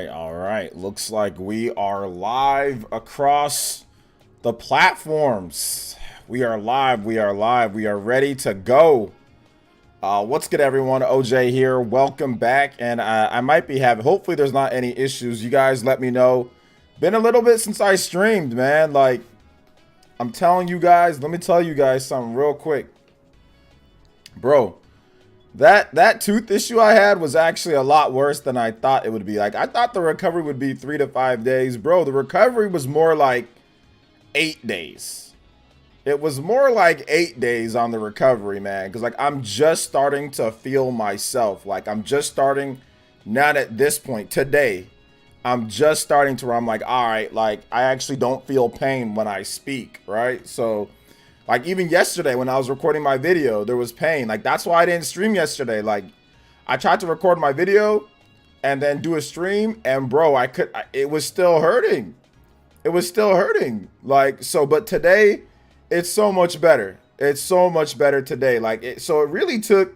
all right. Looks like we are live across the platforms. We are live. We are live. We are ready to go. What's good, everyone? OJ here. Welcome back. And I might be having, hopefully there's not any issues. You guys let me know. Been a little bit since I streamed, man. Like, I'm telling you guys, let me tell you guys something real quick. Bro, that tooth issue I had was actually a lot worse than I thought it would be. Like, I thought the recovery would be 3 to 5 days. Bro, the recovery was more like 8 days. It was more like 8 days on the recovery, man. Because, like, I'm just starting to feel myself. Like, I'm just starting, not at this point, today, I'm just starting to where I'm like, all right, like, I actually don't feel pain when I speak, right? So, like, even yesterday when I was recording my video, there was pain. Like, that's why I didn't stream yesterday. Like, I tried to record my video and then do a stream, and bro, it was still hurting. It was still hurting. Like, so, but today, it's so much better. It's so much better today. Like, it really took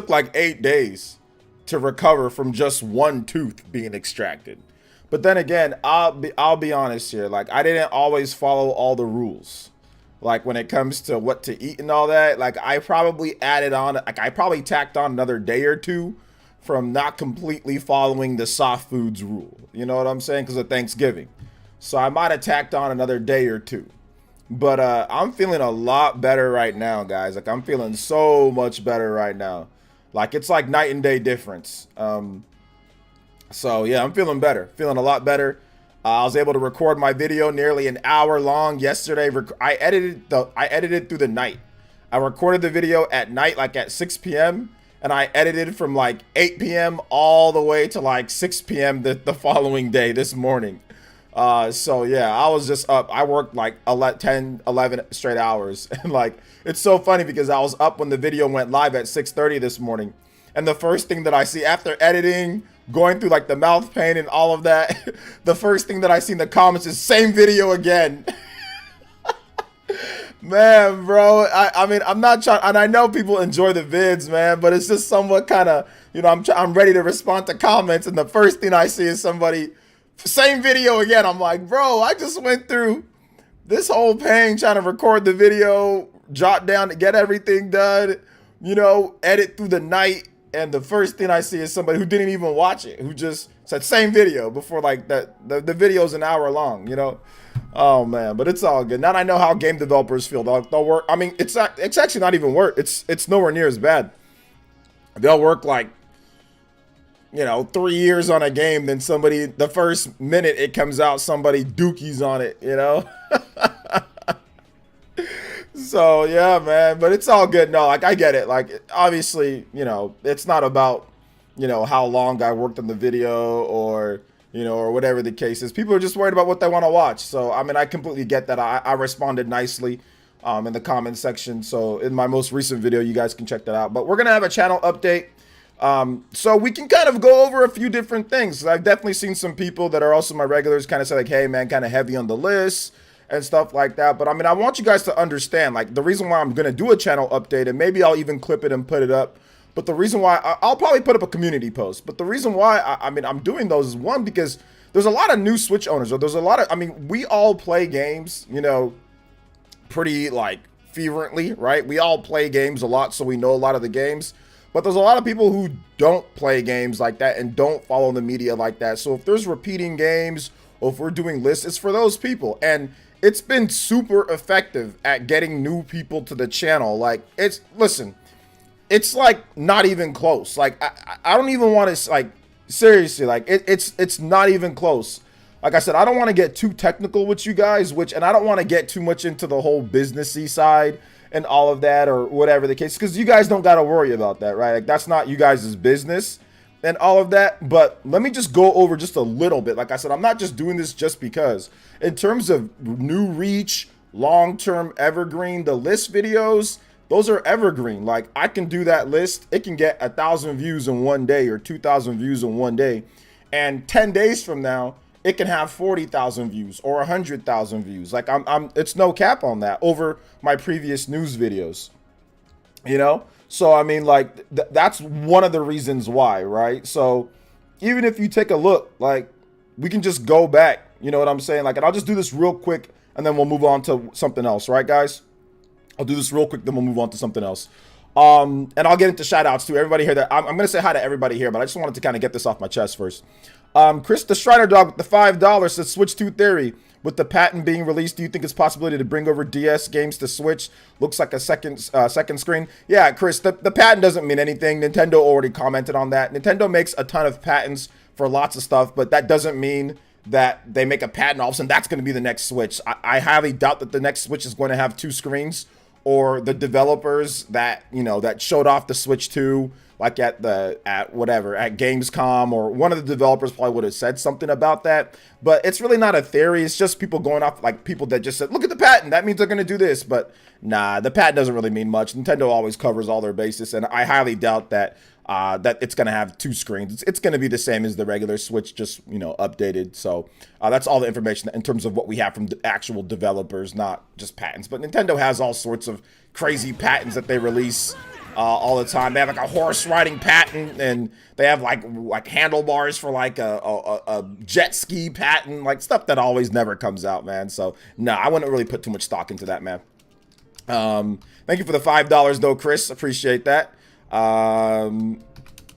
like 8 days to recover from just one tooth being extracted. But then again, I'll be honest here. Like, I didn't always follow all the rules. Like, when it comes to what to eat and all that, like, I probably tacked on another day or two from not completely following the soft foods rule. You know what I'm saying? Because of Thanksgiving. So I might have tacked on another day or two. But I'm feeling a lot better right now, guys. Like, I'm feeling so much better right now. Like, it's like night and day difference. So yeah, I'm feeling better, feeling a lot better. I was able to record my video nearly an hour long yesterday. I edited through the night. I recorded the video at night, like at 6 p.m. and I edited from like 8 p.m. all the way to like 6 p.m. the following day, this morning. So yeah, I was just up. I worked like 10, 11 straight hours. And like, it's so funny because I was up when the video went live at 6:30 this morning. And the first thing that I see after editing, going through like the mouth pain and all of that, the first thing that I see in the comments is same video again. Man, bro, I mean, I'm not trying, and I know people enjoy the vids, man, but it's just somewhat kind of, you know, I'm ready to respond to comments, and the first thing I see is somebody, same video again. I'm like, bro, I just went through this whole pain trying to record the video, jot down to get everything done, you know, edit through the night. And the first thing I see is somebody who didn't even watch it, who just said same video before, like, that the video's an hour long, you know? Oh man, but it's all good. Now I know how game developers feel. They'll work. I mean, it's actually not even work. It's nowhere near as bad. They'll work like, you know, 3 years on a game, then somebody, the first minute it comes out, somebody dookies on it, you know? So yeah, man, but it's all good. No, like, I get it. Like, obviously, you know, it's not about, you know, how long I worked on the video or, you know, or whatever the case is. People are just worried about what they want to watch. So, I mean, I completely get that. I responded nicely in the comment section. So in my most recent video, you guys can check that out. But we're going to have a channel update. So we can kind of go over a few different things. I've definitely seen some people that are also my regulars kind of say like, hey man, kind of heavy on the list and stuff like that. But I mean, I want you guys to understand, like, the reason why I'm going to do a channel update, and maybe I'll even clip it and put it up. But the reason why I'll probably put up a community post. But the reason why I mean, I'm doing those is, one, because there's a lot of new Switch owners, or there's a lot of, I mean, we all play games, you know, pretty like fervently, right? We all play games a lot, so we know a lot of the games. But there's a lot of people who don't play games like that and don't follow the media like that. So if there's repeating games, or if we're doing lists, it's for those people. And it's been super effective at getting new people to the channel. Like, listen, it's like not even close. Like, I don't even want to, like, seriously, like, it's not even close. Like I said, I don't want to get too technical with you guys, and I don't want to get too much into the whole businessy side and all of that, or whatever the case, because you guys don't got to worry about that, right? Like, that's not you guys' business and all of that. But let me just go over just a little bit. Like I said, I'm not just doing this just because. In terms of new reach, long-term evergreen, the list videos, those are evergreen. Like, I can do that list. It can get 1,000 views in one day or 2,000 views in one day. And 10 days from now, it can have 40,000 views or 100,000 views. Like, it's no cap on that over my previous news videos, you know? So, I mean, like, that's one of the reasons why, right? So even if you take a look, like, we can just go back. You know what I'm saying? Like, and I'll just do this real quick, and then we'll move on to something else, right, guys? I'll do this real quick, then we'll move on to something else. And I'll get into shout outs to everybody here. That I'm going to say hi to everybody here, but I just wanted to kind of get this off my chest first. Chris the Shriner Dog with the $5 says, Switch 2 theory. With the patent being released, do you think it's possibility to bring over DS games to Switch? Looks like a second screen. Yeah, Chris, the patent doesn't mean anything. Nintendo already commented on that. Nintendo makes a ton of patents for lots of stuff, but that doesn't mean that they make a patent, all of a sudden that's going to be the next Switch. I highly doubt that the next Switch is going to have 2 screens, or the developers that, you know, that showed off the Switch 2, like at Gamescom, or one of the developers probably would have said something about that. But it's really not a theory. It's just people going off, like people that just said, look at the patent, that means they're going to do this. But nah, the patent doesn't really mean much. Nintendo always covers all their bases, and I highly doubt that that it's going to have 2 screens. It's going to be the same as the regular Switch, just, you know, updated. So that's all the information in terms of what we have from the actual developers, not just patents. But Nintendo has all sorts of crazy patents that they release all the time. They have like a horse riding patent, and they have like handlebars for like a jet ski patent, like stuff that always never comes out, man. So no, I wouldn't really put too much stock into that, man. Thank you for the $5 though, Chris. Appreciate that.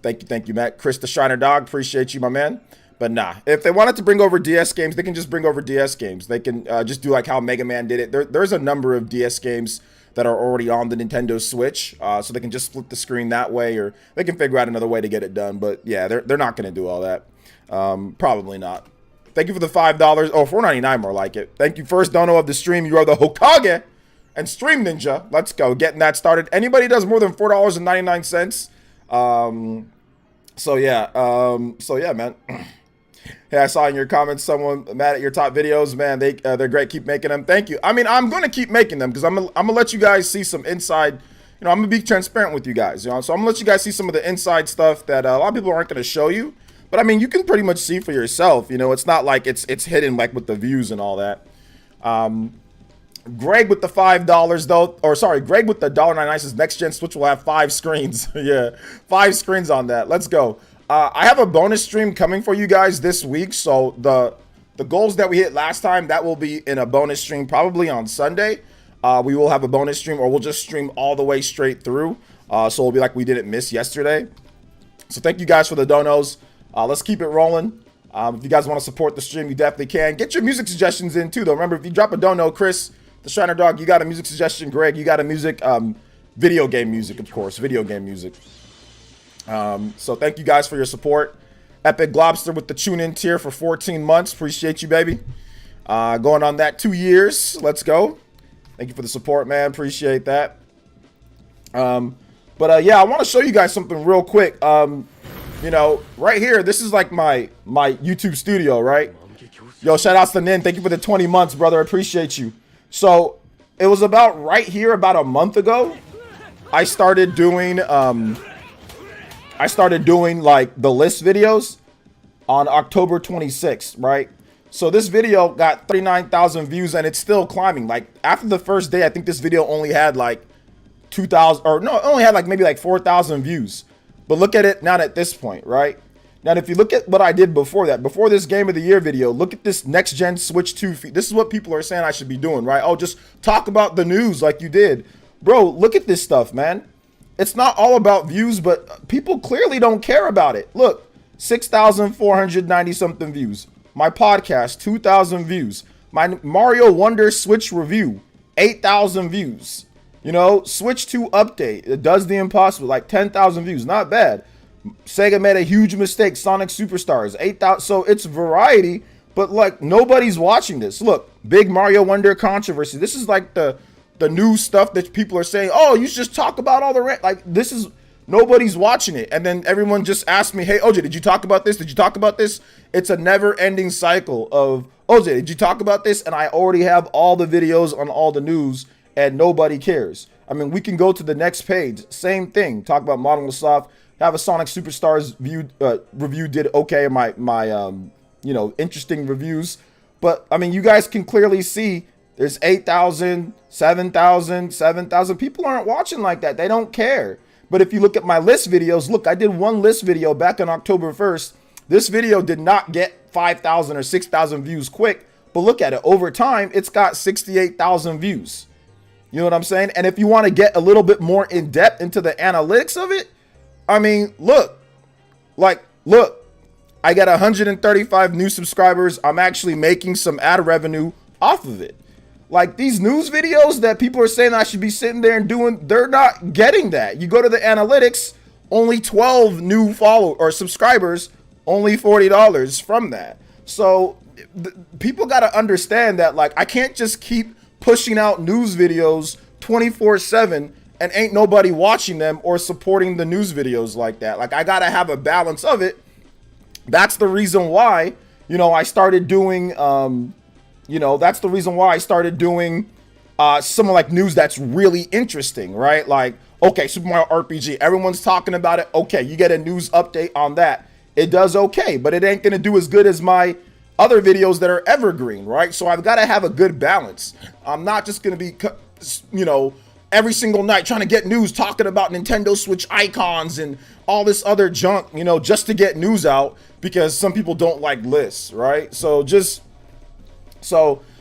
Thank you, Matt. Chris the Shriner Dog, appreciate you, my man. But nah, if they wanted to bring over DS games, they can just bring over DS games. They can just do like how Mega Man did it. There's a number of DS games that are already on the Nintendo Switch, so they can just split the screen that way, or they can figure out another way to get it done. But yeah, they're not going to do all that. Probably not. Thank you for the $5. Oh, $4.99 more like it. Thank you, first dono of the stream. You are the Hokage and Stream Ninja. Let's go, getting that started. Anybody does more than $4.99. So yeah, man. Hey, I saw in your comments someone mad at your top videos. Man, they're great. Keep making them. Thank you. I mean, I'm gonna keep making them because I'm gonna let you guys see some inside. You know, I'm gonna be transparent with you guys. You know, so I'm gonna let you guys see some of the inside stuff that a lot of people aren't gonna show you. But I mean, you can pretty much see for yourself. You know, it's not like it's hidden like with the views and all that. Greg with the $5 though, or sorry, Greg with the $1.99 says next gen Switch will have 5 screens. Yeah, 5 screens on that. Let's go. I have a bonus stream coming for you guys this week. So the goals that we hit last time, that will be in a bonus stream probably on Sunday. We will have a bonus stream, or we'll just stream all the way straight through. So it'll be like we didn't miss yesterday. So thank you guys for the donos. Let's keep it rolling. If you guys want to support the stream, you definitely can. Get your music suggestions in too, though. Remember, if you drop a dono, Chris the Shriner Dog, you got a music suggestion. Greg, you got a music, video game music, of course, video game music. So thank you guys for your support. Epic Globster with the tune in tier for 14 months. Appreciate you, baby. Going on that 2 years. Let's go. Thank you for the support, man. Appreciate that. Yeah, I want to show you guys something real quick. You know, right here, this is like my YouTube studio, right? Yo, shout outs to Nin. Thank you for the 20 months, brother. I appreciate you. So it was about right here, about a month ago, I started doing like the list videos on October 26th, right? So this video got 39,000 views, and it's still climbing. Like after the first day, I think this video only had like 2,000, or no, it only had like maybe like 4,000 views. But look at it now at this point, right? Now, if you look at what I did before that, before this Game of the Year video, look at this next gen Switch 2 feed. This is what people are saying I should be doing, right? Oh, just talk about the news like you did. Bro, look at this stuff, man. It's not all about views, but people clearly don't care about it. Look, 6,490 something views. My podcast, 2,000 views. My Mario Wonder Switch review, 8,000 views. You know, Switch 2 update, it does the impossible, like 10,000 views, not bad. Sega made a huge mistake, Sonic Superstars, 8,000. So it's variety, but like nobody's watching this. Look, big Mario Wonder controversy. This is like the new stuff that people are saying, oh, you should just talk about all the like this is, nobody's watching it. And then everyone just asked me, hey, OJ, did you talk about this? Did you talk about this? It's a never-ending cycle of, OJ, did you talk about this? And I already have all the videos on all the news, and nobody cares. I mean, we can go to the next page. Same thing. Talk about Modern Soft. Have a Sonic Superstars review did okay. My you know, interesting reviews. But I mean, you guys can clearly see there's 8,000, 7,000, 7,000. People aren't watching like that. They don't care. But if you look at my list videos, look, I did one list video back on October 1st. This video did not get 5,000 or 6,000 views quick, but look at it. Over time, it's got 68,000 views. You know what I'm saying? And if you want to get a little bit more in depth into the analytics of it, I mean, look, I got 135 new subscribers. I'm actually making some ad revenue off of it. Like these news videos that people are saying I should be sitting there and doing, they're not getting that. You go to the analytics, only 12 new follow or subscribers, only $40 from that. So people got to understand that, like, I can't just keep pushing out news videos 24/7 and ain't nobody watching them or supporting the news videos like that. Like, I got to have a balance of it. That's the reason why, you know, I started doing, that's the reason why I started doing some like news that's really interesting, right? Like, okay, Super Mario RPG, everyone's talking about it. Okay, you get a news update on that. It does okay, but it ain't going to do as good as my other videos that are evergreen, right? So I've got to have a good balance. I'm not just going to be, you know, every single night trying to get news talking about Nintendo Switch icons and all this other junk, you know, just to get news out because some people don't like lists, right? So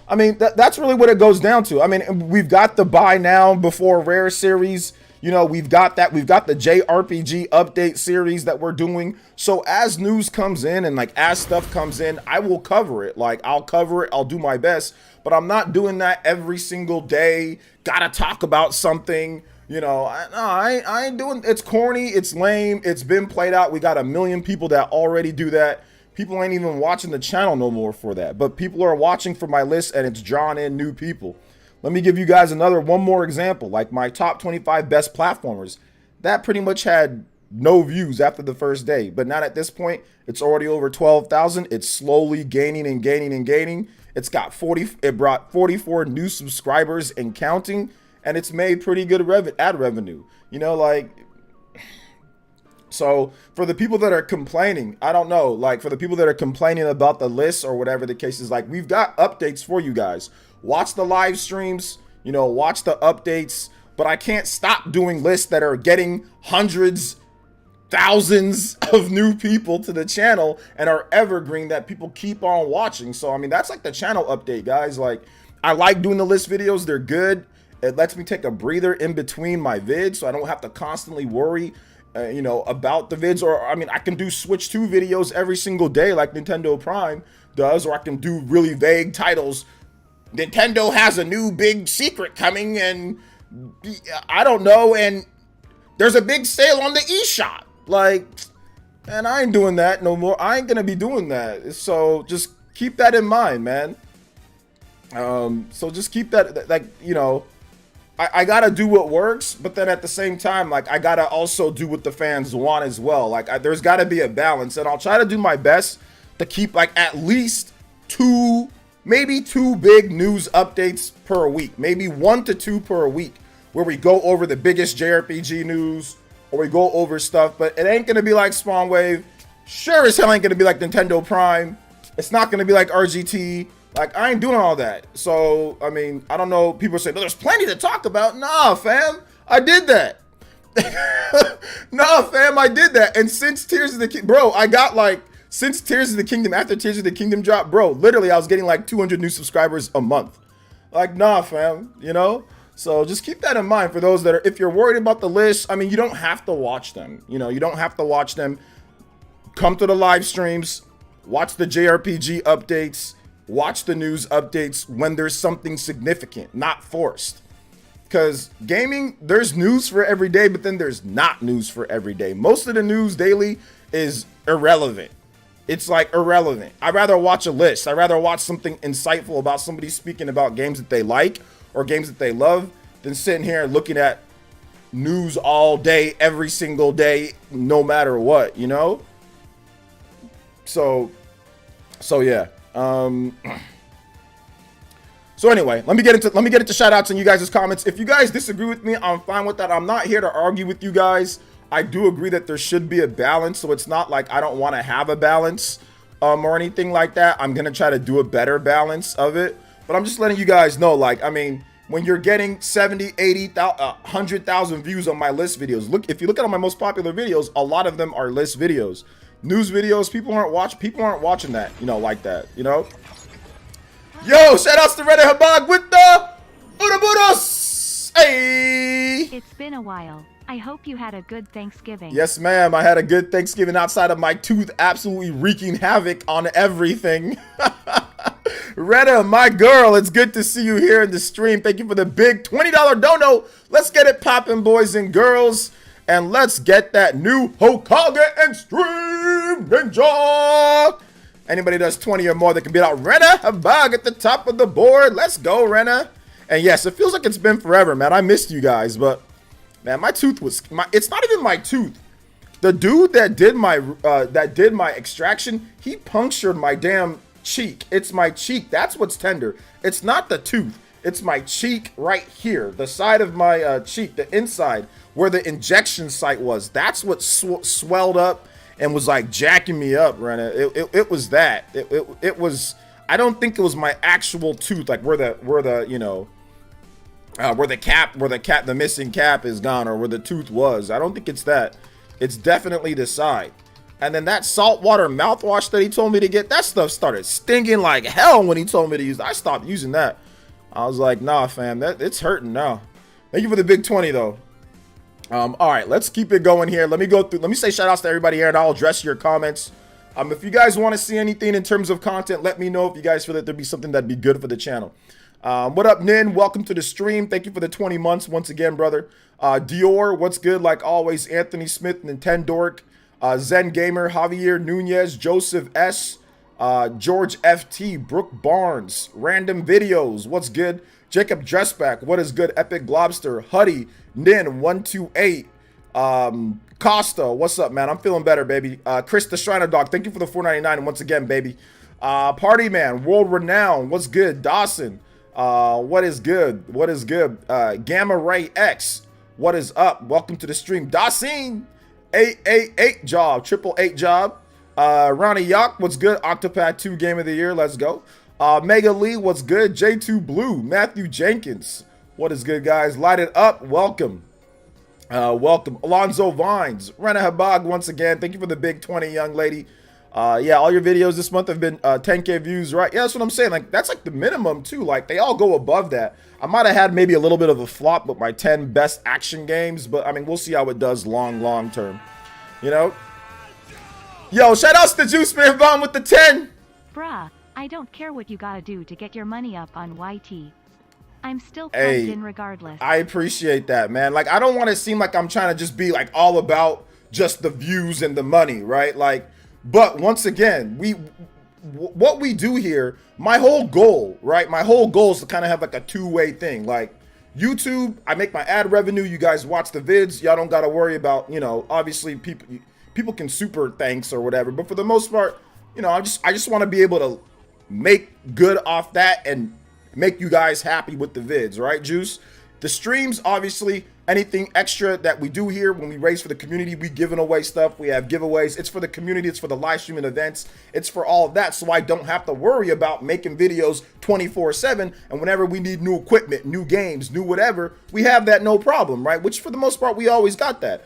I mean, that's really what it goes down to. I mean, we've got the buy now before rare series. You know, we've got that. We've got the JRPG update series that we're doing. So as news comes in and like as stuff comes in, I will cover it. Like I'll cover it. I'll do my best. But I'm not doing that every single day. Gotta talk about something. You know, I ain't doing. It's corny. It's lame. It's been played out. We got a million people that already do that. People ain't even watching the channel no more for that. But people are watching for my list and it's drawn in new people. Let me give you guys one more example. Like my top 25 best platformers, that pretty much had no views after the first day. But not at this point, it's already over 12,000. It's slowly gaining and gaining and gaining. It's got it brought 44 new subscribers and counting, and it's made pretty good ad revenue. You know, like, so for the people that are complaining, I don't know, like for the people that are complaining about the lists or whatever the case is, like we've got updates for you guys. Watch the live streams, you know, watch the updates, but I can't stop doing lists that are getting hundreds, thousands of new people to the channel and are evergreen that people keep on watching. So, I mean, that's like the channel update, guys. Like, I like doing the list videos. They're good. It lets me take a breather in between my vids so I don't have to constantly worry, you know, about the vids. Or, I mean, I can do Switch 2 videos every single day like Nintendo Prime does, or I can do really vague titles. Nintendo has a new big secret coming and I don't know, and there's a big sale on the eShop. Like, and I ain't doing that no more. I ain't gonna be doing that. So just keep that in mind, man. So just keep that, like, you know, I gotta do what works, but then at the same time, like, I gotta also do what the fans want as well. Like, there's gotta be a balance, and I'll try to do my best to keep like at least maybe two big news updates per week, maybe 1 to 2 per week, where we go over the biggest JRPG news or we go over stuff. But it ain't gonna be like Spawn Wave. Sure as hell ain't gonna be like Nintendo Prime. It's not gonna be like RGT. Like, I ain't doing all that. So, I mean, I don't know. People say, no, there's plenty to talk about. Nah, fam, I did that. Nah, fam, I did that. And since Tears of the Kingdom, bro, I got like, since Tears of the Kingdom, after Tears of the Kingdom dropped, bro, literally I was getting like 200 new subscribers a month. Like, nah, fam, you know? So just keep that in mind for those that are, if you're worried about the list, I mean, you don't have to watch them. You know, you don't have to watch them. Come to the live streams, watch the JRPG updates, watch the news updates when there's something significant, not forced. Because gaming, there's news for every day, but then there's not news for every day. Most of the news daily is irrelevant. It's like irrelevant. I'd rather watch a list. I'd rather watch something insightful about somebody speaking about games that they like or games that they love than sitting here looking at news all day, every single day, no matter what, you know? So yeah. So anyway, let me get into shout outs and you guys' comments. If you guys disagree with me, I'm fine with that. I'm not here to argue with you guys. I do agree that there should be a balance, so it's not like I don't want to have a balance or anything like that. I'm gonna try to do a better balance of it, but I'm just letting you guys know, like, I mean, when you're getting 70, 80, 100,000 views on my list videos, look, if you look at my most popular videos, a lot of them are list videos. news videos, people aren't watching that, you know, like that, you know. Yo, shout outs to Reda Habag with the Udabudos. Hey. It's been a while. I hope you had a good Thanksgiving. Yes, ma'am. I had a good Thanksgiving outside of my tooth absolutely wreaking havoc on everything. Reda, my girl, it's good to see you here in the stream. Thank you for the big $20 dono. Let's get it popping, boys and girls. And let's get that new Hokage and Stream Ninja. Anybody does 20 or more that can beat out Rena Habag at the top of the board. Let's go, Rena. And yes, it feels like it's been forever, man. I missed you guys, but man, my tooth was it's not even my tooth. The dude that did my extraction, he punctured my damn cheek. It's my cheek. That's what's tender. It's not the tooth. It's my cheek right here, the side of my cheek, the inside where the injection site was. That's what swelled up and was like jacking me up, Rena. It was that. It was. I don't think it was my actual tooth, like where the you know, where the missing cap is gone, or where the tooth was. I don't think it's that. It's definitely the side. And then that saltwater mouthwash that he told me to get, that stuff started stinging like hell when he told me to use it. I stopped using that. I was like, nah, fam, it's hurting now. Thank you for the big 20 though. All right, let's keep it going here. Let me say shout outs to everybody here, and I'll address your comments. If you guys want to see anything in terms of content, let me know. If you guys feel that there'd be something that'd be good for the channel. What up, Nin? Welcome to the stream. Thank you for the 20 months once again, brother. Dior, what's good? Like always, Anthony Smith, Nintendork, Zen Gamer, Javier Nunez, Joseph S, George FT, Brooke Barnes, Random Videos, what's good? Jacob Dressback, what is good? Epic Globster, Huddy, Nin 128, Costa, what's up, man? I'm feeling better, baby. Chris the Shriner Dog, thank you for the $4.99, and once again, baby. Party Man, World Renown, what's good? Dawson, what is good? What is good? Gamma Ray X, what is up? Welcome to the stream. Dawson, 888 job, 888 job. Ronnie Yock, what's good? Octopath 2 Game of the Year, let's go. Mega Lee, what's good? J2 Blue, Matthew Jenkins, what is good, guys? Light it up, welcome. Welcome. Alonzo Vines, Rena Habag, once again, thank you for the big 20, young lady. Yeah, all your videos this month have been 10K views, right? Yeah, that's what I'm saying. Like, that's like the minimum too. Like, they all go above that. I might have had maybe a little bit of a flop with my 10 best action games, but I mean, we'll see how it does long term. You know? Yo, shout outs to Juice Man Bomb with the 10. Bruh, I don't care what you gotta do to get your money up on YT. I'm still plugged in regardless. I appreciate that, man. Like, I don't want to seem like I'm trying to just be like all about just the views and the money, right? Like, but once again, what we do here, my whole goal, right? My whole goal is to kind of have like a two-way thing. Like, YouTube, I make my ad revenue. You guys watch the vids. Y'all don't got to worry about, you know, obviously people can super thanks or whatever. But for the most part, you know, I just want to be able to make good off that and make you guys happy with the vids, right, Juice? The streams, obviously, anything extra that we do here when we raise for the community, we giving away stuff. We have giveaways. It's for the community. It's for the live streaming events. It's for all of that, so I don't have to worry about making videos 24/7. And whenever we need new equipment, new games, new whatever, we have that no problem, right? Which for the most part, we always got that.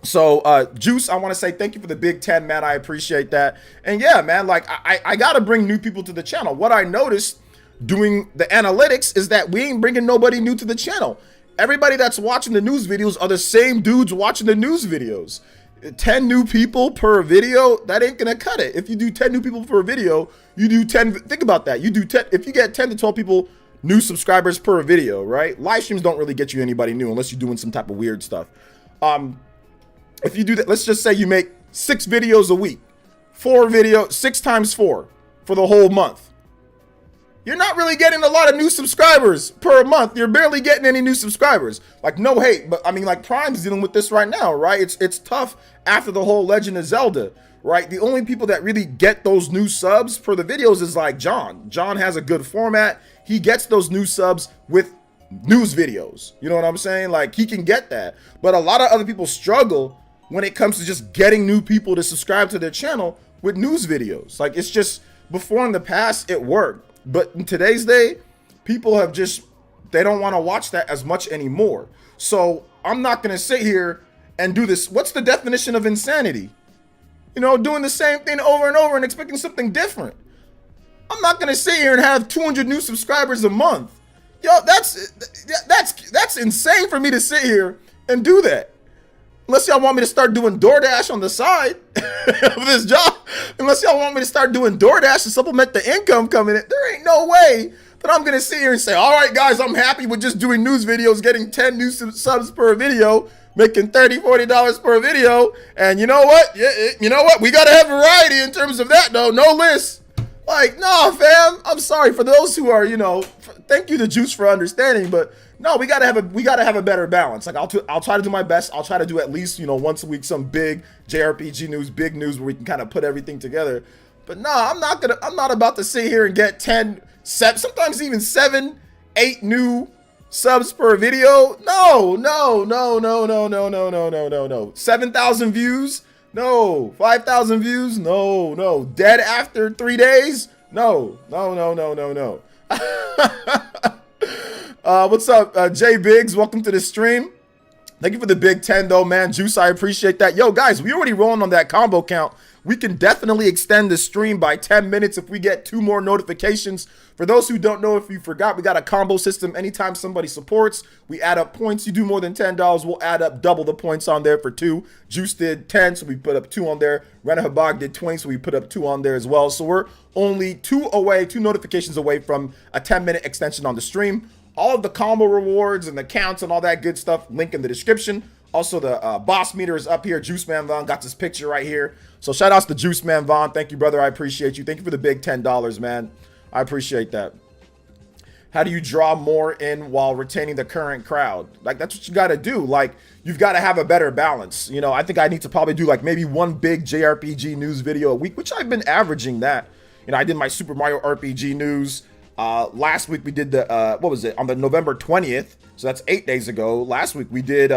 So Juice, I want to say thank you for the big 10, man. I appreciate that. And yeah, man, like I got to bring new people to the channel. What I noticed doing the analytics is that we ain't bringing nobody new to the channel. Everybody that's watching the news videos are the same dudes watching the news videos. 10 new people per video, that ain't gonna cut it. If you do 10 new people per video, you do 10, think about that. You do 10, if you get 10 to 12 people, new subscribers per video, right? Live streams don't really get you anybody new unless you're doing some type of weird stuff. If you do that, let's just say you make 6 videos a week, 6 times 4 for the whole month. You're not really getting a lot of new subscribers per month. You're barely getting any new subscribers. Like, no hate, but I mean, like, Prime's dealing with this right now, right? It's tough after the whole Legend of Zelda, right? The only people that really get those new subs for the videos is like John. John has a good format. He gets those new subs with news videos. You know what I'm saying? Like, he can get that. But a lot of other people struggle when it comes to just getting new people to subscribe to their channel with news videos. Like, it's just, before in the past, it worked. But in today's day, people have just, they don't want to watch that as much anymore. So I'm not going to sit here and do this. What's the definition of insanity? you know, doing the same thing over and over and expecting something different. I'm not gonna sit here and have 200 new subscribers a month. Yo, that's insane for me to sit here and do that. Unless y'all want me to start doing DoorDash on the side of this job. Unless y'all want me to start doing DoorDash to supplement the income coming in. There ain't no way that I'm going to sit here and say, all right, guys, I'm happy with just doing news videos, getting 10 new subs per video, making $30, $40 per video. And you know what? You know what? We got to have variety in terms of that, though. No list. Like, no, fam. I'm sorry for those who are, you know, thank you to Juice for understanding, but no, we gotta have a better balance. Like I'll try to do my best. I'll try to do at least, you know, once a week some big JRPG news, big news where we can kind of put everything together. But no, I'm not about to sit here and get 10, sometimes even 7, 8 new subs per video. No. 7,000 views. No. 5,000 views. No. Dead after 3 days. No. What's up, Jay Biggs? Welcome to the stream. Thank you for the big 10 though, man. Juice, I appreciate that. Yo, guys, we already rolling on that combo count. We can definitely extend the stream by 10 minutes if we get 2 more notifications. For those who don't know, if you forgot, we got a combo system. Anytime somebody supports, we add up points. You do more than $10, we'll add up double the points on there for 2. Juice did 10, so we put up 2 on there. Rena Habag did 20, so we put up 2 on there as well. So we're only 2 notifications away from a 10-minute extension on the stream. All of the combo rewards and the counts and all that good stuff, link in the description. Also, the boss meter is up here. Juice Man Vaughn got this picture right here. So shout outs to Juice Man Vaughn. Thank you, brother. I appreciate you. Thank you for the big $10, man. I appreciate that. How do you draw more in while retaining the current crowd? Like, that's what you got to do. Like, you've got to have a better balance. You know, I think I need to probably do like maybe 1 big JRPG news video a week, which I've been averaging that. You know, I did my Super Mario RPG news. Last week we did the, what was it? On the November 20th. So that's 8 days ago. Last week we did,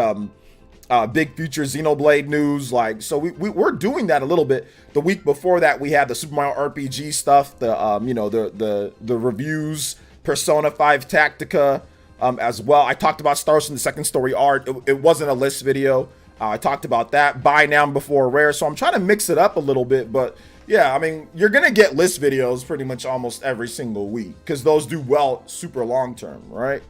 Big Future Xenoblade news. Like, so we're doing that a little bit. The week before that, we had the Super Mario RPG stuff, the, you know, the reviews, Persona 5 Tactica, as well. I talked about Star Wars in the Second Story Art. It wasn't a list video. I talked about that. Buy Now Before Rare. So I'm trying to mix it up a little bit, but yeah, I mean, you're going to get list videos pretty much almost every single week because those do well super long term, right?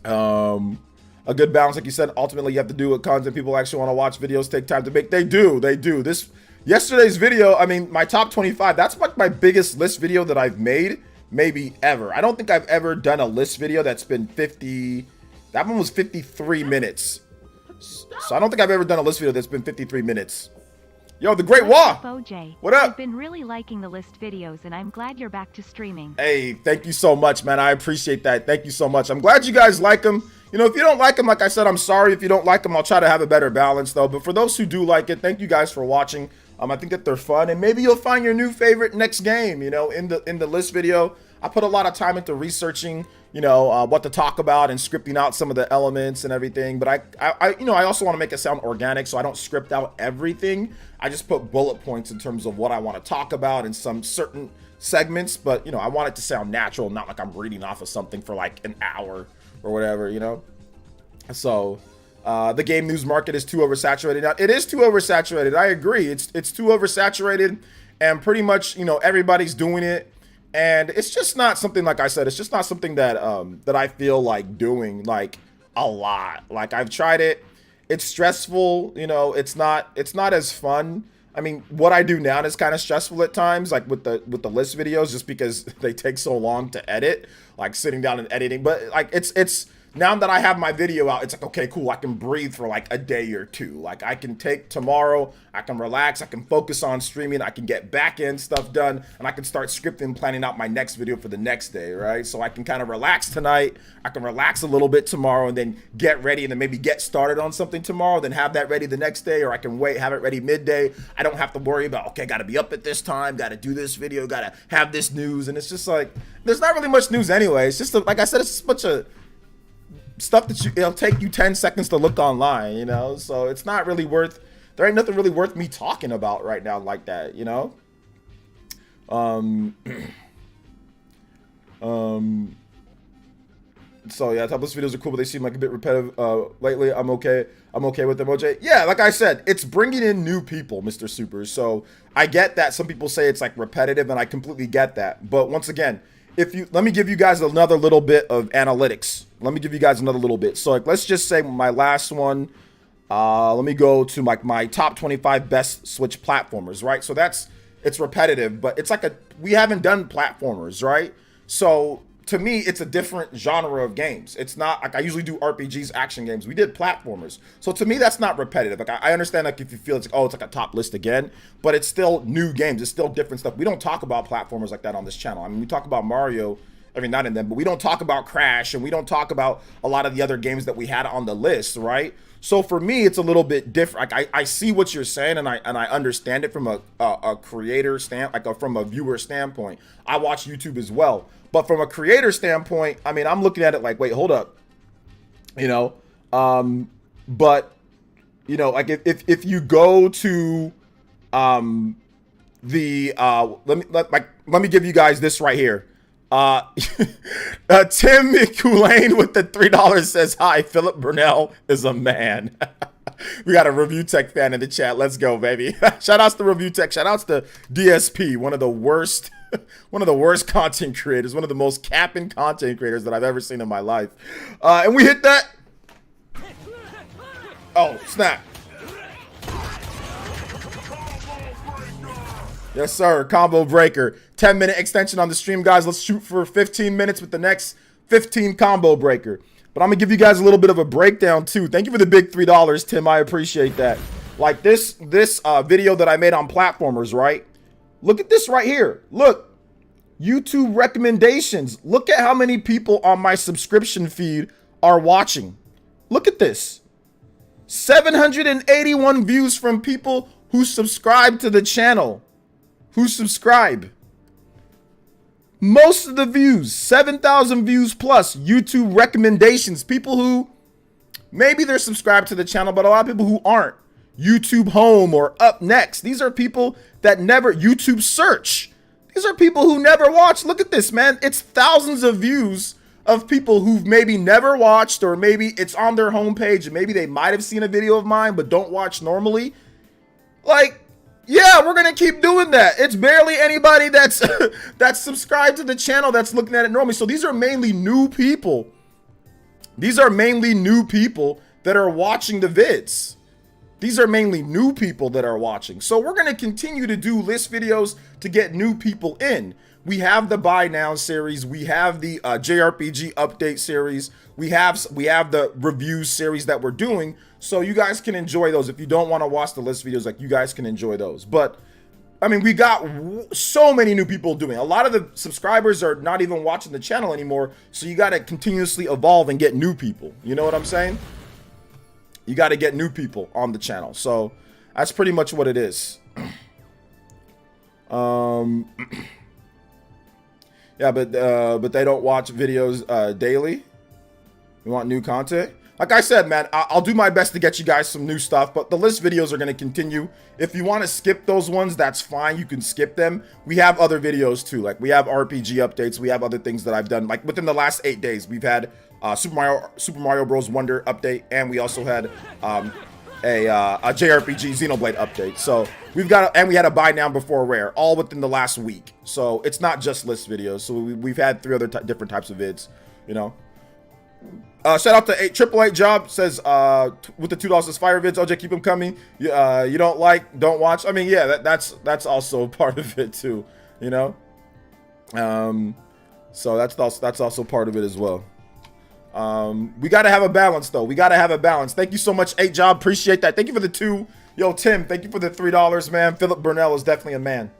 A good balance, like you said, ultimately you have to do what content people actually want to watch. Videos take time to make. They do. This yesterday's video, I mean, my top 25, that's like my biggest list video that I've made maybe ever. I don't think I've ever done a list video that's been 50, that one was 53 minutes. So I don't think I've ever done a list video that's been 53 minutes. Yo, the Great Wah! What up? I've been really liking the list videos, and I'm glad you're back to streaming. Hey, thank you so much, man. I appreciate that. Thank you so much. I'm glad you guys like them. You know, if you don't like them, like I said, I'm sorry. If you don't like them, I'll try to have a better balance, though. But for those who do like it, thank you guys for watching. I think that they're fun, and maybe you'll find your new favorite next game. You know, in the list video, I put a lot of time into researching, you know, what to talk about and scripting out some of the elements and everything. But I you know, I also want to make it sound organic, so I don't script out everything. I just put bullet points in terms of what I want to talk about in some certain segments. But, you know, I want it to sound natural, not like I'm reading off of something for like an hour or whatever, you know. So the game news market is too oversaturated. Now, it is too oversaturated. I agree. It's too oversaturated, and pretty much, you know, everybody's doing it. And it's just not something, like I said, it's just not something that that I feel like doing like a lot. Like, I've tried it. It's stressful, you know, it's not as fun. I mean, what I do now is kind of stressful at times, like with the list videos, just because they take so long to edit, like sitting down and editing. But like, it's now that I have my video out, it's like, okay, cool, I can breathe for like a day or two. Like, I can take tomorrow, I can relax, I can focus on streaming, I can get back end stuff done, and I can start scripting, planning out my next video for the next day, right? So I can kind of relax tonight, I can relax a little bit tomorrow, and then get ready, and then maybe get started on something tomorrow, then have that ready the next day, or I can wait, have it ready midday. I don't have to worry about, okay, gotta be up at this time, gotta do this video, gotta have this news, and it's just like, there's not really much news anyway. It's just, like I said, it's just a bunch of stuff that it'll take you 10 seconds to look online, you know? So it's not really worth, there ain't nothing really worth me talking about right now like that, you know? So yeah, topless videos are cool, but they seem like a bit repetitive lately. I'm okay with them, OJ. Yeah, like I said, it's bringing in new people, Mr. Super. So I get that some people say it's like repetitive, and I completely get that. But once again, let me give you guys another little bit of analytics. Let me give you guys another little bit. So like, let's just say my last one. Let me go to my top 25 best Switch platformers, right? So it's repetitive, but it's like we haven't done platformers, right? So to me, it's a different genre of games. It's not like I usually do RPGs, action games. We did platformers. So to me, that's not repetitive. Like I understand like if you feel it's like, oh, it's like a top list again, but it's still new games. It's still different stuff. We don't talk about platformers like that on this channel. I mean, we talk about Mario every now and then, but we don't talk about Crash, and we don't talk about a lot of the other games that we had on the list, right? So for me, it's a little bit different. Like I see what you're saying, and I understand it from a creator from a viewer standpoint. I watch YouTube as well, but from a creator standpoint, I mean, I'm looking at it like, wait, hold up, but like if you go to let me give you guys this right here. Tim Kulane with the $3 says, hi, Philip Burnell is a man. We got a Review Tech fan in the chat. Let's go, baby. Shout outs to Review Tech. Shout outs to DSP, one of the worst content creators, one of the most capping content creators that I've ever seen in my life. And we hit that. Oh, snap. Yes, sir. Combo breaker. 10-minute extension on the stream, guys. Let's shoot for 15 minutes with the next 15 combo breaker. But I'm going to give you guys a little bit of a breakdown, too. Thank you for the big $3, Tim. I appreciate that. Like this video that I made on platformers, right? Look at this right here. Look. YouTube recommendations. Look at how many people on my subscription feed are watching. Look at this. 781 views from people who subscribe to the channel. Most of the views, 7,000 views plus, YouTube recommendations. People who, maybe they're subscribed to the channel, but a lot of people who aren't. YouTube Home or Up Next. These are people that never, YouTube Search. These are people who never watch. Look at this, man. It's thousands of views of people who've maybe never watched, or maybe it's on their homepage and maybe they might have seen a video of mine but don't watch normally. Like, yeah, we're gonna keep doing that. It's barely anybody that's that's subscribed to the channel that's looking at it normally. So these are mainly new people. These are mainly new people that are watching the vids. These are mainly new people that are watching. So we're gonna continue to do list videos to get new people in. We have the Buy Now series. We have the JRPG update series. We have the review series that we're doing. So you guys can enjoy those. If you don't want to watch the list videos, like, you guys can enjoy those. But I mean, we got so many new people doing. A lot of the subscribers are not even watching the channel anymore. So you got to continuously evolve and get new people. You know what I'm saying? You got to get new people on the channel. So that's pretty much what it is. Yeah, but they don't watch videos daily. We want new content. Like I said, man, I'll do my best to get you guys some new stuff, but the list videos are going to continue. If you want to skip those ones, that's fine. You can skip them. We have other videos too. Like, we have RPG updates. We have other things that I've done. Like, within the last 8 days, we've had Super Mario Bros. Wonder update, and we also had a JRPG Xenoblade update. So we had a Buy Now Before Rare, all within the last week. So it's not just list videos. So we've had 3 other different types of vids, you know. Shout out to 888 Job, says with the $2 says fire vids. OJ, keep them coming. You don't watch. I mean, yeah, that's also part of it too, you know. So that's also part of it as well. We got to have a balance, though. We got to have a balance. Thank you so much, 8 Job. Appreciate that. Thank you for the 2. Yo, Tim, thank you for the $3, man. Philip Burnell is definitely a man.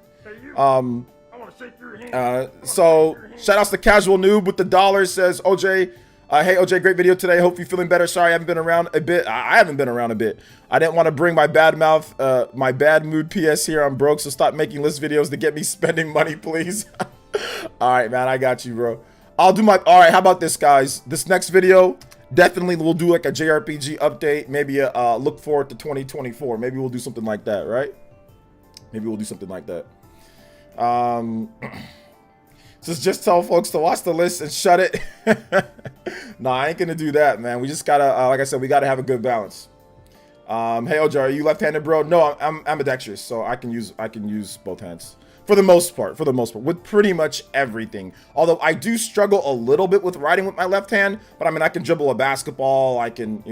So shout outs to Casual Noob with the $, says OJ. Hey, OJ, great video today. Hope you're feeling better. Sorry, I haven't been around a bit. I haven't been around a bit. I didn't want to bring my bad mood PS here. I'm broke, so stop making list videos to get me spending money, please. All right, man, I got you, bro. All right, how about this, guys? This next video, definitely we'll do like a JRPG update. Maybe look forward to 2024. Maybe we'll do something like that, right? Maybe we'll do something like that. Just tell folks to watch the list and shut it. No, I ain't gonna do that, man. We just gotta, like I said, we gotta have a good balance. Hey OJ, are you left-handed, bro? No, I'm ambidextrous, so I can use both hands for the most part. With pretty much everything. Although I do struggle a little bit with writing with my left hand, but I mean, I can dribble a basketball. I can,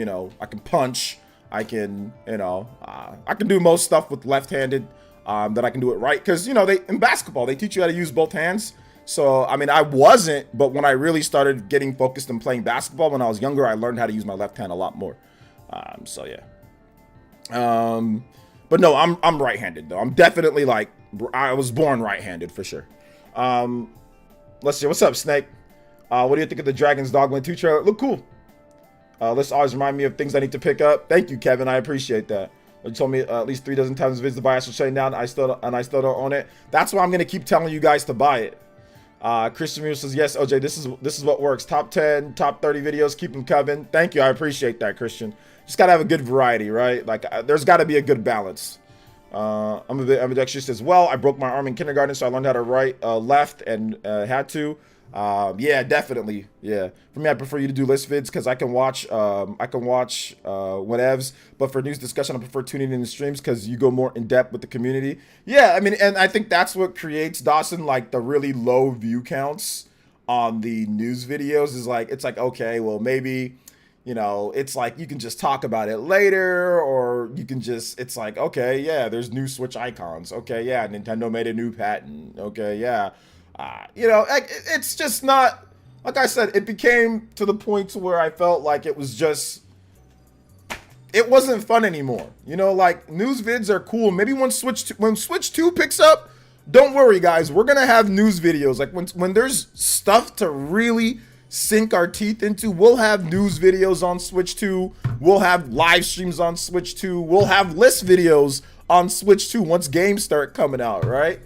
I can punch. I can, I can do most stuff with left-handed that I can do it right. Because in basketball they teach you how to use both hands. So I mean, I wasn't, but when I really started getting focused and playing basketball when I was younger, I learned how to use my left hand a lot more. So yeah. But no, I'm right-handed though. I'm definitely like, I was born right-handed for sure. Let's see, what's up, Snake? What do you think of the Dragon's Dogma 2 trailer? Look cool. This always remind me of things I need to pick up. Thank you, Kevin. I appreciate that. You told me at least 3 dozen times visit to buy it, shutting down. I still don't own it. That's why I'm gonna keep telling you guys to buy it. Christian Muse says, yes, OJ, this is what works. Top 10, top 30 videos, keep them coming. Thank you, I appreciate that, Christian. Just gotta have a good variety, right? Like, there's gotta be a good balance. I'm a bit ambidextrous as well. I broke my arm in kindergarten, so I learned how to write left and had to. Yeah, definitely. Yeah, for me, I prefer you to do list vids because I can watch whatevs. But for news discussion, I prefer tuning in the streams because you go more in depth with the community. Yeah, I mean, and I think that's what creates, Dawson, like the really low view counts on the news videos. Is like, it's like, okay, well, maybe, it's like you can just talk about it later, or you can just, it's like, okay, yeah, there's new Switch icons. Okay, yeah, Nintendo made a new patent. Okay, yeah. It's just not, like I said, it became to the point to where I felt like it wasn't fun anymore. Like, news vids are cool. Maybe when Switch 2 picks up, don't worry, guys. We're going to have news videos. Like, when there's stuff to really sink our teeth into, we'll have news videos on Switch 2. We'll have live streams on Switch 2. We'll have list videos on Switch 2 once games start coming out, right?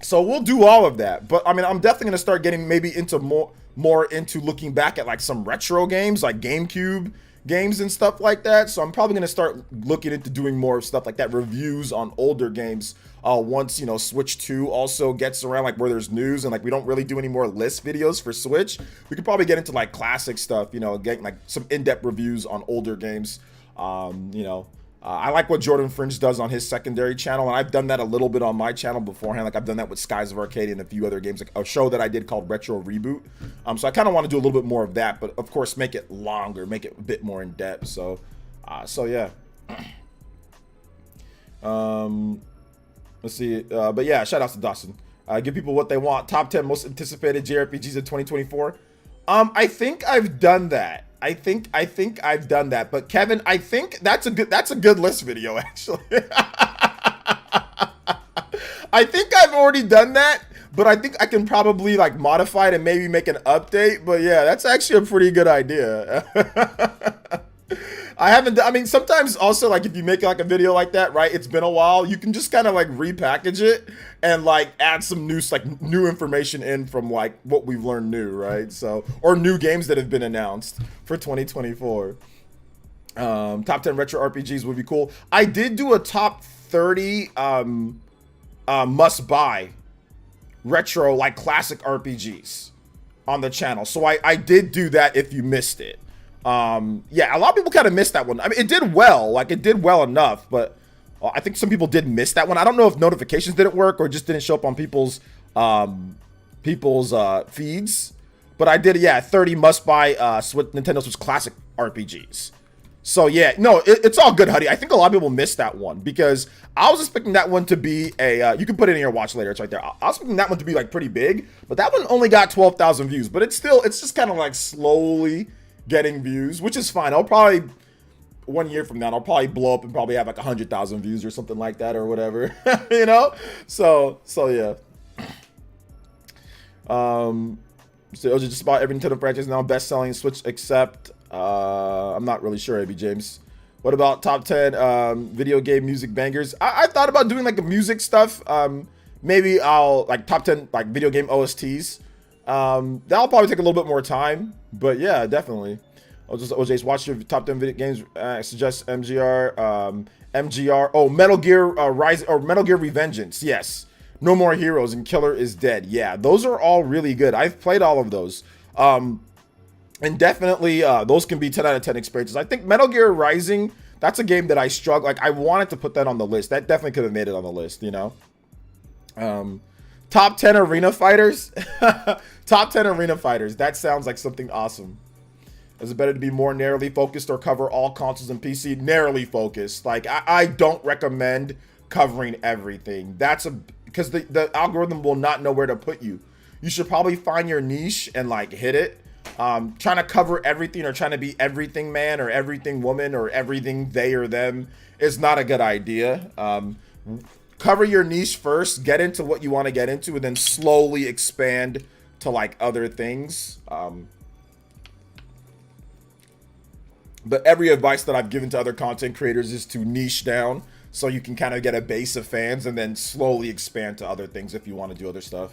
So we'll do all of that. But I mean, I'm definitely gonna start getting maybe into more into looking back at like some retro games, like GameCube games and stuff like that. So I'm probably gonna start looking into doing more stuff like that, reviews on older games. Once Switch 2 also gets around, like where there's news and like we don't really do any more list videos for Switch, we could probably get into like classic stuff. Getting like some in-depth reviews on older games. I like what Jordan Fringe does on his secondary channel, and I've done that a little bit on my channel beforehand. Like I've done that with Skies of Arcadia and a few other games, like a show that I did called Retro Reboot. So I kind of want to do a little bit more of that, but of course make it longer, make it a bit more in depth. So yeah. Let's see. But yeah, shout outs to Dawson. Give people what they want. Top 10 most anticipated JRPGs of 2024. I think I've done that. I think I've done that. But Kevin, I think that's a good list video, actually. I think I've already done that, but I think I can probably like modify it and maybe make an update. But yeah, that's actually a pretty good idea. I mean, sometimes also, like, if you make like a video like that, right, it's been a while, you can just kind of like repackage it and like add some new information in from like what we've learned new, right? So, or new games that have been announced for 2024. Top 10 retro RPGs would be cool. I did do a top 30 must buy retro, like classic RPGs on the channel. So I did do that if you missed it. Yeah, a lot of people kind of missed that one. I mean, it did well, like it did well enough, but I think some people did miss that one. I don't know if notifications didn't work or just didn't show up on people's feeds, but I did, yeah, 30 must buy Nintendo Switch classic RPGs. So yeah, no, it's all good, Huddy. I think a lot of people missed that one because I was expecting that one to be a, you can put it in your watch later, it's right there. I was expecting that one to be like pretty big, but that one only got 12,000 views, but it's just kind of like slowly getting views, which is fine. I'll probably 1 year from now, I'll probably blow up and probably have like 100,000 views or something like that or whatever, So yeah. So just about every Nintendo franchise now best-selling Switch except I'm not really sure, AB James. What about top 10 video game music bangers? I thought about doing like the music stuff. Maybe I'll like top 10 like video game OSTs. That'll probably take a little bit more time, but yeah, definitely. OJ's watch your top 10 video games. Suggest MGR. Oh, Metal Gear Rise or Metal Gear Revengeance. Yes. No More Heroes and Killer is Dead. Yeah, those are all really good. I've played all of those. And definitely those can be 10 out of 10 experiences. I think Metal Gear Rising, that's a game that I struggle. Like, I wanted to put that on the list. That definitely could have made it on the list, you know. Top 10 arena fighters. Top 10 arena fighters. That sounds like something awesome. Is it better to be more narrowly focused or cover all consoles and PC? Narrowly focused. Like, I don't recommend covering everything. That's because the algorithm will not know where to put you. You should probably find your niche and like hit it. Trying to cover everything or trying to be everything man or everything woman or everything they or them is not a good idea. Cover your niche first, get into what you want to get into, and then slowly expand to like other things. But every advice that I've given to other content creators is to niche down so you can kind of get a base of fans and then slowly expand to other things if you want to do other stuff.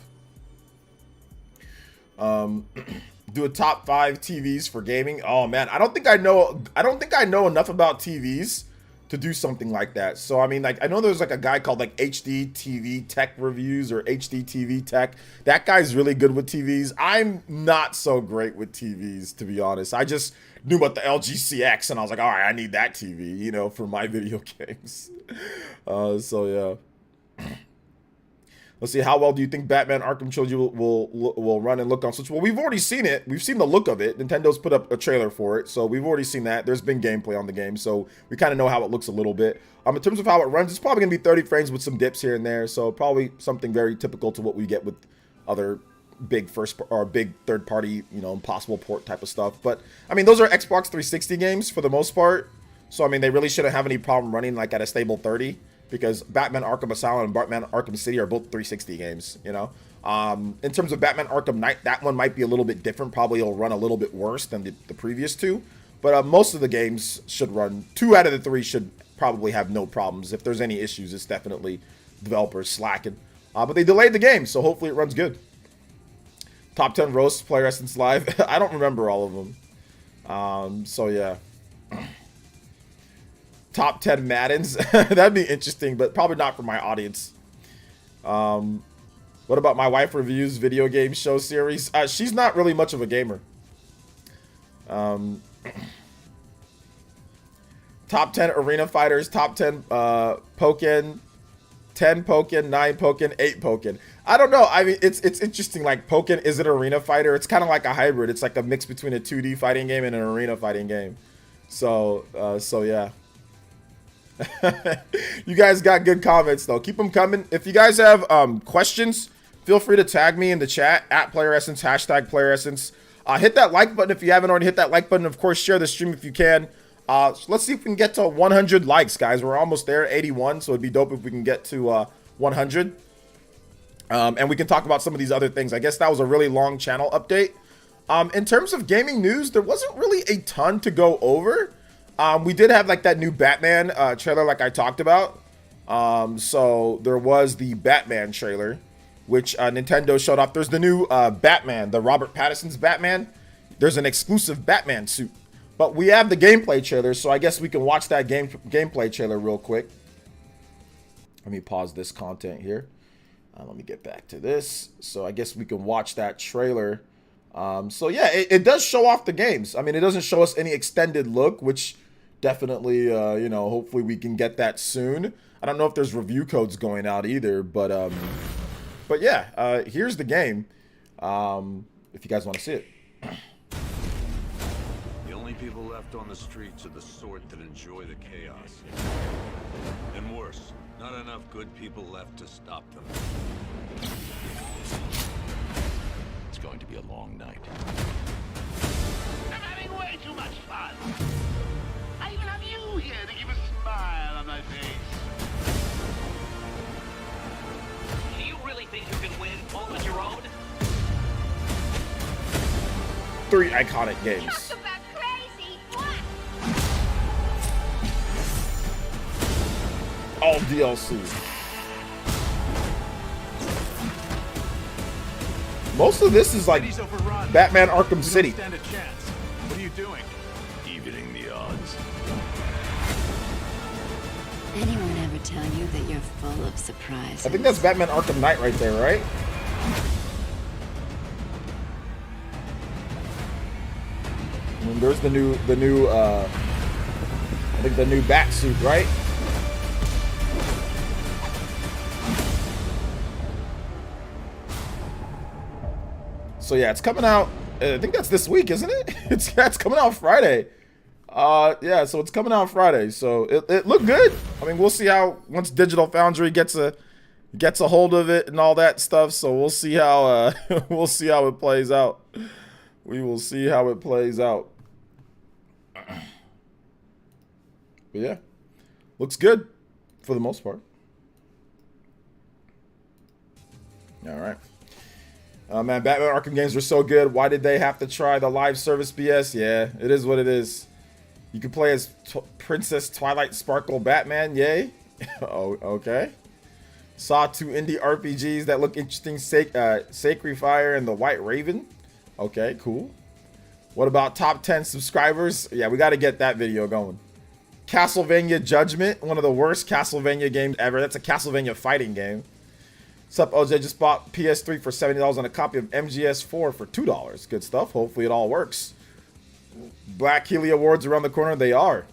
Do a top 5 TVs for gaming. Oh man, I don't think I know enough about TVs to do something like that. So I mean, like, I know there's like a guy called like HD TV Tech Reviews or HD TV Tech. That guy's really good with TVs. I'm not so great with TVs, to be honest. I just knew about the LG CX and I was like, all right, I need that TV, you know, for my video games. So yeah. Let's see, how well do you think Batman Arkham Trilogy will run and look on Switch? Well, we've already seen it. We've seen the look of it. Nintendo's put up a trailer for it, so we've already seen that. There's been gameplay on the game, so we kind of know how it looks a little bit. In terms of how it runs, it's probably going to be 30 frames with some dips here and there, so probably something very typical to what we get with other big big third-party, you know, impossible port type of stuff. But, I mean, those are Xbox 360 games for the most part, so, I mean, they really shouldn't have any problem running, like, at a stable 30. Because Batman Arkham Asylum and Batman Arkham City are both 360 games, you know. In terms of Batman Arkham Knight, that one might be a little bit different. Probably it'll run a little bit worse than the previous two. But most of the games should run. 2 out of the 3 should probably have no problems. If there's any issues, it's definitely developers slacking. But they delayed the game, so hopefully it runs good. Top 10 roasts, PlayerEssence Live. I don't remember all of them. So yeah. Top 10 Maddens. That'd be interesting, but probably not for my audience. What about my wife reviews video game show series? She's not really much of a gamer. Top 10 arena fighters. Top 10 Pokken. 10 Pokken, 9 Pokken, 8 Pokken. I don't know. I mean, it's interesting. Like, Pokken is an arena fighter. It's kind of like a hybrid. It's like a mix between a 2D fighting game and an arena fighting game. So yeah. You guys got good comments though. Keep them coming. If you guys have questions, feel free to tag me in the chat at PlayerEssence, hashtag PlayerEssence. Hit that like button if you haven't already hit that like button. Of course, share the stream if you can. Let's see if we can get to 100 likes, guys. We're almost there, 81. So it'd be dope if we can get to 100. And we can talk about some of these other things. I guess that was a really long channel update. In terms of gaming news, there wasn't really a ton to go over. We did have like that new Batman trailer like I talked about. So there was the Batman trailer, which Nintendo showed off. There's the new Batman, the Robert Pattinson's Batman. There's an exclusive Batman suit. But we have the gameplay trailer, so I guess we can watch that gameplay trailer real quick. Let me pause this content here. Let me get back to this. So I guess we can watch that trailer. So yeah, it does show off the games. I mean, it doesn't show us any extended look, which definitely, you know, hopefully we can get that soon. I don't know if there's review codes going out either, but yeah, here's the game. If you guys want to see it. The only people left on the streets are the sort that enjoy the chaos. And worse, not enough good people left to stop them. It's going to be a long night. I'm having way too much fun. I even have you here to keep a smile on my face. Do you really think you can win all on your own? 3 iconic games. Talk about crazy. What? All DLC. Most of this is like Batman Arkham City. Stand a chance. What are you doing? Evening the odds. Anyone ever tell you that you're full of surprises? I think that's Batman Arkham Knight right there, right? And there's the new I think the new bat suit, right? So yeah, it's coming out. I think that's this week, isn't it? It's coming out Friday. Yeah, so it's coming out Friday. So it looked good. I mean, we'll see how once Digital Foundry gets a hold of it and all that stuff. So we'll see how we'll see how it plays out. We will see how it plays out. But yeah, looks good for the most part. All right. Man, Batman Arkham games were so good. Why did they have to try the live service BS? Yeah, it is what it is. You can play as Princess Twilight Sparkle Batman. Yay. Oh, okay. Saw 2 indie RPGs that look interesting. Sacred Fire and the White Raven. Okay, cool. What about top 10 subscribers? Yeah, we got to get that video going. Castlevania Judgment, one of the worst Castlevania games ever. That's a Castlevania fighting game. What's up, OJ? Just bought PS3 for $70 and a copy of MGS4 for $2. Good stuff. Hopefully it all works. Black Healy Awards around the corner. They are.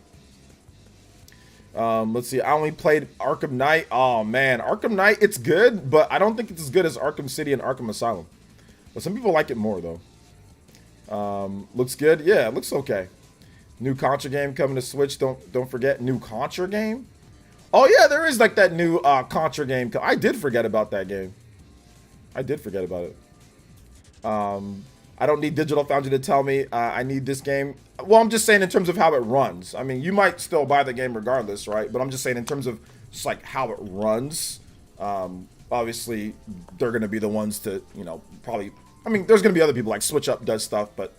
Let's see. I only played Arkham Knight. Oh, man. Arkham Knight, it's good, but I don't think it's as good as Arkham City and Arkham Asylum. But some people like it more, though. Looks good. Yeah, it looks okay. New Contra game coming to Switch. Don't forget. New Contra game? Oh, yeah, there is like that new Contra game. I did forget about that game. I did forget about it. I don't need Digital Foundry to tell me I need this game. Well, I'm just saying in terms of how it runs. I mean, you might still buy the game regardless, right? But I'm just saying in terms of just like how it runs. Obviously, they're going to be the ones to, you know, probably... I mean, there's going to be other people like Switch Up does stuff, but...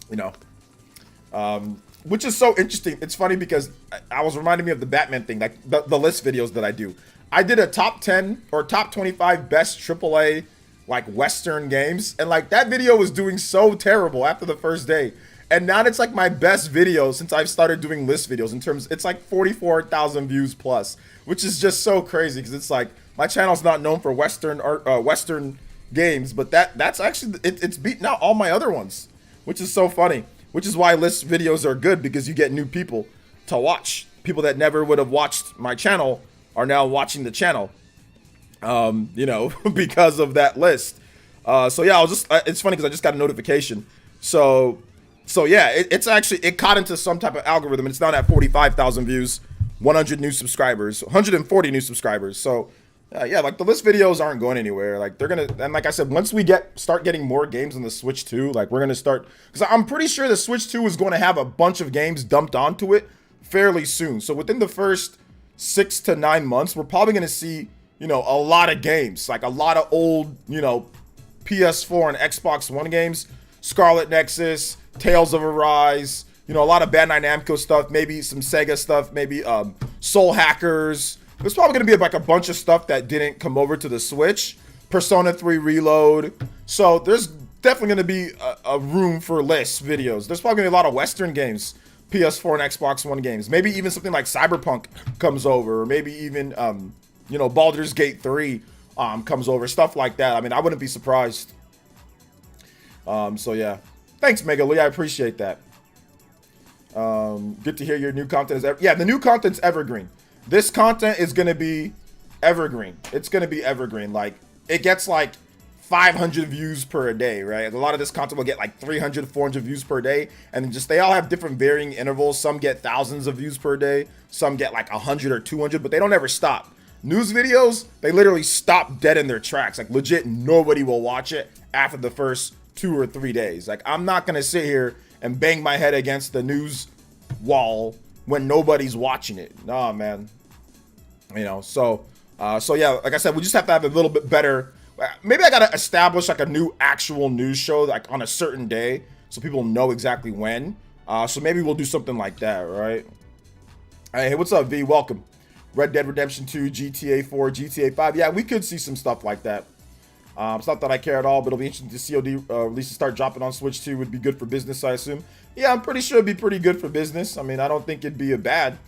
You know... which is so interesting. It's funny because I was reminding me of the Batman thing, like the list videos that I do. I did a top 10 or top 25 best AAA like Western games, and like that video was doing so terrible after the first day. And now it's like my best video since I've started doing list videos in terms, it's like 44,000 views plus, which is just so crazy because it's like my channel's not known for Western games, but that's actually, it's beaten out all my other ones, which is so funny. Which is why list videos are good, because you get new people to watch. People that never would have watched my channel are now watching the channel, you know, because of that list. So yeah, it's funny because I just got a notification. So yeah, it's actually, it caught into some type of algorithm, and it's now at 45,000 views, 100 new subscribers, 140 new subscribers. So yeah, like the list videos aren't going anywhere. Like they're gonna, and like I said, once we start getting more games on the Switch 2, like we're gonna start, because I'm pretty sure the Switch 2 is going to have a bunch of games dumped onto it fairly soon. So within the first 6 to 9 months, we're probably gonna see, you know, a lot of games, like a lot of old, you know, PS4 and Xbox One games, Scarlet Nexus, Tales of Arise, you know, a lot of Bandai Namco stuff, maybe some Sega stuff, maybe Soul Hackers. There's probably going to be like a bunch of stuff that didn't come over to the Switch. Persona 3 Reload. So there's definitely going to be a room for list videos. There's probably going to be a lot of Western games, PS4 and Xbox One games. Maybe even something like Cyberpunk comes over. Or maybe even, you know, Baldur's Gate 3 comes over. Stuff like that. I mean, I wouldn't be surprised. So yeah. Thanks, Mega Lee. I appreciate that. Good to hear your new content is... Yeah, the new content's evergreen. This content is going to be evergreen. It's going to be evergreen. Like, it gets like 500 views per day, right? A lot of this content will get like 300, 400 views per day. And just, they all have different varying intervals. Some get thousands of views per day. Some get like 100 or 200, but they don't ever stop. News videos, they literally stop dead in their tracks. Like, legit, nobody will watch it after the first 2 or 3 days. Like, I'm not going to sit here and bang my head against the news wall when nobody's watching it. Nah, man. You know, so yeah, like I said, we just have to have a little bit better. Maybe I gotta establish like a new actual news show like on a certain day so people know exactly when. So maybe we'll do something like that, right? Hey, what's up, V? Welcome. Red Dead Redemption 2, GTA 4, GTA 5. Yeah, we could see some stuff like that. It's not that I care at all, but it'll be interesting to COD releases start dropping on Switch 2. Would be good for business, I assume. Yeah, I'm pretty sure it'd be pretty good for business. I mean, I don't think it'd be a bad.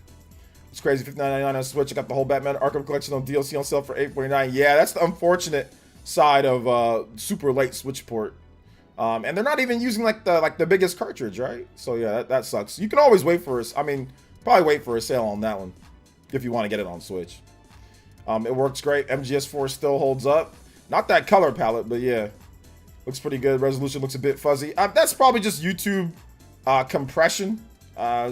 It's crazy, $59.99 on Switch. I got the whole Batman Arkham Collection on DLC on sale for $8.49. Yeah, that's the unfortunate side of super late Switch port. And they're not even using like the biggest cartridge, right? So yeah, that sucks. You can always wait for us. I mean, probably wait for a sale on that one if you want to get it on Switch. It works great. MGS4 still holds up. Not that color palette, but yeah, looks pretty good. Resolution looks a bit fuzzy. That's probably just YouTube compression.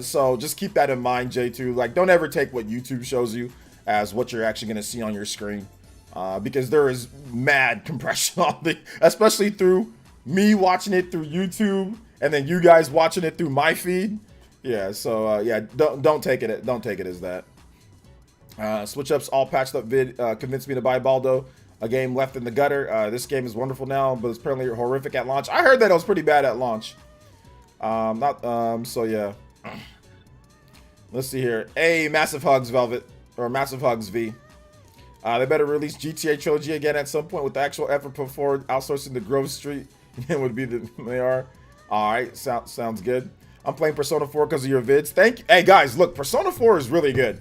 So just keep that in mind, J2. Like, don't ever take what YouTube shows you as what you're actually gonna see on your screen, because there is mad compression on the, especially through me watching it through YouTube and then you guys watching it through my feed. Yeah, so yeah, don't take it as that. Switch Up's all patched up vid convinced me to buy Baldo, a game left in the gutter. This game is wonderful now, but it's apparently horrific at launch. I heard that it was pretty bad at launch. So yeah. Let's see here. Hey, massive hugs, Velvet, or massive hugs, V. They better release GTA Trilogy again at some point with the actual effort put forward. Outsourcing the Grove Street would be the they are. All right, sounds good. I'm playing Persona 4 because of your vids. Thank you. Hey guys, look, Persona 4 is really good.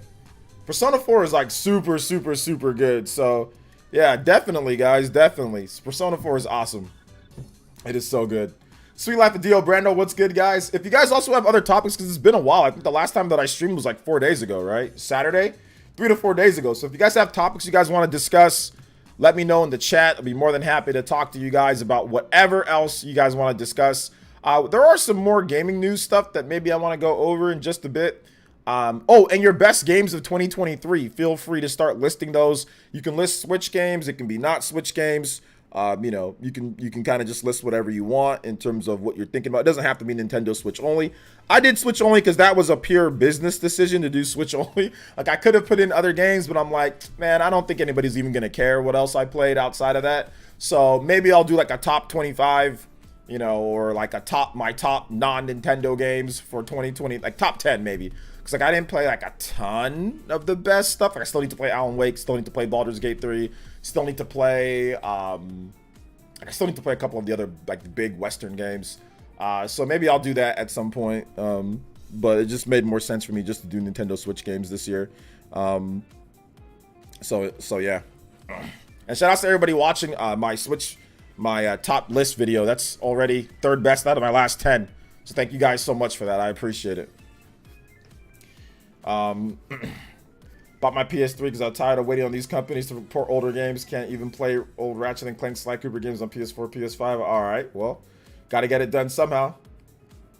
Persona 4 is like super good. So yeah, definitely, guys, definitely. Persona 4 is awesome. It is so good. Sweet Life of Dio Brando, what's good, guys? If you guys also have other topics, because it's been a while. I think the last time that I streamed was like 4 days ago, right? Saturday, 3 to 4 days ago. So if you guys have topics you guys want to discuss, let me know in the chat. I'll be more than happy to talk to you guys about whatever else you guys want to discuss. There are some more gaming news stuff that maybe I want to go over in just a bit. Oh, and your best games of 2023. Feel free to start listing those. You can list Switch games. It can be not Switch games. You know, you can kind of just list whatever you want in terms of what you're thinking about. It doesn't have to be Nintendo Switch only. I did Switch only because that was a pure business decision to do Switch only. Like, I could have put in other games, but I'm like, man, I don't think anybody's even going to care what else I played outside of that. So maybe I'll do like a top 25, you know, or like my top non-Nintendo games for 2020, like top 10 maybe. Because like I didn't play like a ton of the best stuff. Like I still need to play Alan Wake, still need to play Baldur's Gate 3, still need to play I still need to play a couple of the other like the big Western games. So maybe I'll do that at some point. But it just made more sense for me just to do Nintendo Switch games this year. So yeah. And shout out to everybody watching my top list video. That's already third best out of my last 10. So thank you guys so much for that. I appreciate it. Bought my PS3 because I'm tired of waiting on these companies to port older games. Can't even play old Ratchet and Clank Sly Cooper games on PS4, PS5. All right, well, got to get it done somehow.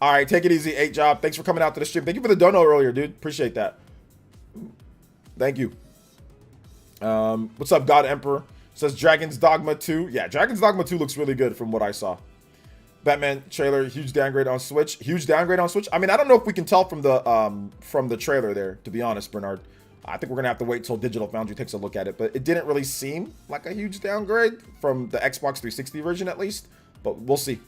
All right, take it easy, 8Job. Thanks for coming out to the stream. Thank you for the dono earlier, dude. Appreciate that. Thank you. What's up, God Emperor? Says Dragon's Dogma 2. Yeah, Dragon's Dogma 2 looks really good from what I saw. Batman trailer, huge downgrade on Switch. Huge downgrade on Switch. I mean, I don't know if we can tell from the trailer there, to be honest, Bernard. I think we're gonna have to wait till Digital Foundry takes a look at it, but it didn't really seem like a huge downgrade from the Xbox 360 version, at least. But we'll see.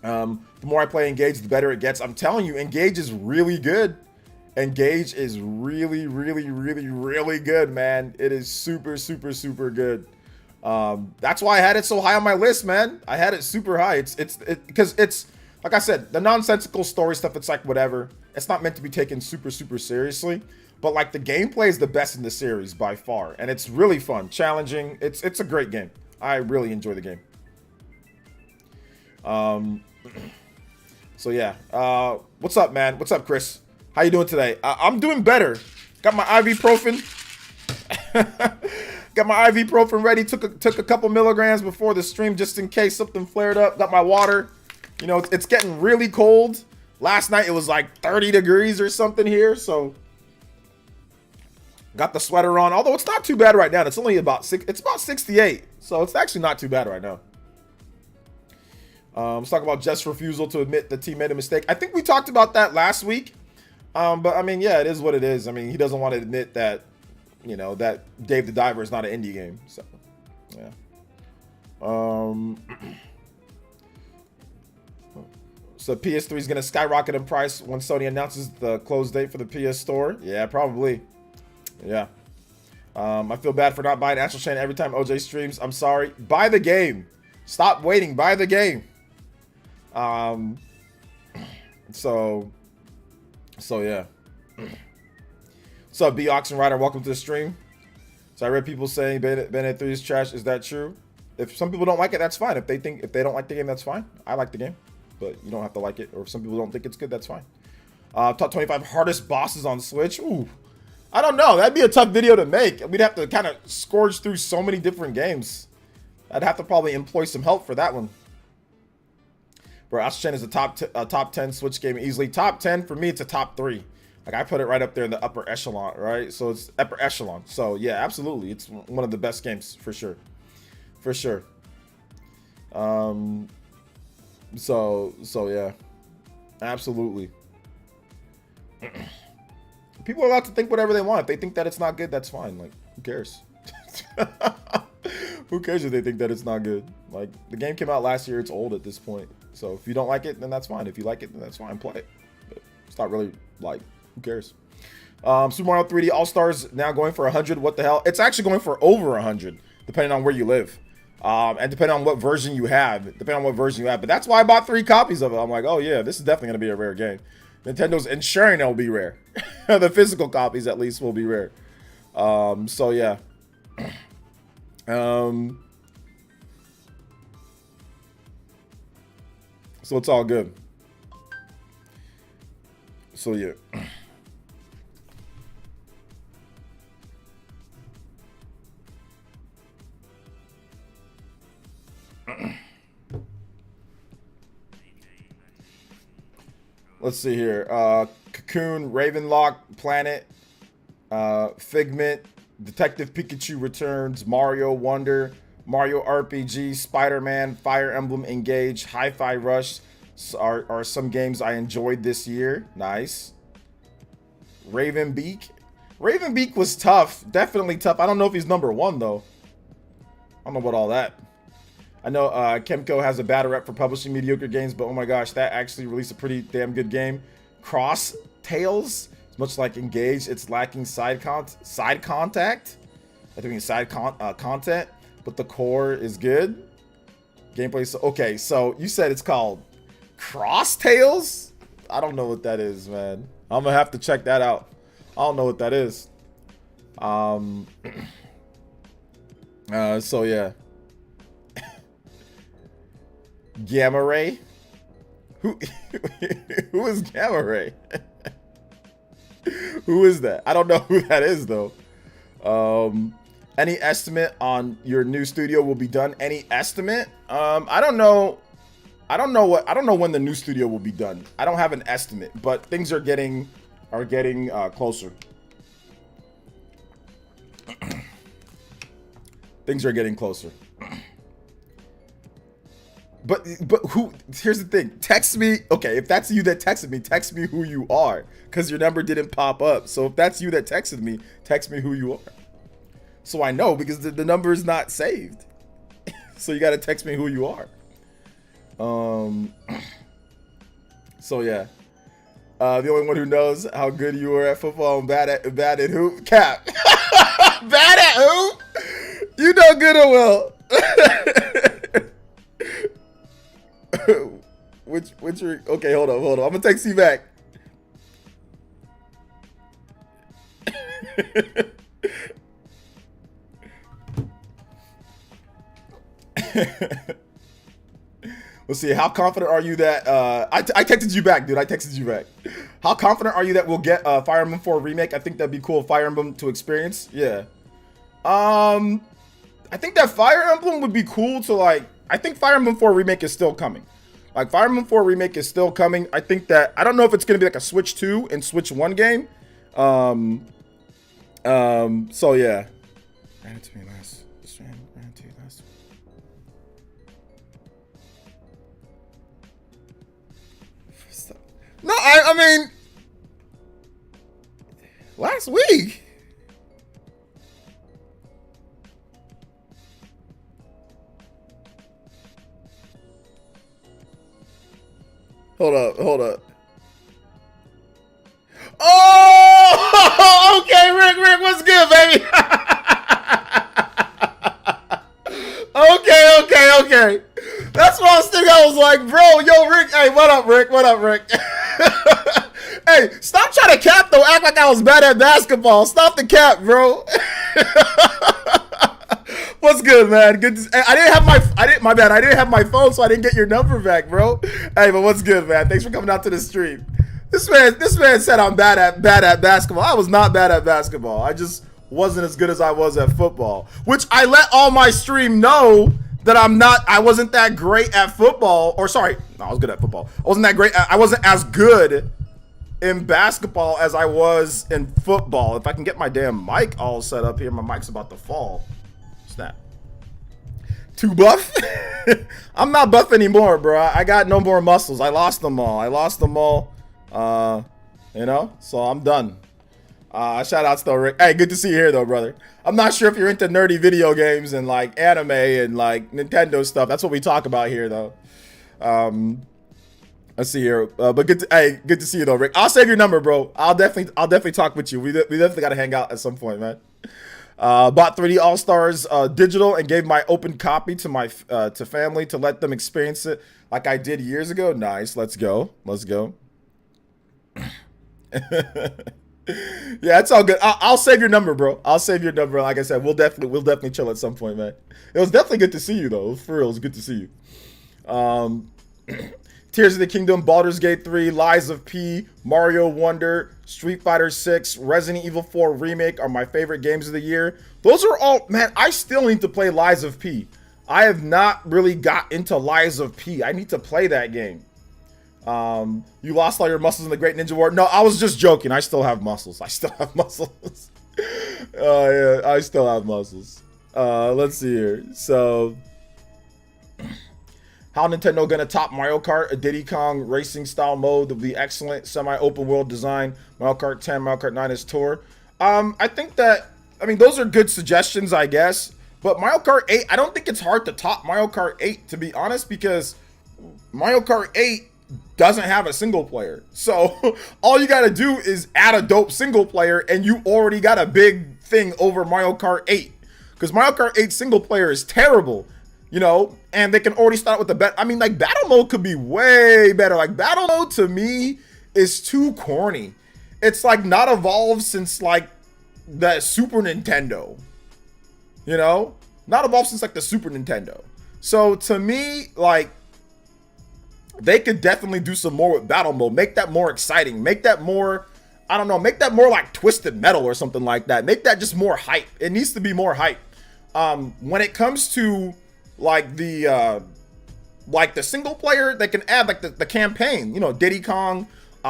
The more I play Engage, the better it gets. I'm telling you, Engage is really good. Engage is really good, man. It is super good. That's why I had it so high on my list, man. I had it super high. It's because it's like I said, the nonsensical story stuff. It's like whatever. It's not meant to be taken super seriously. But like the gameplay is the best in the series by far, and it's really fun, challenging. It's a great game. I really enjoy the game. So yeah. What's up, man? What's up, Chris? How you doing today? I'm doing better. Got my ibuprofen. Got my ibuprofen ready. Took a couple milligrams before the stream just in case something flared up. Got my water. You know, it's getting really cold. Last night it was like 30 degrees or something here, so got the sweater on. Although it's not too bad right now. It's only about it's about 68, so it's actually not too bad right now. Let's talk about Jeff's refusal to admit the team made a mistake. I think we talked about that last week. But I mean, yeah, it is what it is. I mean, he doesn't want to admit that, you know, that Dave the Diver is not an indie game. So, yeah. So PS3 is going to skyrocket in price when Sony announces the close date for the PS Store. Yeah, probably. Yeah. I feel bad for not buying Astral Chain every time OJ streams. I'm sorry. Buy the game. Stop waiting. Buy the game. So yeah. What's up, B Oxen Rider? Welcome to the stream. So I read people saying Bayonetta 3 is trash. Is that true? if some people don't like it, that's fine. If they don't like the game, that's fine. I like the game, but you don't have to like it. Or if some people don't think it's good, that's fine. Top 25 hardest bosses on Switch. Ooh, I don't know. That'd be a tough video to make. We'd have to kind of scourge through so many different games. I'd have to probably employ some help for that one. Bro, Ashen is a top 10 Switch game easily. Top 10 for me, it's a top 3. Like I put it right up there in the upper echelon, right? So it's upper echelon. So yeah, absolutely, it's one of the best games for sure, for sure. So yeah, absolutely. People are allowed to think whatever they want. If they think that it's not good, that's fine. Like, who cares? Who cares if they think that it's not good? Like, the game came out last year. It's old at this point. So if you don't like it, then that's fine. If you like it, then that's fine. Play it. But it's not really, like, who cares? Super Mario 3D All-Stars now going for 100. What the hell? It's actually going for over 100, depending on where you live. And depending on what version you have. But that's why I bought 3 copies of it. I'm like, oh, yeah, this is definitely going to be a rare game. Nintendo's ensuring it'll be rare. The physical copies, at least, will be rare. So, yeah. So it's all good. So, yeah. Let's see here. Cocoon, Ravenlock, Planet, Figment, Detective Pikachu Returns, Mario Wonder, Mario RPG, Spider-Man, Fire Emblem Engage, Hi-Fi Rush are some games I enjoyed this year. Nice. Ravenbeak. Ravenbeak was tough. Definitely tough. I don't know if he's number 1, though. I don't know about all that. I know Kemco has a bad rep for publishing mediocre games, but oh my gosh, that actually released a pretty damn good game. Cross Tales, much like Engage, it's lacking side contact. I think it's side content, but the core is good. Gameplay, so okay, so you said it's called Cross Tales? I don't know what that is, man. I'm gonna have to check that out. I don't know what that is. So yeah. Gamma Ray? Who is Gamma Ray? Who is that? I don't know who that is though. Any estimate on your new studio will be done? Any estimate? I don't know. I don't know when the new studio will be done. I don't have an estimate, but things are getting closer. Things are getting closer. But who? Here's the thing. Text me. Okay, if that's you that texted me, text me who you are, because your number didn't pop up. So if that's you that texted me, text me who you are, so I know, because the number is not saved. So you got to text me who you are. So yeah. The only one who knows how good you are at football and bad at hoop. Cap. Bad at hoop. You know good and well. Okay, hold on. I'm gonna text you back. Let's see. How confident are you that I texted you back, dude? I texted you back. How confident are you that we'll get Fire Emblem 4 remake? I think that'd be cool. Fire Emblem to experience. Yeah. I think that Fire Emblem would be cool to, like. I think Fire Emblem 4 remake is still coming. Like, Fire Emblem 4 remake is still coming. I think that, I don't know if it's gonna be like a Switch 2 and Switch 1 game. So yeah. Ran it to me last. Ran it to you last. No, I mean, last week. Hold up. Oh, okay, Rick, what's good, baby? Okay. That's what I was thinking. I was like, bro, yo, Rick. Hey, what up, Rick? Hey, stop trying to cap, though. Act like I was bad at basketball. Stop the cap, bro. What's good, man? Good. I didn't have my bad. I didn't have my phone, so I didn't get your number back, bro. Hey, but what's good, man? Thanks for coming out to the stream. This man said I'm bad at basketball. I was not bad at basketball. I just wasn't as good as I was at football, which I let all my stream know that I wasn't that great at football. Or sorry, no, I was good at football. I wasn't that great. I wasn't as good in basketball as I was in football. If I can get my damn mic all set up here, my mic's about to fall. Snap. Too buff? I'm not buff anymore, bro. I got no more muscles. I lost them all. You know, so I'm done. Shout outs though, Rick. Hey, good to see you here though, brother. I'm not sure if you're into nerdy video games and like anime and like Nintendo stuff. That's what we talk about here though. Let's see here. But good to see you though, Rick. I'll save your number, bro. I'll definitely talk with you. We definitely gotta hang out at some point, man. Bought 3D All-Stars digital and gave my open copy to my to family to let them experience it like I did years ago. Nice. Let's go. Yeah, it's all good. I'll save your number, bro. I'll save your number. Like I said, we'll definitely chill at some point, man. It was definitely good to see you, though. For real, it was good to see you. Tears of the Kingdom, Baldur's Gate 3, Lies of P, Mario Wonder, Street Fighter 6, Resident Evil 4 Remake are my favorite games of the year. Those are all, man, I still need to play Lies of P. I have not really got into Lies of P. I need to play that game. You lost all your muscles in the Great Ninja War. No, I was just joking. I still have muscles. Yeah, I still have muscles. Let's see here. So, how Nintendo gonna top Mario Kart? A Diddy Kong racing style mode will be excellent. Semi-open world design. Mario Kart 10, Mario Kart 9 is tour. I think that, I mean, those are good suggestions, I guess. But Mario Kart 8, I don't think it's hard to top Mario Kart 8, to be honest, because Mario Kart 8 doesn't have a single player. So all you gotta do is add a dope single player and you already got a big thing over Mario Kart 8. Because Mario Kart 8 single player is terrible, you know, and they can already start with the I mean, like, battle mode could be way better. Like, battle mode to me is too corny. It's like not evolved since like the Super Nintendo, you know, not evolved since like the Super Nintendo. So to me, like, they could definitely do some more with battle mode. Make that more exciting. Make that more, I don't know, make that more like Twisted Metal or something like that. Make that just more hype. It needs to be more hype. When it comes to like the single player, they can add like the campaign, you know, Diddy Kong,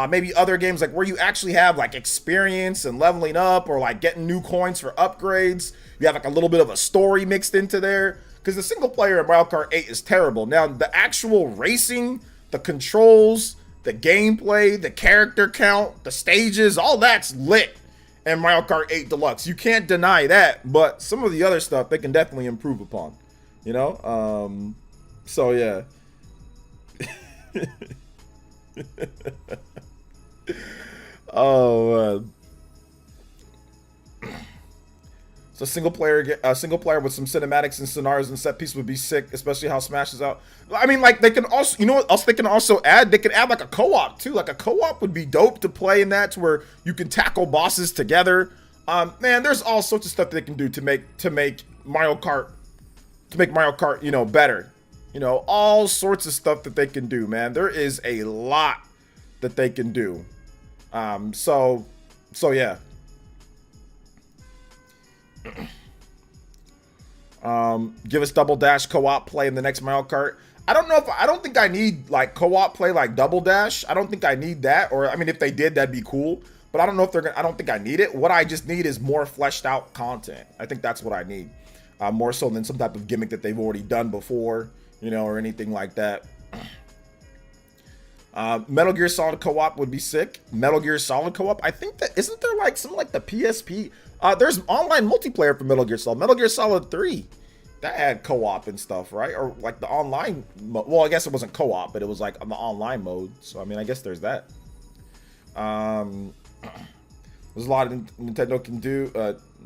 maybe other games like where you actually have like experience and leveling up or like getting new coins for upgrades. You have like a little bit of a story mixed into there, because the single player in Mario Kart 8 is terrible. Now, the actual racing, the controls, the gameplay, the character count, the stages, all that's lit in Mario Kart 8 Deluxe. You can't deny that, but some of the other stuff they can definitely improve upon, you know? So yeah. Oh, man. So single player with some cinematics and scenarios and set piece would be sick, especially how Smash is out. I mean, like, they can also, you know what else they can also add? They can add like a co-op too. Like a co-op would be dope to play in that, to where you can tackle bosses together. Man, there's all sorts of stuff they can do to make Mario Kart, you know, better. You know, all sorts of stuff that they can do, man. There is a lot that they can do. So yeah. Give us Double Dash co-op play in the next Mario Kart. I don't think I need like co-op play like Double Dash. I don't think I need that. Or I mean, if they did, that'd be cool. But I don't know if they're gonna. I don't think I need it. What I just need is more fleshed out content. I think that's what I need. More so than some type of gimmick that they've already done before, you know, or anything like that. Metal Gear Solid co-op would be sick. Metal Gear Solid co-op. I think that, isn't there like something like the PSP? There's online multiplayer for Metal Gear Solid. Metal Gear Solid 3, that had co-op and stuff, right? Or like the online, well, I guess it wasn't co-op, but it was like on the online mode. So I mean, I guess there's that. There's a lot of Nintendo can do.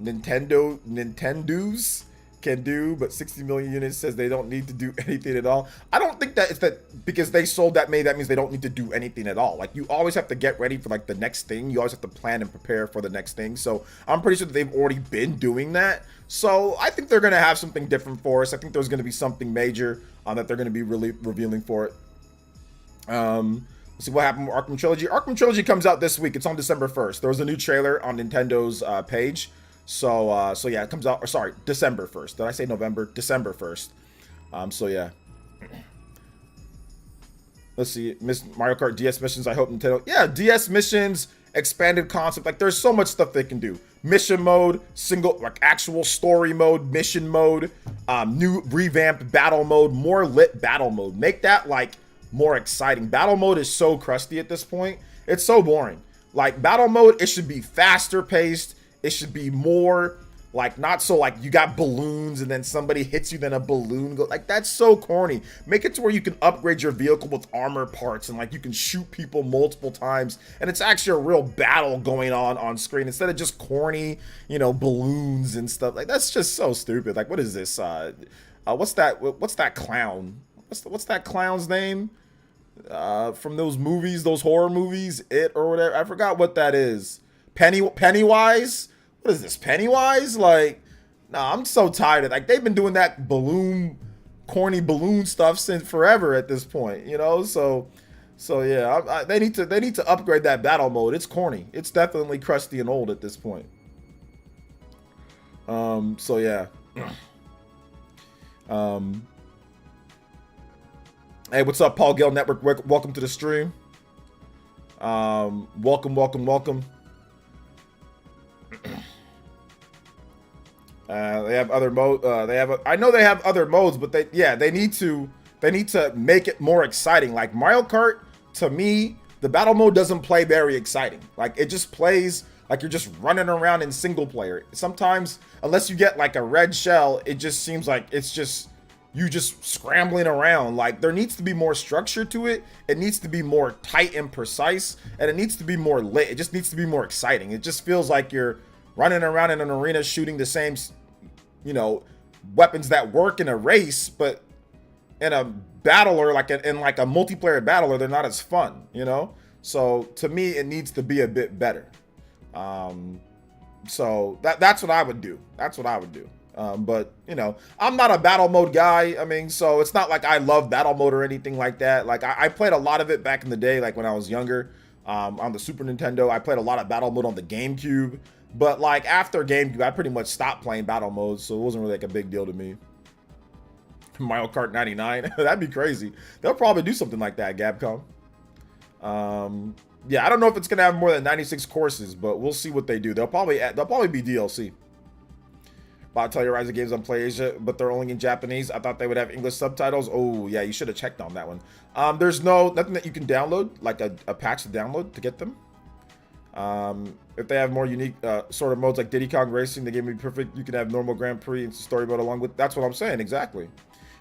Nintendo's can do, but 60 million units says they don't need to do anything at all. I don't think that it's that because they sold that many, that means they don't need to do anything at all. Like, you always have to get ready for like the next thing. You always have to plan and prepare for the next thing. So I'm pretty sure that they've already been doing that. So I think they're going to have something different for us. I think there's going to be something major that they're going to be really revealing for it. Let's see what happened with Arkham Trilogy. Arkham Trilogy comes out this week. It's on December 1st. There was a new trailer on Nintendo's page. So yeah, it comes out, or sorry, December 1st. Did I say November? December 1st. So yeah. Let's see, Mario Kart DS missions. I hope Nintendo, yeah, DS missions, expanded concept. Like, there's so much stuff they can do. Mission mode, single, like actual story mode, mission mode, new revamped battle mode, more lit battle mode. Make that like more exciting. Battle mode is so crusty at this point. It's so boring. Like, battle mode, it should be faster paced. It should be more like, not so like you got balloons and then somebody hits you, then a balloon go, like, that's so corny. Make it to where you can upgrade your vehicle with armor parts and like you can shoot people multiple times and it's actually a real battle going on screen instead of just corny, you know, balloons and stuff. Like, that's just so stupid. Like, what is this? What's that clown? What's that clown's name? From those movies, those horror movies, It or whatever. I forgot what that is. Pennywise? What is this, Pennywise? Like, nah, I'm so tired of, like, they've been doing that corny balloon stuff since forever at this point, you know? So yeah, they need to upgrade that battle mode. It's corny. It's definitely crusty and old at this point. So yeah. Hey, what's up, Paul Gale Network? Welcome to the stream. Welcome. They have other mode. I know they have other modes, but they need to make it more exciting. Like, Mario Kart, to me, the battle mode doesn't play very exciting. Like, it just plays like you're just running around in single player. Sometimes, unless you get like a red shell, it just seems like it's just you just scrambling around. Like, there needs to be more structure to it. It needs to be more tight and precise, and it needs to be more lit. It just needs to be more exciting. It just feels like you're running around in an arena shooting the same, you know, weapons that work in a race, but in a battler, like in like a multiplayer battler, they're not as fun, you know? So to me, it needs to be a bit better. So that's what I would do. But, you know, I'm not a battle mode guy. I mean, so it's not like I love battle mode or anything like that. Like, I played a lot of it back in the day, like when I was younger, on the Super Nintendo. I played a lot of battle mode on the GameCube. But like, after GameCube, I pretty much stopped playing battle mode, so it wasn't really like a big deal to me. Mario Kart 99, that'd be crazy. They'll probably do something like that, Gabcom. Yeah, I don't know if it's gonna have more than 96 courses, but we'll see what they do. They'll probably be DLC. Bought Telluride games on PlayAsia, but they're only in Japanese. I thought they would have English subtitles. Oh yeah, you should have checked on that one. There's nothing that you can download, like a patch to download to get them. If they have more unique sort of modes like Diddy Kong Racing, the game would be perfect. You can have normal Grand Prix and story mode along with. That's what I'm saying, exactly.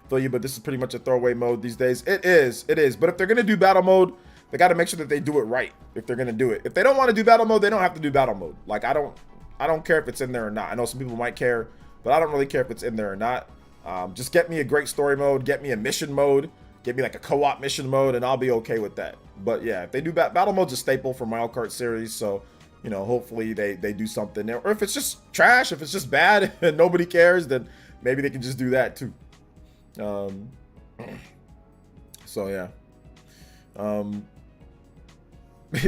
Feel you, but this is pretty much a throwaway mode these days. It is. But if they're gonna do battle mode, they got to make sure that they do it right. If they're gonna do it, if they don't want to do battle mode, they don't have to do battle mode. Like, I don't care if it's in there or not. I know some people might care, but I don't really care if it's in there or not. Just get me a great story mode, get me a mission mode, get me like a co-op mission mode, and I'll be okay with that. But yeah, if they do battle mode's a staple for Mario Kart series, so you know, hopefully they do something there. Or if it's just trash, if it's just bad and nobody cares, then maybe they can just do that too. So yeah.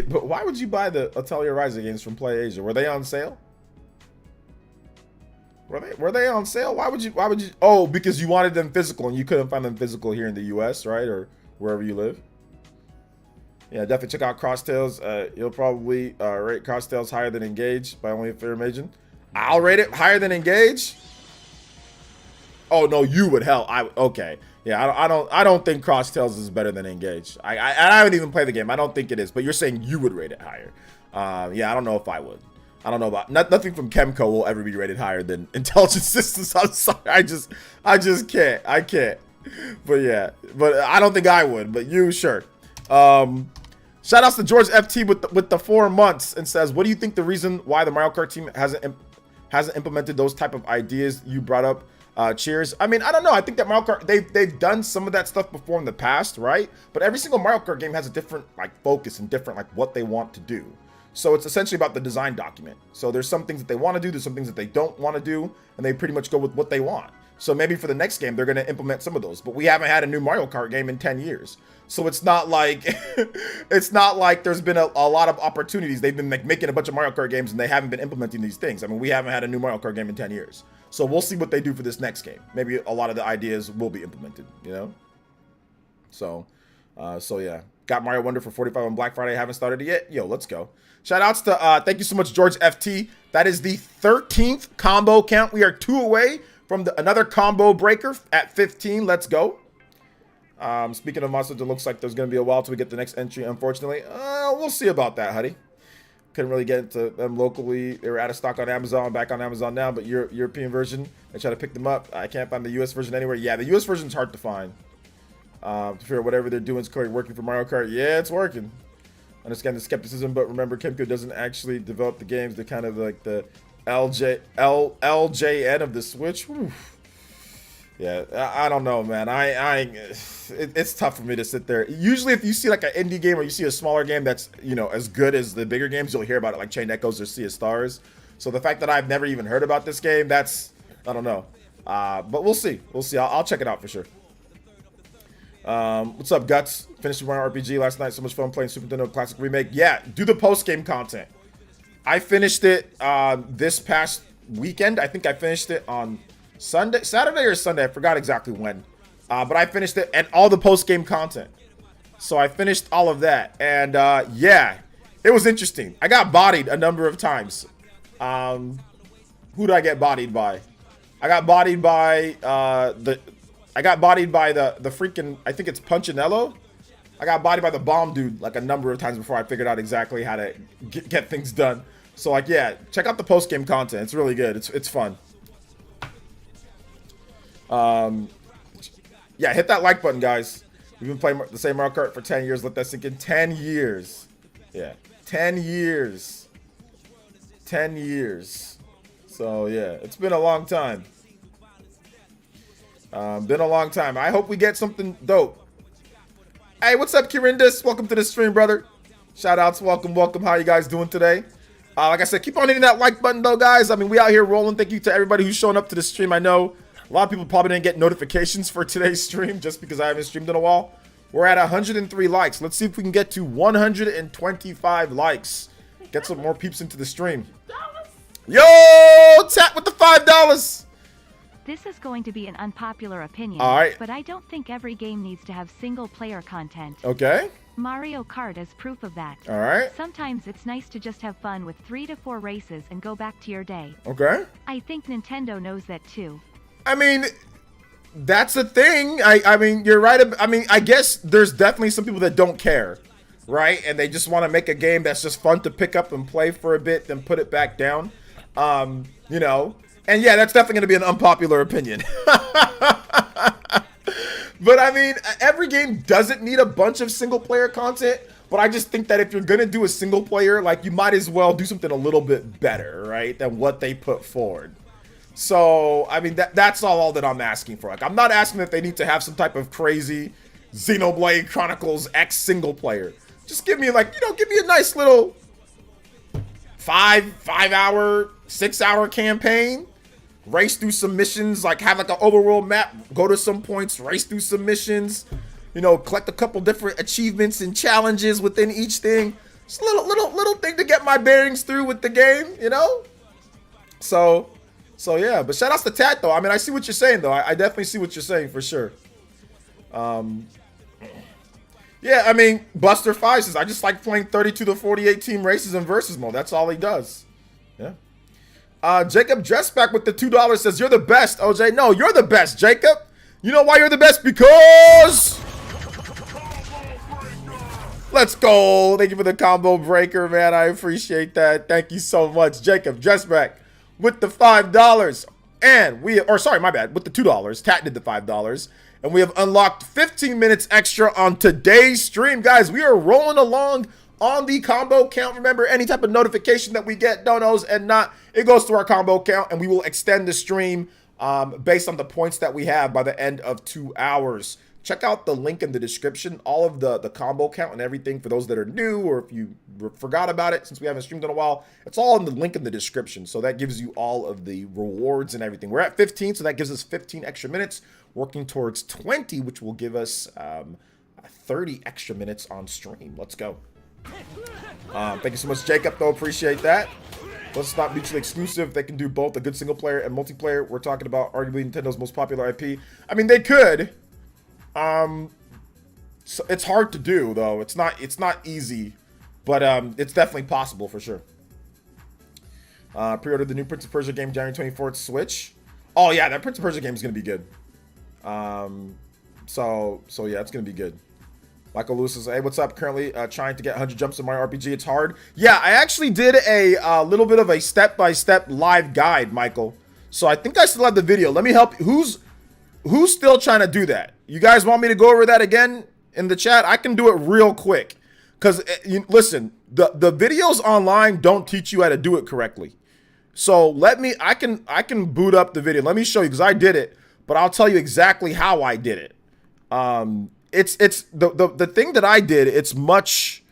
But why would you buy the Atelier Rising games from PlayAsia? Were they on sale? Were they on sale? Why would you? Oh, because you wanted them physical and you couldn't find them physical here in the US, right? Or wherever you live. Yeah, definitely check out Crosstails. You'll probably rate Crosstails higher than Engage by only a fair margin. I'll rate it higher than Engage. Oh no, you would. Hell, okay. Yeah, I don't think Crosstails is better than Engage. I haven't even played the game. I don't think it is. But you're saying you would rate it higher. Yeah, I don't know if I would. I don't know about nothing from Chemco will ever be rated higher than Intelligent Systems. I'm sorry. I just can't. I can't. But yeah, but I don't think I would. But you, sure. Shout outs to George FT with the 4 months and says, what do you think the reason why the Mario Kart team hasn't implemented those type of ideas you brought up Cheers. I mean, I don't know. I think that Mario Kart, they've done some of that stuff before in the past, right? But every single Mario Kart game has a different like focus and different like what they want to do. So it's essentially about the design document. So there's some things that they want to do, there's some things that they don't want to do, and they pretty much go with what they want. So maybe for the next game, they're going to implement some of those. But we haven't had a new Mario Kart game in 10 years. So it's not like it's not like there's been a lot of opportunities. They've been like making a bunch of Mario Kart games and they haven't been implementing these things. I mean, we haven't had a new Mario Kart game in 10 years. So we'll see what they do for this next game. Maybe a lot of the ideas will be implemented, you know? So yeah. Got Mario Wonder for 45 on Black Friday. Haven't started it yet. Yo, let's go. Shout outs to, thank you so much, George FT. That is the 13th combo count. We are 2 away from another combo breaker at 15. Let's go. Speaking of monsters, it looks like there's going to be a while till we get the next entry, unfortunately. We'll see about that, Huddy. Couldn't really get into them locally. They were out of stock on Amazon, back on Amazon now, but European version, I try to pick them up. I can't find the US version anywhere. Yeah, the US version's hard to find. To figure out whatever they're doing is clearly working for Mario Kart. Yeah, it's working. Understand the skepticism, but remember, Kemco doesn't actually develop the games. They're kind of like the LJN of the Switch. Whew. Yeah, I don't know, man. It's tough for me to sit there. Usually, if you see like an indie game or you see a smaller game that's, you know, as good as the bigger games, you'll hear about it, like Chain Echoes or Sea of Stars. So the fact that I've never even heard about this game, that's, I don't know. But we'll see. We'll see. I'll check it out for sure. What's up, Guts? Finished Mario RPG last night. So much fun playing Super Nintendo Classic Remake. Yeah, do the post-game content. I finished it this past weekend. I think I finished it on Saturday or Sunday. I forgot exactly when. But I finished it and all the post-game content. So I finished all of that. And yeah, it was interesting. I got bodied a number of times. Who did I get bodied by? I got bodied by the freaking, I think it's Punchinello. I got bodied by the bomb dude like a number of times before I figured out exactly how to get things done. So like, yeah, check out the post-game content. It's really good. It's fun. Yeah, hit that like button, guys. We've been playing the same Mario Kart for 10 years. Let that sink in. 10 years. Yeah, 10 years. 10 years. So yeah, it's been a long time. Been a long time. I hope we get something dope. Hey, what's up, Kirindis? Welcome to the stream, brother. Shout outs, welcome. How you guys doing today? Like I said, keep on hitting that like button, though, guys. I mean, we out here rolling. Thank you to everybody who's showing up to the stream. I know a lot of people probably didn't get notifications for today's stream just because I haven't streamed in a while. We're at 103 likes. Let's see if we can get to 125 likes. Get some more peeps into the stream. Yo, tap with the $5. This is going to be an unpopular opinion, all right, but I don't think every game needs to have single-player content. Okay. Mario Kart is proof of that. All right. Sometimes it's nice to just have fun with 3 to 4 races and go back to your day. Okay. I think Nintendo knows that too. I mean, that's the thing. I mean, you're right. I mean, I guess there's definitely some people that don't care, right? And they just want to make a game that's just fun to pick up and play for a bit, then put it back down. You know. And yeah, that's definitely going to be an unpopular opinion. But I mean, every game doesn't need a bunch of single player content. But I just think that if you're going to do a single player, like, you might as well do something a little bit better, right, than what they put forward. So, I mean, that's all that I'm asking for. Like, I'm not asking that they need to have some type of crazy Xenoblade Chronicles X single player. Just give me, like, you know, give me a nice little 5-hour, 6-hour campaign. Race through some missions, like have like an overworld map, go to some points, race through some missions, you know, collect a couple different achievements and challenges within each thing. Just a little thing to get my bearings through with the game, you know? So yeah, but shout outs to Tat though. I mean, I see what you're saying though. I definitely see what you're saying for sure. Yeah, I mean, Buster 5 says, I just like playing 32 to 48 team races in versus mode. That's all he does. Yeah. Jacob Dressback with the $2 says, you're the best, OJ. No, you're the best, Jacob. You know why you're the best? Because... Let's go. Thank you for the combo breaker, man. I appreciate that. Thank you so much. Jacob Dressback with the $5. And we... Or, sorry, my bad. With the $2. Tat did the $5. And we have unlocked 15 minutes extra on today's stream. Guys, we are rolling along on the combo count. Remember, any type of notification that we get, donos and not, it goes to our combo count, and we will extend the stream based on the points that we have by the end of 2 hours. Check out the link in the description, all of the combo count and everything for those that are new, or if you forgot about it since we haven't streamed in a while. It's all in the link in the description, so that gives you all of the rewards and everything. We're at 15, so that gives us 15 extra minutes, working towards 20, which will give us 30 extra minutes on stream. Let's go. Thank you so much, Jacob, though. Appreciate that. Let's not mutually exclusive. They can do both a good single player and multiplayer. We're talking about arguably Nintendo's most popular IP. I mean, they could. So it's hard to do, though. It's not easy, but it's definitely possible for sure. Pre-ordered the new Prince of Persia game January 24th Switch. Oh yeah, that Prince of Persia game is gonna be good. So yeah, it's gonna be good. Michael Lewis says, hey, what's up? Currently trying to get 100 jumps in my RPG. It's hard. Yeah, I actually did a little bit of a step-by-step live guide, Michael. So I think I still have the video. Let me help. Who's still trying to do that? You guys want me to go over that again in the chat? I can do it real quick. Because, listen, the videos online don't teach you how to do it correctly. So I can boot up the video. Let me show you, because I did it. But I'll tell you exactly how I did it. It's the thing that I did, it's much.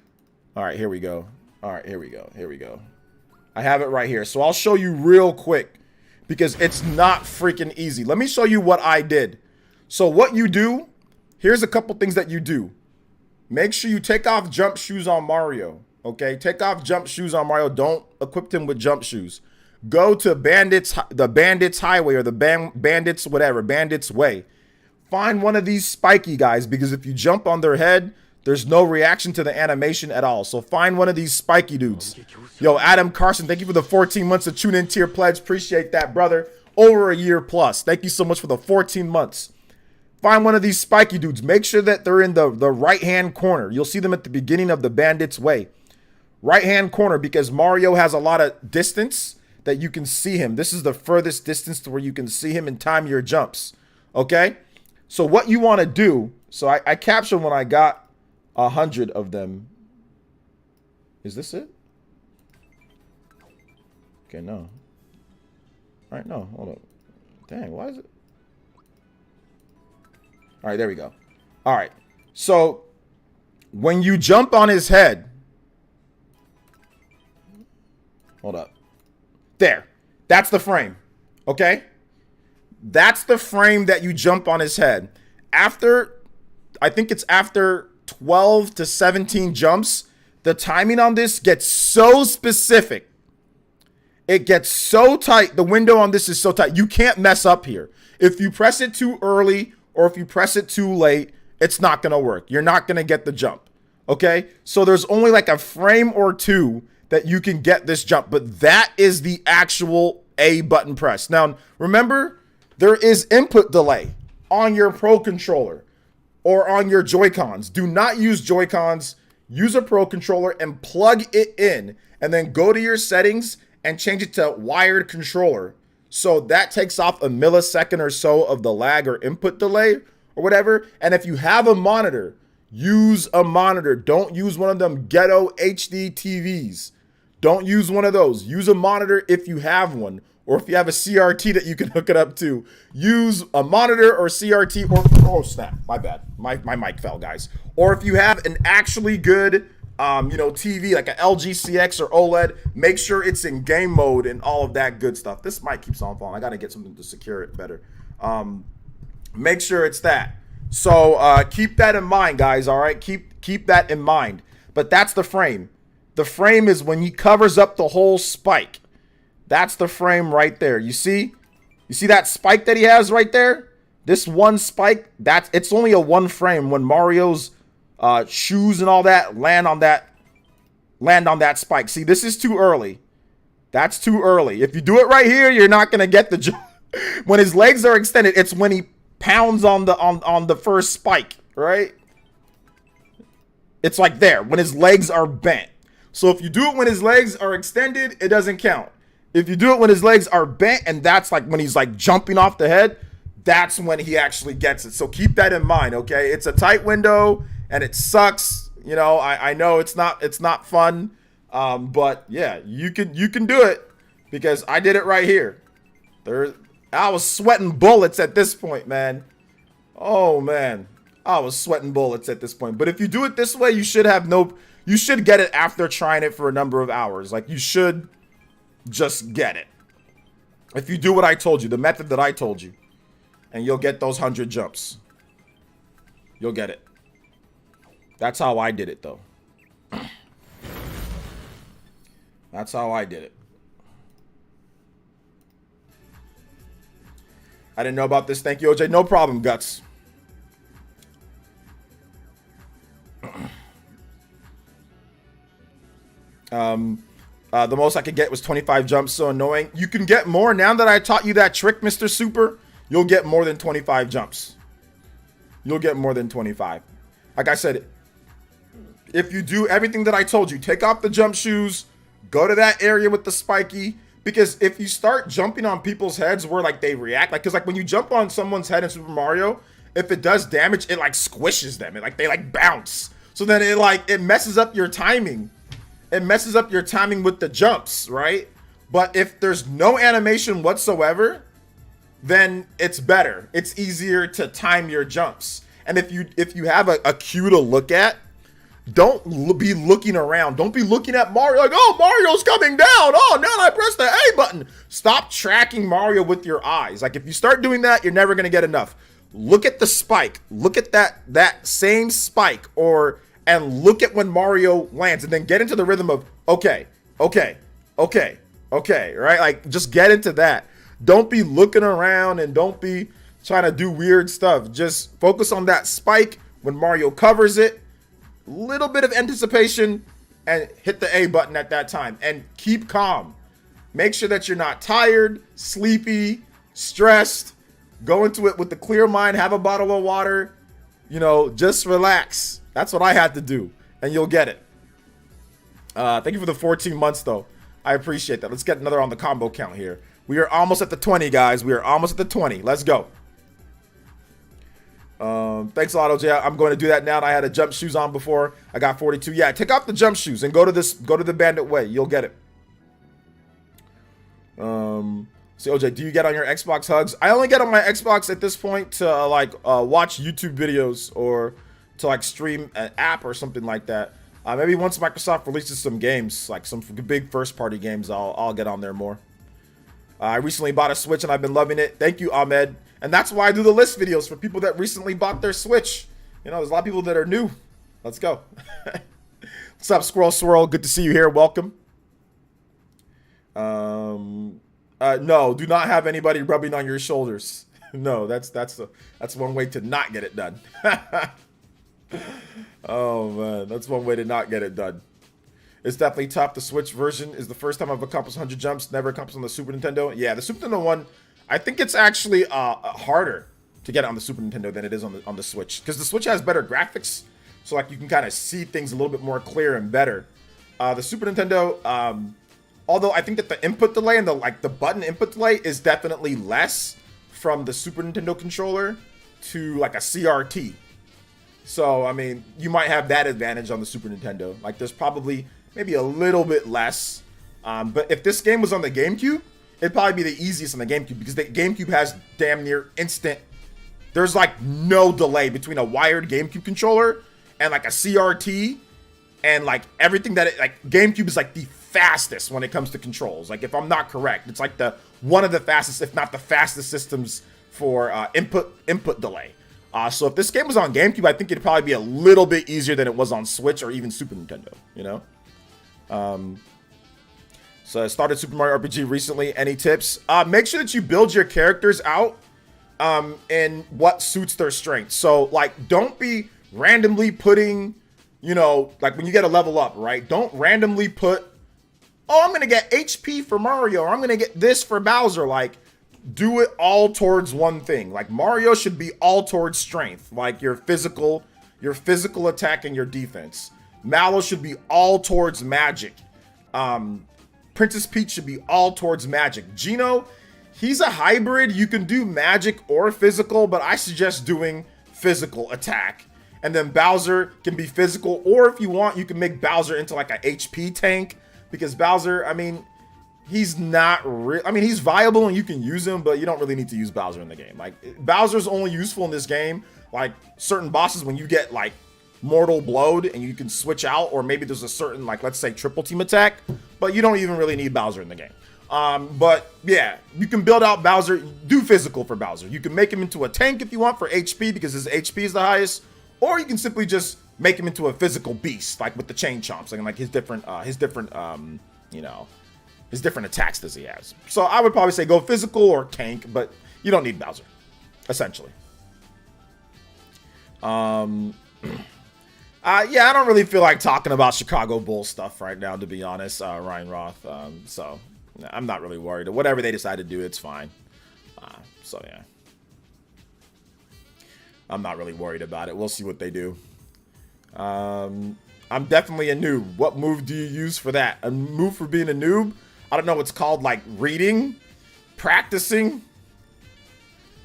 All right, here we go. All right, here we go. I have it right here. So I'll show you real quick because it's not freaking easy. Let me show you what I did. So what you do, here's a couple things that you do. Make sure you take off jump shoes on Mario. Okay, take off jump shoes on Mario. Don't equip him with jump shoes. Go to the Bandits Highway or the Bandits whatever, Bandits Way. Find one of these spiky guys, because if you jump on their head, there's no reaction to the animation at all. So find one of these spiky dudes. Yo, Adam Carson, thank you for the 14 months of Tune In Tier pledge. Appreciate that, brother. Over a year plus. Thank you so much for the 14 months. Find one of these spiky dudes. Make sure that they're in the right-hand corner. You'll see them at the beginning of the Bandits Way. Right-hand corner, because Mario has a lot of distance that you can see him. This is the furthest distance to where you can see him and time your jumps. Okay? So what you want to do, so I captured when I got 100 of them. Is this it? Okay, no. All right, no, hold up. Dang, why is it? All right, there we go. All right, so when you jump on his head, hold up. There, that's the frame, okay? That's the frame that you jump on his head. After, I think it's after 12 to 17 jumps, the timing on this gets so specific. It gets so tight. The window on this is so tight. You can't mess up here. If you press it too early or if you press it too late, it's not going to work. You're not going to get the jump. Okay? So there's only like a frame or two that you can get this jump. But that is the actual A button press. Now, remember, there is input delay on your Pro Controller or on your Joy-Cons. Do not use Joy-Cons. Use a Pro Controller and plug it in. And then go to your settings and change it to wired controller. So that takes off a millisecond or so of the lag or input delay or whatever. And if you have a monitor, use a monitor. Don't use one of them ghetto HD TVs. Don't use one of those. Use a monitor if you have one. Or if you have a CRT that you can hook it up to, use a monitor or CRT or, oh snap, my bad. My mic fell, guys. Or if you have an actually good, TV, like an LG CX or OLED, make sure it's in game mode and all of that good stuff. This mic keeps on falling. I got to get something to secure it better. Make sure it's that. So keep that in mind, guys, all right? Keep that in mind. But that's the frame. The frame is when he covers up the whole spike. That's the frame right there. You see that spike that he has right there? This one spike, it's only a one frame. When Mario's shoes and all that land on that spike. See, this is too early. That's too early. If you do it right here, you're not gonna get the jump. When his legs are extended, it's when he pounds on the first spike, right? It's like there when his legs are bent. So if you do it when his legs are extended, it doesn't count. If you do it when his legs are bent, and that's like when he's like jumping off the head, that's when he actually gets it. So keep that in mind, okay? It's a tight window and it sucks. You know, I know it's not fun. But yeah, you can do it because I did it right here. I was sweating bullets at this point, man. Oh, man. I was sweating bullets at this point. But if you do it this way, you should get it after trying it for a number of hours. Like, you should just get it. If you do what I told you, the method that I told you, and you'll get those 100 jumps. You'll get it. That's how I did it, though. That's how I did it. I didn't know about this. Thank you, OJ. No problem, Guts. The most I could get was 25 jumps. So annoying. You can get more. Now that I taught you that trick, Mr. Super, you'll get more than 25 jumps. You'll get more than 25. Like I said, if you do everything that I told you, take off the jump shoes, go to that area with the spiky. Because if you start jumping on people's heads where like they react, like, cause like when you jump on someone's head in Super Mario, if it does damage, it like squishes them. It like they like bounce. So then it messes up your timing. It messes up your timing with the jumps, right? But if there's no animation whatsoever, then it's better. It's easier to time your jumps. And if you have a cue to look at, don't be looking around. Don't be looking at Mario like, oh, Mario's coming down. Oh, now I press the A button. Stop tracking Mario with your eyes. Like, if you start doing that, you're never going to get enough. Look at the spike. Look at that same spike, and look at when Mario lands, and then get into the rhythm of, okay, right? Like, just get into that. Don't be looking around and don't be trying to do weird stuff. Just focus on that spike when Mario covers it. Little bit of anticipation and hit the A button at that time and keep calm. Make sure that you're not tired, sleepy, stressed. Go into it with a clear mind, have a bottle of water, just relax. That's what I had to do, and you'll get it. Thank you for the 14 months, though. I appreciate that. Let's get another on the combo count here. We are almost at the 20, guys. We are almost at the 20. Let's go. Thanks a lot, OJ. I'm going to do that now. I had a jump shoes on before. I got 42. Yeah, take off the jump shoes and go to the bandit way. You'll get it. See, OJ, do you get on your Xbox hugs? I only get on my Xbox at this point to watch YouTube videos or to like stream an app or something like that. Maybe once Microsoft releases some games, like some big first party games, I'll get on there more. I recently bought a Switch and I've been loving it. Thank you, Ahmed. And that's why I do the list videos for people that recently bought their Switch. There's a lot of people that are new. Let's go. What's up, Squirrel Swirl? Good to see you here. Welcome. No, do not have anybody rubbing on your shoulders. No, that's one way to not get it done. Oh man, that's one way to not get it done. It's definitely tough. The Switch version is the first time I've accomplished 100 jumps. Never accomplished on the Super Nintendo. Yeah, the Super Nintendo one, I think it's actually harder to get on the Super Nintendo than it is on the Switch, because the Switch has better graphics, so like you can kind of see things a little bit more clear and better. The Super Nintendo, although I think that the input delay and the button input delay is definitely less from the Super Nintendo controller to like a CRT. So I mean, you might have that advantage on the Super Nintendo. Like there's probably maybe a little bit less. But if this game was on the GameCube, it'd probably be the easiest on the GameCube, because the GameCube has damn near instant. There's like no delay between a wired GameCube controller and like a CRT, and like everything like GameCube is like the fastest when it comes to controls. Like if I'm not correct, it's like one of the fastest, if not the fastest systems for input delay. So if this game was on GameCube, I think it'd probably be a little bit easier than it was on Switch or even Super Nintendo, So I started Super Mario RPG recently. Any tips? Make sure that you build your characters out in what suits their strengths. So like, don't be randomly putting, like when you get a level up, right? Don't randomly put, oh, I'm going to get HP for Mario, or I'm going to get this for Bowser. Like, do it all towards one thing. Like Mario should be all towards strength, like your physical attack and your defense. Mallow should be all towards magic. Princess Peach should be all towards magic. Geno, he's a hybrid. You can do magic or physical, but I suggest doing physical attack. And then Bowser can be physical, or if you want, you can make Bowser into like a HP tank, because Bowser, I mean, he's not real. I mean, he's viable and you can use him, but you don't really need to use Bowser in the game. Like, Bowser's only useful in this game, like certain bosses when you get like mortal blowed and you can switch out, or maybe there's a certain, like, let's say triple team attack, but you don't even really need Bowser in the game. But yeah, you can build out Bowser, do physical for Bowser. You can make him into a tank if you want for HP because his HP is the highest, or you can simply just make him into a physical beast, like with the chain chomps and like his different you know, his different attacks that he has. So I would probably say go physical or tank, but you don't need Bowser, essentially. Yeah, I don't really feel like talking about Chicago Bulls stuff right now, to be honest, Ryan Roth. So I'm not really worried. Whatever they decide to do, it's fine. So yeah, I'm not really worried about it. We'll see what they do. I'm definitely a noob. What move do you use for that? A move for being a noob? I don't know. It's called like reading, practicing.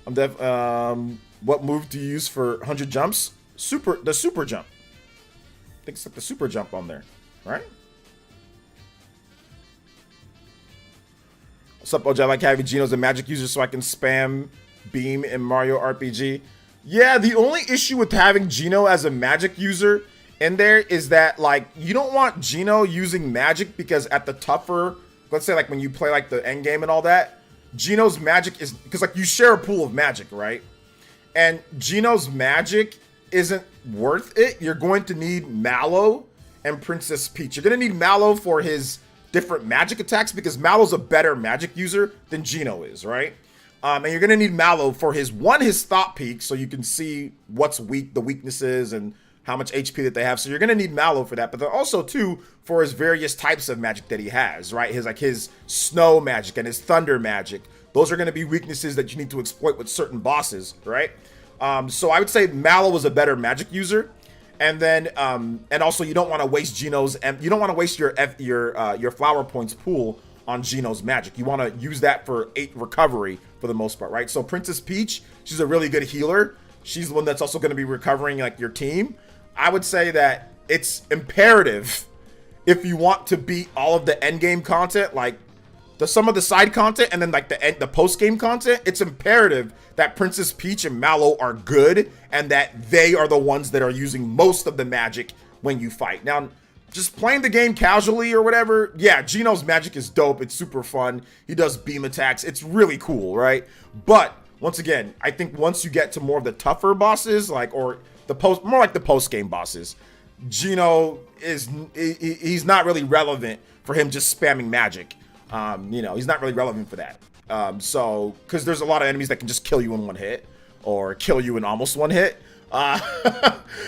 What move do you use for 100 jumps? The super jump. I think it's like the super jump on there, right? What's up, OJ? I like having Gino as a magic user so I can spam beam in Mario RPG. Yeah, the only issue with having Gino as a magic user in there is that, like, you don't want Gino using magic because at the tougher, let's say like when you play like the end game and all that, Gino's magic is, because like you share a pool of magic, right? And Gino's magic isn't worth it. You're going to need Mallow and Princess Peach. You're going to need Mallow for his different magic attacks because Mallow's a better magic user than Gino is, right? And you're going to need Mallow for his thought peak, so you can see what's weak, the weaknesses, and how much HP that they have. So you're going to need Mallow for that. But then also, too, for his various types of magic that he has, right? His snow magic and his thunder magic. Those are going to be weaknesses that you need to exploit with certain bosses, right? So I would say Mallow was a better magic user. And then, and also you don't want to waste Gino's, you don't want to waste your flower points pool on Gino's magic. You want to use that for 8 recovery for the most part, right? So Princess Peach, she's a really good healer. She's the one that's also going to be recovering like your team. I would say that it's imperative if you want to beat all of the end game content, like some of the side content and then like the post game content. It's imperative that Princess Peach and Mallow are good and that they are the ones that are using most of the magic when you fight. Now, just playing the game casually or whatever, yeah, Gino's magic is dope. It's super fun. He does beam attacks. It's really cool, right? But once again, I think once you get to more of the tougher bosses, like, or more like the post game bosses, Gino he's not really relevant for him just spamming magic. You know, he's not really relevant for that. So, because there's a lot of enemies that can just kill you in one hit or kill you in almost one hit.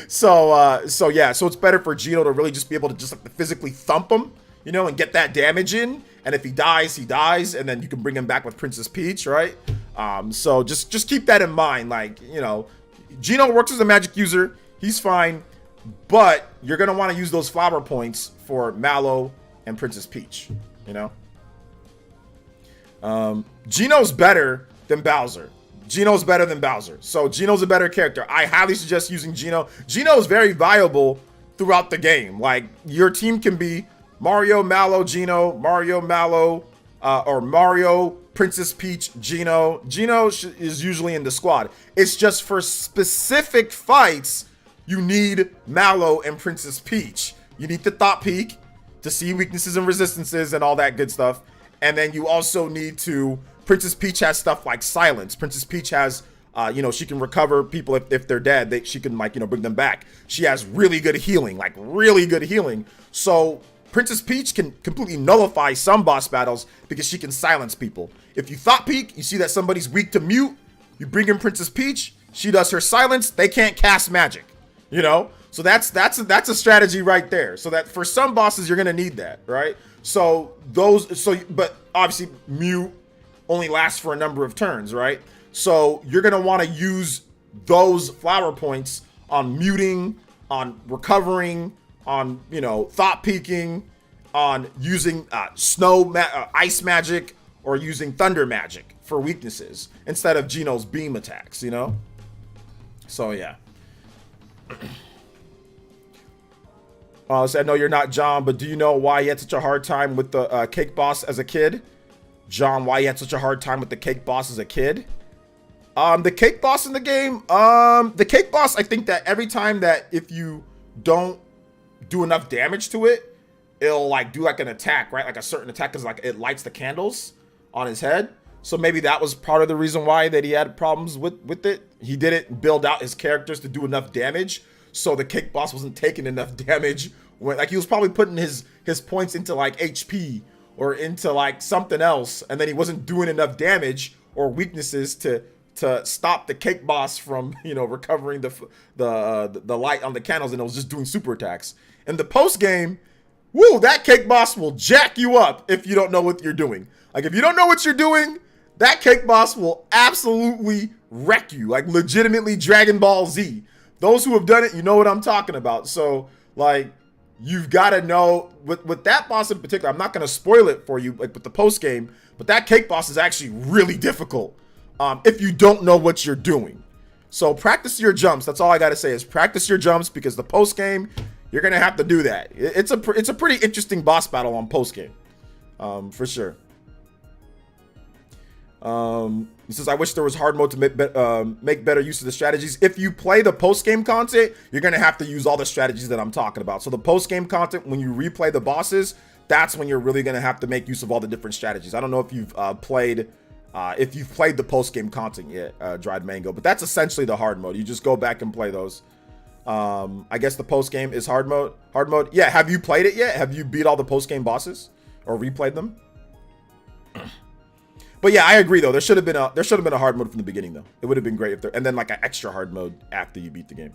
So yeah, so it's better for Gino to really just be able to just like physically thump him, you know, and get that damage in. And if he dies, he dies, and then you can bring him back with Princess Peach, right? So just keep that in mind. Like, you know, Gino works as a magic user. He's fine, but you're gonna want to use those flower points for Mallow and Princess Peach, you know. Gino's better than Bowser. Gino's better than Bowser. So Gino's a better character. I highly suggest using Gino. Gino is very viable throughout the game. Like, your team can be Mario, Mallow, Gino, Mario, Mallow, or Mario, Princess Peach, Gino. Gino is usually in the squad. It's just for specific fights, you need Mallow and Princess Peach. You need the thought peak to see weaknesses and resistances and all that good stuff. And then you also need to, Princess Peach has stuff like silence. Princess Peach has, you know, she can recover people if they're dead. She can, like, you know, bring them back. She has really good healing, like really good healing. So Princess Peach can completely nullify some boss battles because she can silence people. If you thought peek, you see that somebody's weak to mute, you bring in Princess Peach, she does her silence, they can't cast magic, you know? So that's a strategy right there. So that for some bosses, you're gonna need that, right? But obviously mute only lasts for a number of turns, right? So you're gonna want to use those flower points on muting, on recovering, on, you know, thought peeking, on using ice magic, or using thunder magic for weaknesses instead of Gino's beam attacks, you know? So yeah. So I know you're not John, but do you know why you had such a hard time with the cake boss as a kid? John, why you had such a hard time with the cake boss as a kid? The cake boss in the game, the cake boss, I think that every time that if you don't do enough damage to it, it'll like do like an attack, right? Like a certain attack, because like it lights the candles on his head. So maybe that was part of the reason why that he had problems with it. He didn't build out his characters to do enough damage, so the cake boss wasn't taking enough damage. When like he was probably putting his points into like HP or into like something else, and then he wasn't doing enough damage or weaknesses to stop the cake boss from, you know, recovering the light on the candles, and it was just doing super attacks. In the post game, woo, that cake boss will jack you up if you don't know what you're doing. Like if you don't know what you're doing, that cake boss will absolutely wreck you, like legitimately Dragon Ball Z. Those who have done it, you know what I'm talking about. So like you've got to know with that boss in particular, I'm not going to spoil it for you like with the post game, but that cake boss is actually really difficult if you don't know what you're doing. So practice your jumps. That's all I got to say is practice your jumps, because the post game, you're going to have to do that. It's a pretty interesting boss battle on post game, for sure. He says, I wish there was hard mode to make better use of the strategies. If you play the post-game content, you're going to have to use all the strategies that I'm talking about. So the post-game content, when you replay the bosses, that's when you're really going to have to make use of all the different strategies. I don't know if you've played the post-game content yet, Dried Mango, but that's essentially the hard mode. You just go back and play those. I guess the post-game is hard mode. Yeah, have you played it yet? Have you beat all the post-game bosses or replayed them? But yeah, I agree though. There should have been a hard mode from the beginning though. It would have been great if there, and then like an extra hard mode after you beat the game.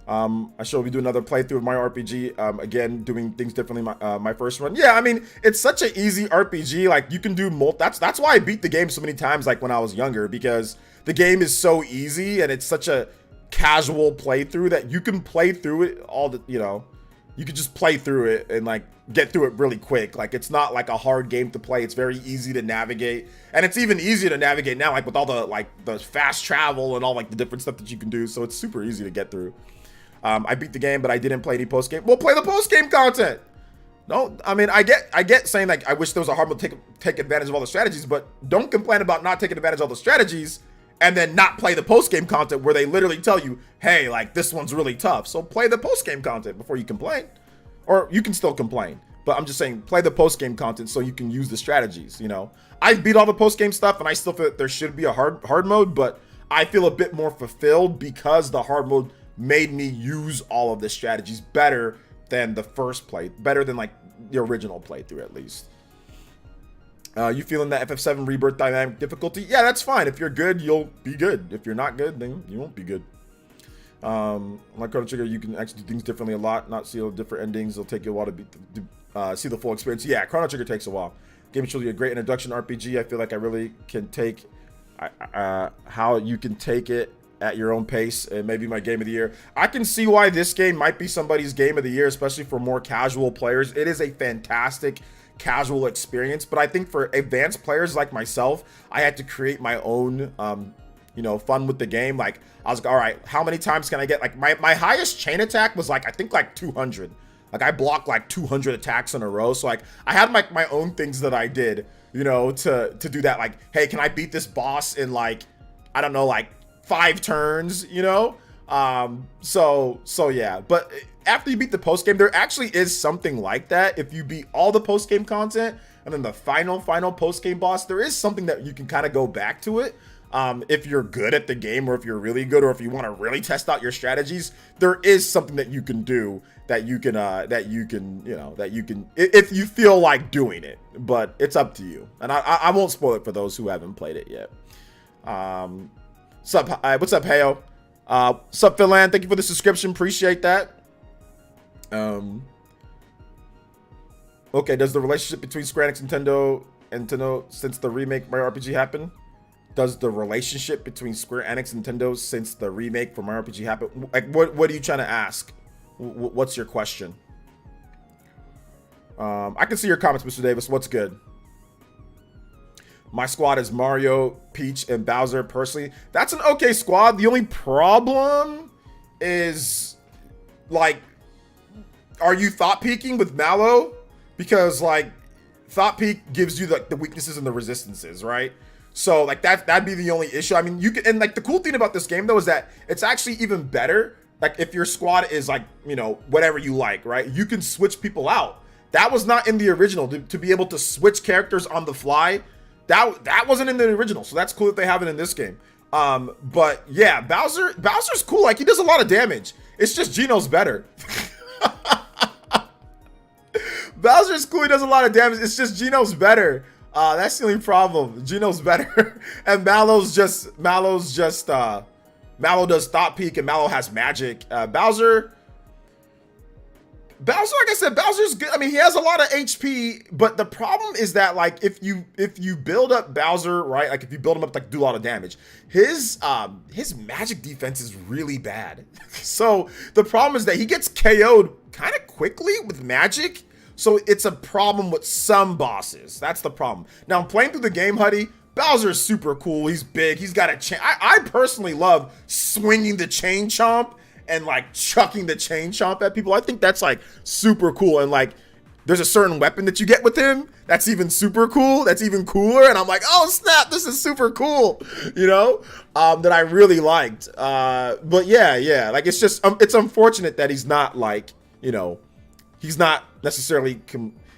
I shall be doing another playthrough of Mario RPG. Again, doing things differently. My first run. Yeah, I mean, it's such an easy RPG. Like you can do that's why I beat the game so many times. Like when I was younger, because the game is so easy and it's such a casual playthrough that you can play through it all the, you know, you could just play through it and like get through it really quick. Like it's not like a hard game to play. It's very easy to navigate, and it's even easier to navigate now, like with all the fast travel and all like the different stuff that you can do. So it's super easy to get through. I beat the game, but I didn't play any post game. Well, play the post game content. No, I mean I get saying like I wish there was a hard mode to take advantage of all the strategies, but don't complain about not taking advantage of all the strategies and then not play the post game content where they literally tell you, hey, like this one's really tough. So play the post game content before you complain. Or you can still complain, but I'm just saying play the post-game content so you can use the strategies, you know. I beat all the post-game stuff and I still feel that there should be a hard mode, but I feel a bit more fulfilled because the hard mode made me use all of the strategies better than the first play, better than like the original playthrough at least. You feeling that FF7 Rebirth dynamic difficulty? Yeah, that's fine. If you're good, you'll be good. If you're not good, then you won't be good. Like Chrono Trigger, you can actually do things differently a lot, not see all the different endings. It'll take you a while to see the full experience. Yeah, Chrono Trigger takes a while. Game is truly a great introduction RPG. I feel like I really can take how you can take it at your own pace, and maybe my game of the year. I can see why this game might be somebody's game of the year, especially for more casual players. It is a fantastic casual experience, but I think for advanced players like myself, I had to create my own you know, fun with the game. Like I was like, all right, how many times can I get, like my highest chain attack was like I think like 200. Like I blocked like 200 attacks in a row. So like I had my own things that I did, you know, to do that. Like, hey, can I beat this boss in like, I don't know, like 5 turns, you know? So yeah, but after you beat the post game, there actually is something like that. If you beat all the post game content and then the final post game boss, there is something that you can kind of go back to it. If you're good at the game, or if you're really good, or if you want to really test out your strategies, there is something that you can do that you can if you feel like doing it, but it's up to you. And I won't spoil it for those who haven't played it yet. What's up, Heyo? What's up, Finland? Thank you for the subscription. Appreciate that. Okay, does the relationship between Square Enix and Nintendo since the remake Mario RPG happened? Does the relationship between Square Enix and Nintendo since the remake for Mario RPG happen? Like, what are you trying to ask? What's your question? I can see your comments, Mr. Davis. What's good? My squad is Mario, Peach, and Bowser. Personally, that's an okay squad. The only problem is, like, are you thought peeking with Mallow? Because like thought peek gives you like the weaknesses and the resistances, right? So like that'd be the only issue. I mean, you can, and like the cool thing about this game though is that it's actually even better. Like if your squad is like, you know, whatever you like, right? You can switch people out. That was not in the original. To be able to switch characters on the fly, that wasn't in the original. So that's cool that they have it in this game. But yeah, Bowser's cool. Like he does a lot of damage. It's just Geno's better. Bowser's cool. He does a lot of damage. It's just Geno's better. That's the only problem. Geno's better, and Mallow does thought peek, and Mallow has magic. Bowser, like I said, Bowser's good. I mean, he has a lot of HP, but the problem is that like if you build up Bowser, right? Like if you build him up to like do a lot of damage, his magic defense is really bad. So the problem is that he gets KO'd kind of quickly with magic. So it's a problem with some bosses. That's the problem. Now I'm playing through the game, Huddy. Bowser's super cool. He's big. He's got a chain. I personally love swinging the chain chomp and like chucking the chain chomp at people. I think that's like super cool. And like there's a certain weapon that you get with him that's even super cool. That's even cooler. And I'm like, oh snap, this is super cool. You know, that I really liked. But yeah. Like it's just, it's unfortunate that he's not like, you know, he's not necessarily,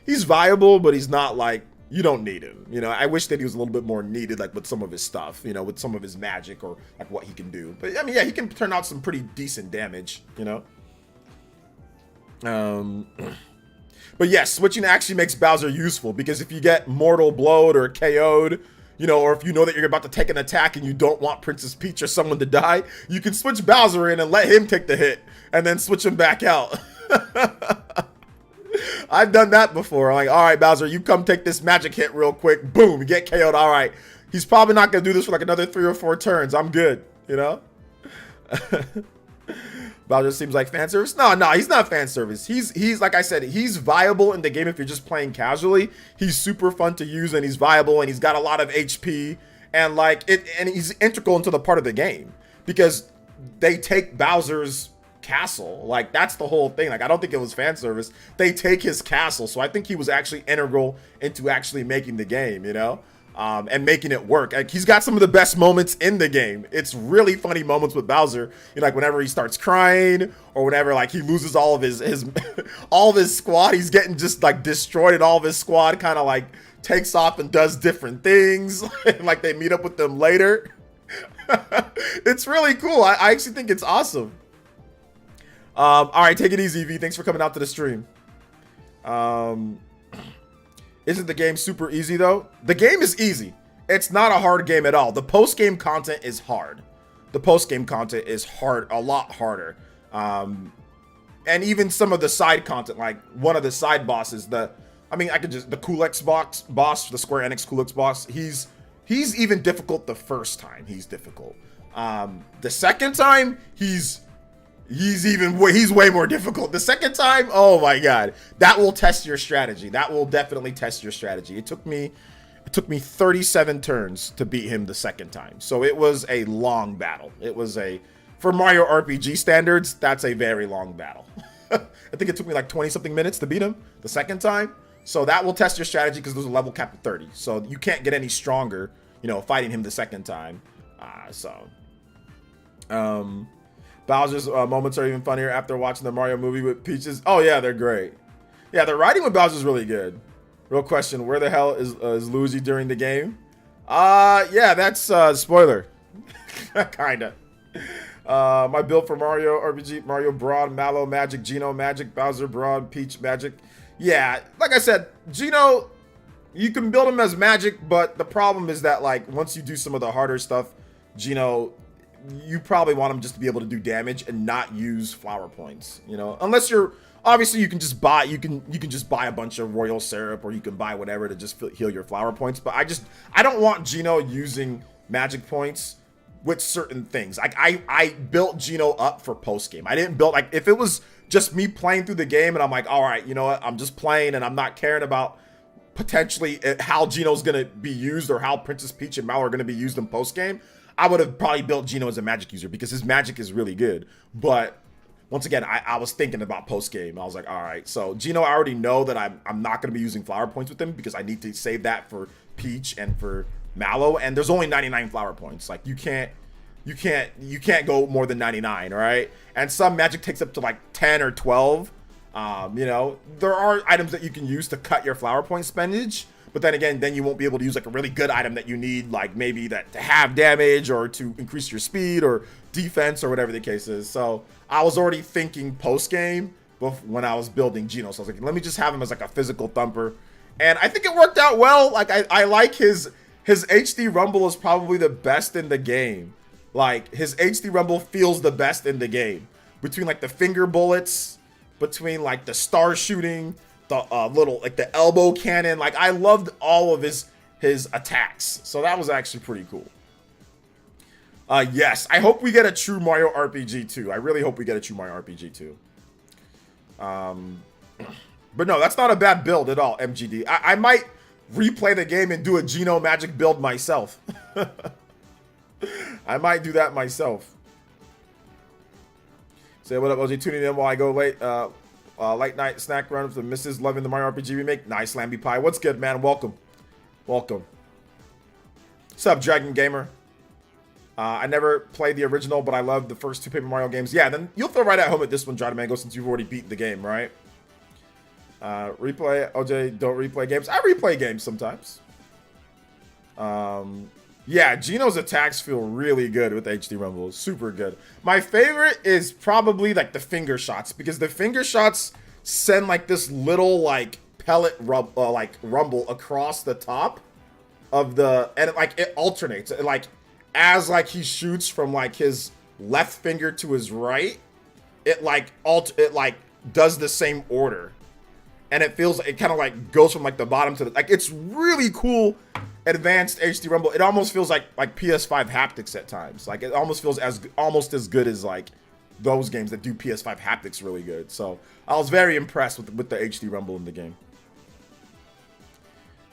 he's viable, but he's not like, you don't need him. You know, I wish that he was a little bit more needed, like with some of his stuff, you know, with some of his magic or like what he can do. But I mean, yeah, he can turn out some pretty decent damage, you know? But yeah, switching actually makes Bowser useful because if you get mortal blowed or KO'd, you know, or if you know that you're about to take an attack and you don't want Princess Peach or someone to die, you can switch Bowser in and let him take the hit and then switch him back out. I've done that before. I'm like, all right, Bowser, you come take this magic hit real quick. Boom, you get KO'd. All right. He's probably not going to do this for like another 3 or 4 turns. I'm good, you know? Bowser seems like fan service. No, he's not fan service. He's like I said, he's viable in the game if you're just playing casually. He's super fun to use and he's viable and he's got a lot of HP and like and he's integral into the part of the game because they take Bowser's castle. Like that's the whole thing. Like I don't think it was fan service. They take his castle. So I think he was actually integral into actually making the game, you know? And making it work. Like he's got some of the best moments in the game. It's really funny moments with Bowser. You know, like whenever he starts crying or whenever like he loses all of his all of his squad, he's getting just like destroyed and all of his squad kind of like takes off and does different things. Like they meet up with them later. It's really cool. I actually think it's awesome. All right, take it easy, V. Thanks for coming out to the stream. Isn't the game super easy though? The game is easy. It's not a hard game at all. The post-game content is hard. The post-game content is hard, a lot harder. And even some of the side content, like one of the side bosses, the Kulex boss, the Square Enix Kulex boss, he's even difficult the first time. He's difficult. The second time, he's way more difficult. The second time, oh my god, that will test your strategy. That will definitely test your strategy. It took me 37 turns to beat him the second time. So it was a long battle. It was for Mario RPG standards, that's a very long battle. I think it took me like 20 something minutes to beat him the second time. So that will test your strategy because there's a level cap of 30. So you can't get any stronger, you know, fighting him the second time. Bowser's moments are even funnier after watching the Mario movie with Peaches. Oh yeah, they're great. Yeah, the writing with Bowser's really good. Real question, where the hell is Luigi during the game? Yeah, that's spoiler. Kinda. My build for Mario RPG, Mario Broad, Mallow Magic, Geno Magic, Bowser Broad, Peach Magic. Yeah, like I said, Geno, you can build him as Magic, but the problem is that like once you do some of the harder stuff, Geno, you probably want him just to be able to do damage and not use flower points, you know, unless you're obviously you can just buy a bunch of royal syrup or you can buy whatever to just heal your flower points. But I don't want Geno using magic points with certain things. Like I built Geno up for post game. I didn't build, like if it was just me playing through the game and I'm like, all right, you know what, I'm just playing and I'm not caring about potentially how Geno's gonna be used or how Princess Peach and Mallow are gonna be used in post game, I would have probably built Geno as a magic user because his magic is really good. But once again, I was thinking about post game. I was like, all right, so Gino, I already know that I'm not going to be using flower points with him because I need to save that for Peach and for Mallow, and there's only 99 flower points. Like you can't go more than 99, all right? And some magic takes up to like 10 or 12. You know, there are items that you can use to cut your flower point spendage, but then again, then you won't be able to use like a really good item that you need, like maybe that to have damage or to increase your speed or defense or whatever the case is. So I was already thinking post game when I was building Gino. So I was like, let me just have him as like a physical thumper, and I think it worked out well. Like I like his HD Rumble is probably the best in the game. Like his HD Rumble feels the best in the game between like the finger bullets, between like the star shooting, the little like the elbow cannon. Like I loved all of his attacks, so that was actually pretty cool. Yes, I hope we get a true Mario RPG too. I really hope we get a true Mario RPG too. But no, that's not a bad build at all, MGD. I might replay the game and do a Geno Magic build myself. I might do that myself. Say what up, OG, tuning in while I go late. Late night snack run for Mrs. Loving the Mario RPG remake. Nice, Lamby Pie. What's good, man? Welcome. Welcome. What's up, Dragon Gamer? I never played the original, but I love the first two Paper Mario games. Yeah, then you'll feel right at home at this one, Dragon Mango, since you've already beaten the game, right? Replay. OJ, don't replay games. I replay games sometimes. Yeah, Geno's attacks feel really good with HD Rumble. Super good. My favorite is probably like the finger shots, because the finger shots send like this little like pellet rumble across the top of the, and it alternates. Like as like he shoots from like his left finger to his right, it does the same order. And it feels, it kind of like goes from like the bottom to the, like it's really cool. Advanced HD Rumble. It almost feels like PS5 haptics at times. Like it almost feels almost as good as like those games that do PS5 haptics really good. So I was very impressed with the HD Rumble in the game.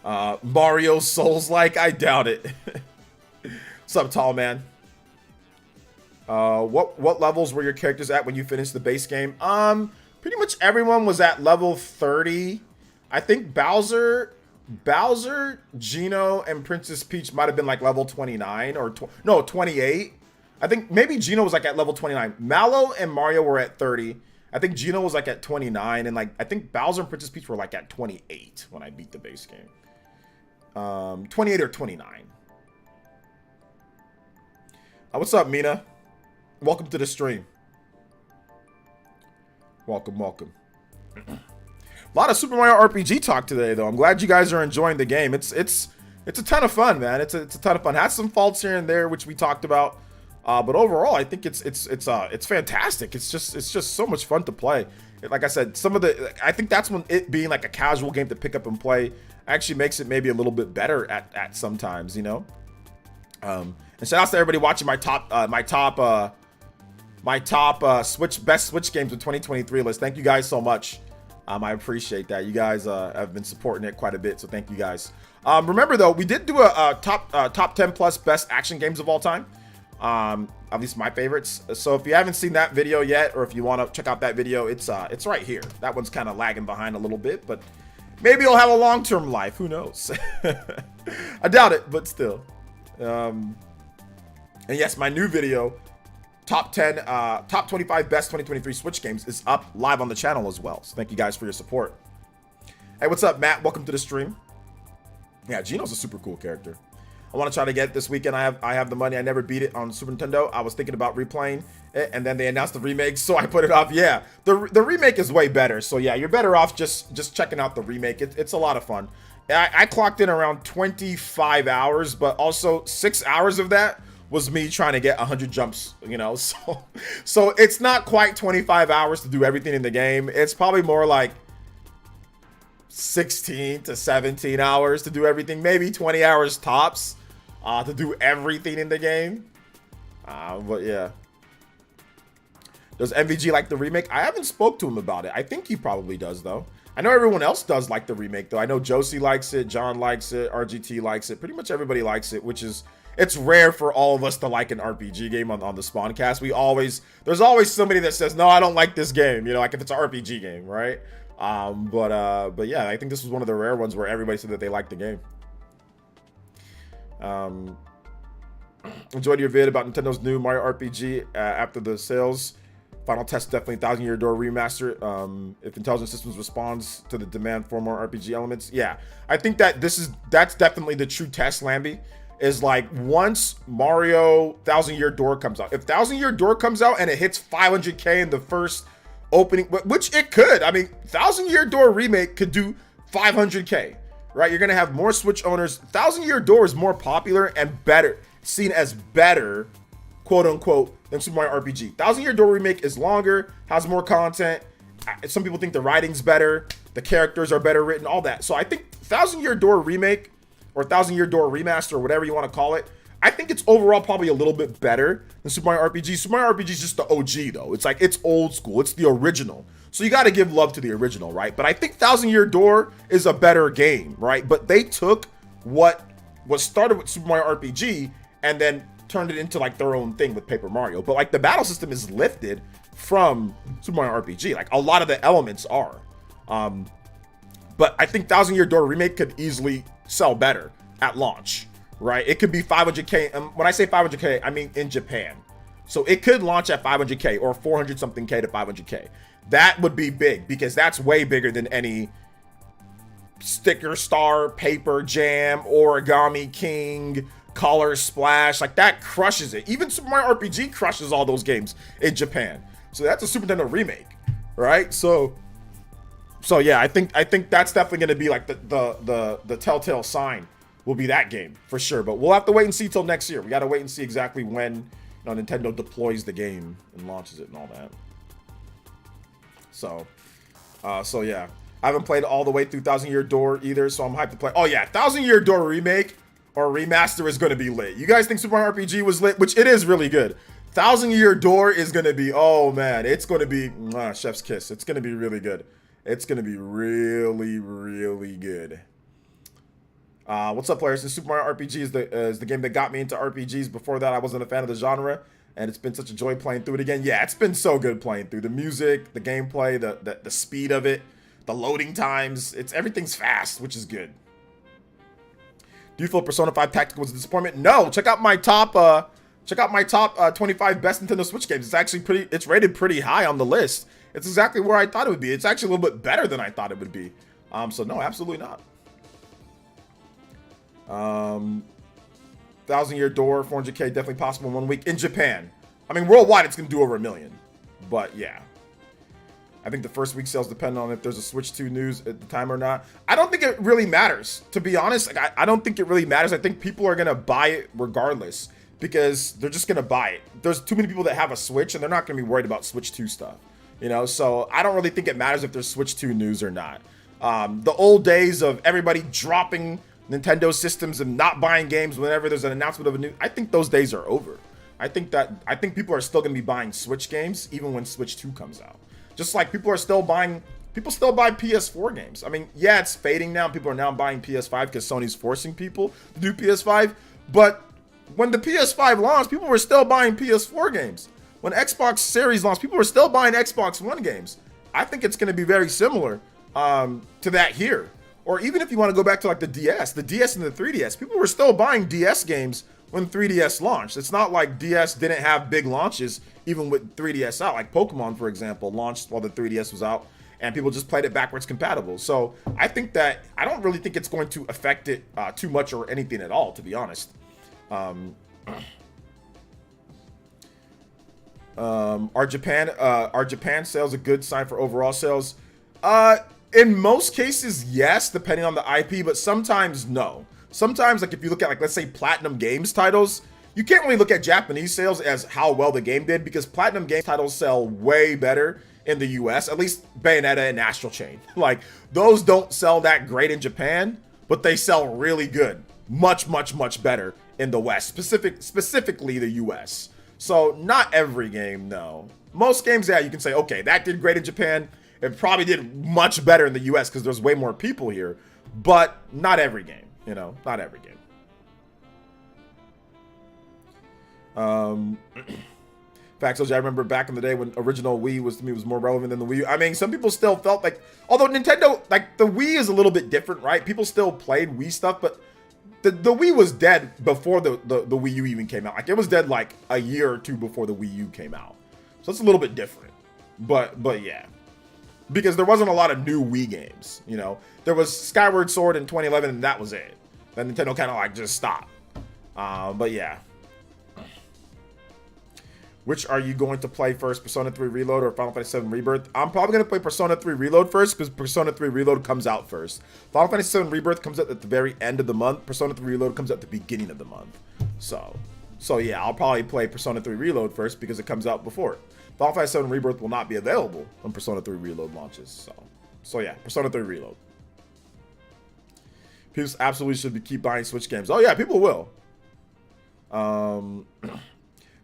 Mario Souls-like, I doubt it. What's up, tall man? What levels were your characters at when you finished the base game? Pretty much everyone was at level 30. I think Bowser, Geno, and Princess Peach might have been like level 29 or 28. I think maybe Geno was like at level 29. Mallow and Mario were at 30. I think Geno was like at 29, and like I think Bowser and Princess Peach were like at 28 when I beat the base game. 28 or 29. What's up, Mina? Welcome to the stream. Welcome. A lot of Super Mario RPG talk today, though. I'm glad you guys are enjoying the game. It's a ton of fun, man. It's a ton of fun. Has some faults here and there, which we talked about, but overall, I think it's fantastic. It's just so much fun to play. Like I said, I think that's when it being like a casual game to pick up and play actually makes it maybe a little bit better at sometimes, you know. And shout out to everybody watching my top best Switch games of 2023 list. Thank you guys so much. I appreciate that. You guys have been supporting it quite a bit, so thank you guys. Remember though, we did do a top 10 plus best action games of all time. At least my favorites. So if you haven't seen that video yet, or if you want to check out that video, it's right here. That one's kind of lagging behind a little bit, but maybe it'll have a long-term life. Who knows? I doubt it, but still. And yes, my new video, top 25 best 2023 Switch games, is up live on the channel as well. So thank you guys for your support. Hey, what's up, Matt? Welcome to the stream. Yeah, Geno's a super cool character. I want to try to get it this weekend. I have the money. I never beat it on Super Nintendo. I was thinking about replaying it, and then they announced the remake, so I put it off. Yeah, the remake is way better. So yeah, you're better off just checking out the remake. It's a lot of fun. I clocked in around 25 hours, but also 6 hours of that was me trying to get 100 jumps, you know. So it's not quite 25 hours to do everything in the game. It's probably more like 16 to 17 hours to do everything, maybe 20 hours tops to do everything in the game. But yeah. Does MVG like the remake? I haven't spoke to him about it. I think he probably does though. I know everyone else does like the remake though. I know Josie likes it, John likes it, RGT likes it. Pretty much everybody likes it, which is it's rare for all of us to like an RPG game on the Spawncast. There's always somebody that says, no, I don't like this game, you know, like if it's an RPG game, right? But yeah, I think this was one of the rare ones where everybody said that they liked the game. Enjoyed your vid about Nintendo's new Mario RPG after the sales. Final test definitely Thousand Year Door remaster. If Intelligent Systems responds to the demand for more RPG elements, yeah, I think that that's definitely the true test, Lambie. Is like once Mario Thousand Year Door comes out, if Thousand Year Door comes out and it hits 500K in the first opening, which it could. I mean, Thousand Year Door remake could do 500K, right? You're gonna have more Switch owners. Thousand Year Door is more popular and better, seen as better, quote unquote, than Super Mario RPG. Thousand Year Door remake is longer, has more content. Some people think the writing's better, the characters are better written, all that. So I think Thousand Year Door remake or Thousand Year Door remaster or whatever you want to call it, I think it's overall probably a little bit better than Super Mario RPG. Super Mario RPG is just the OG though. It's like, it's old school. It's the original. So you got to give love to the original, right? But I think Thousand Year Door is a better game, right? But they took what was started with Super Mario RPG and then turned it into like their own thing with Paper Mario. But like the battle system is lifted from Super Mario RPG. Like a lot of the elements are. But I think Thousand Year Door remake could easily sell better at launch, right? It could be 500K. And when I say 500K, I mean in Japan. So it could launch at 500K or 400 something K to 500K. That would be big because that's way bigger than any Sticker Star, Paper Jam, Origami King, Color Splash. Like that crushes it. Even Super Mario RPG crushes all those games in Japan. So that's a Super Nintendo remake, right? So yeah, I think that's definitely going to be like the telltale sign will be that game for sure. But we'll have to wait and see till next year. We got to wait and see exactly when Nintendo deploys the game and launches it and all that. So yeah, I haven't played all the way through Thousand Year Door either, so I'm hyped to play. Oh yeah, Thousand Year Door remake or remaster is going to be lit. You guys think Super Mario RPG was lit, which it is really good. Thousand Year Door is going to be, oh man, it's going to be chef's kiss. It's going to be really good. It's going to be really, really good. What's up, players? Super Mario RPG is the game that got me into RPGs. Before that, I wasn't a fan of the genre, and it's been such a joy playing through it again. Yeah, it's been so good playing through. The music, the gameplay, the speed of it, the loading times. Everything's fast, which is good. Do you feel Persona 5 Tactical was a disappointment? No. Check out my top 25 best Nintendo Switch games. It's actually it's rated pretty high on the list. It's exactly where I thought it would be. It's actually a little bit better than I thought it would be. So no, absolutely not. Thousand Year Door, 400K, definitely possible in 1 week in Japan. I mean, worldwide, it's gonna do over 1 million. But yeah, I think the first week sales depend on if there's a Switch 2 news at the time or not. I don't think it really matters, to be honest. Like, I don't think it really matters. I think people are gonna buy it regardless because they're just gonna buy it. There's too many people that have a Switch and they're not gonna be worried about Switch 2 stuff. You know, so I don't really think it matters if there's Switch 2 news or not. The old days of everybody dropping Nintendo systems and not buying games whenever there's an announcement of a new, I think those days are over. I think people are still going to be buying Switch games even when Switch 2 comes out. Just like people still buy PS4 games. I mean, yeah, it's fading now. People are now buying PS5 because Sony's forcing people to do PS5. But when the PS5 launched, people were still buying PS4 games. When Xbox Series launched, people were still buying Xbox One games. I think it's going to be very similar to that here. Or even if you want to go back to like the DS and the 3DS, people were still buying DS games when 3DS launched. It's not like DS didn't have big launches even with 3DS out. Like Pokemon, for example, launched while the 3DS was out, and people just played it backwards compatible. So I think that, I don't really think it's going to affect it too much or anything at all, to be honest. Are Japan sales a good sign for overall sales? In most cases, yes, depending on the IP, but sometimes no. Sometimes, like if you look at, like, let's say Platinum Games titles, you can't really look at Japanese sales as how well the game did because Platinum Games titles sell way better in the US, at least Bayonetta and Astral Chain. Like, those don't sell that great in Japan, but they sell really good. Much, much, much better in the West, specifically the US. So not every game, no. Most games, yeah, you can say, okay, that did great in Japan. It probably did much better in the US because there's way more people here, but not every game, not every game. Facts, I remember back in the day when original Wii was to me was more relevant than the Wii U. I mean, some people still felt like, although Nintendo, like the Wii is a little bit different, right? People still played Wii stuff, but the Wii was dead before the Wii U even came out. Like it was dead like a year or two before the Wii U came out. So it's a little bit different. But yeah. Because there wasn't a lot of new Wii games, you know. There was Skyward Sword in 2011 and that was it. Then Nintendo kind of like just stopped. But yeah. Which are you going to play first, Persona 3 Reload or Final Fantasy 7 Rebirth? I'm probably going to play Persona 3 Reload first because Persona 3 Reload comes out first. Final Fantasy 7 Rebirth comes out at the very end of the month. Persona 3 Reload comes out at the beginning of the month. So yeah, I'll probably play Persona 3 Reload first because it comes out before it. Final Fantasy 7 Rebirth will not be available when Persona 3 Reload launches. So yeah, Persona 3 Reload. People absolutely should keep buying Switch games. Oh yeah, people will.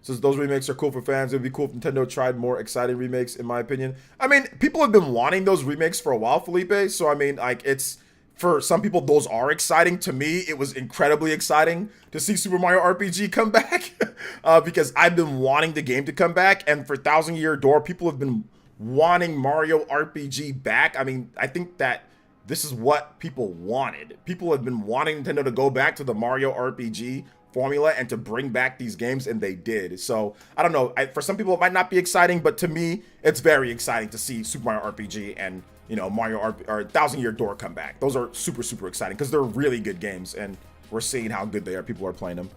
Since those remakes are cool for fans, it would be cool if Nintendo tried more exciting remakes, in my opinion. I mean, people have been wanting those remakes for a while, Felipe. So, I mean, like, it's, for some people, those are exciting. To me, it was incredibly exciting to see Super Mario RPG come back because I've been wanting the game to come back. And for Thousand Year Door, people have been wanting Mario RPG back. I mean, I think that this is what people wanted. People have been wanting Nintendo to go back to the Mario RPG formula and to bring back these games, and they did. So I don't know, for some people it might not be exciting, but to me it's very exciting to see Super Mario RPG and, you know, Mario or Thousand Year Door come back. Those are super exciting because they're really good games and we're seeing how good they are. People are playing them,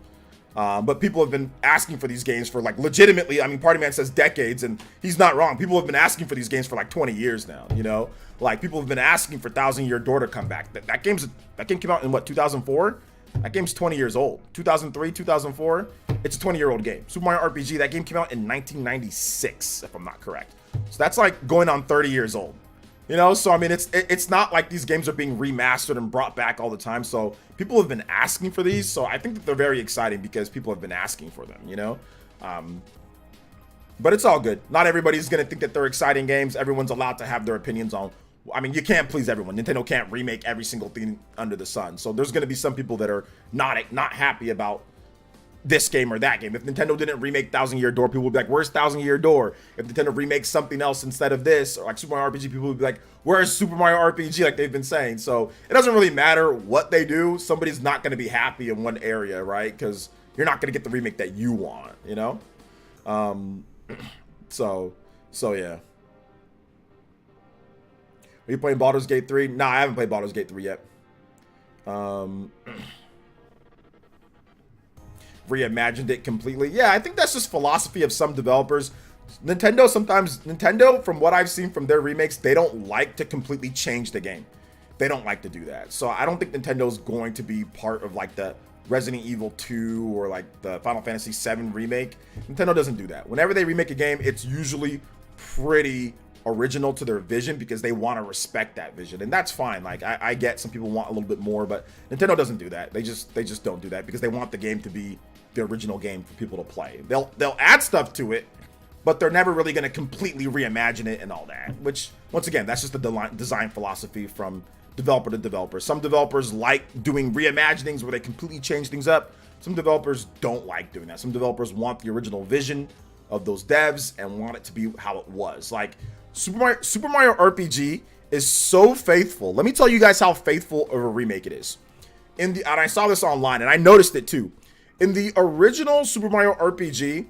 but people have been asking for these games for like legitimately, I mean, Party Man says decades and he's not wrong. People have been asking for these games for like 20 years now, you know, like people have been asking for Thousand Year Door to come back. That game came out in what, 2004? That game's 20 years old. 2003, 2004. It's a 20-year-old game. Super Mario RPG, that game came out in 1996, if I'm not correct. So that's like going on 30 years old. You know, so I mean, it's not like these games are being remastered and brought back all the time. So people have been asking for these. So I think that they're very exciting because people have been asking for them, you know? But it's all good. Not everybody's going to think that they're exciting games. Everyone's allowed to have their opinions on. I mean, you can't please everyone. Nintendo can't remake every single thing under the sun. So there's going to be some people that are not happy about this game or that game. If Nintendo didn't remake Thousand Year Door, people would be like, where's Thousand Year Door? If Nintendo remakes something else instead of this, or like Super Mario RPG, people would be like, where's Super Mario RPG? Like they've been saying. So it doesn't really matter what they do. Somebody's not going to be happy in one area, right? Because you're not going to get the remake that you want, you know? So yeah. Are you playing Baldur's Gate 3? Nah, I haven't played Baldur's Gate 3 yet. Reimagined it completely. Yeah, I think that's just philosophy of some developers. Nintendo, from what I've seen from their remakes, they don't like to completely change the game. They don't like to do that. So I don't think Nintendo's going to be part of like the Resident Evil 2 or like the Final Fantasy 7 remake. Nintendo doesn't do that. Whenever they remake a game, it's usually pretty original to their vision because they want to respect that vision, and that's fine. Like I get some people want a little bit more, but Nintendo doesn't do that. They just don't do that because they want the game to be the original game for people to play. They'll add stuff to it, but they're never really going to completely reimagine it and all that, which once again, that's just the design philosophy from developer to developer. Some developers like doing reimaginings where they completely change things up. Some developers don't like doing that. Some developers want the original vision of those devs and want it to be how it was. Like Super Mario RPG is so faithful. Let me tell you guys how faithful of a remake it is. And I saw this online and I noticed it too. In the original Super Mario RPG,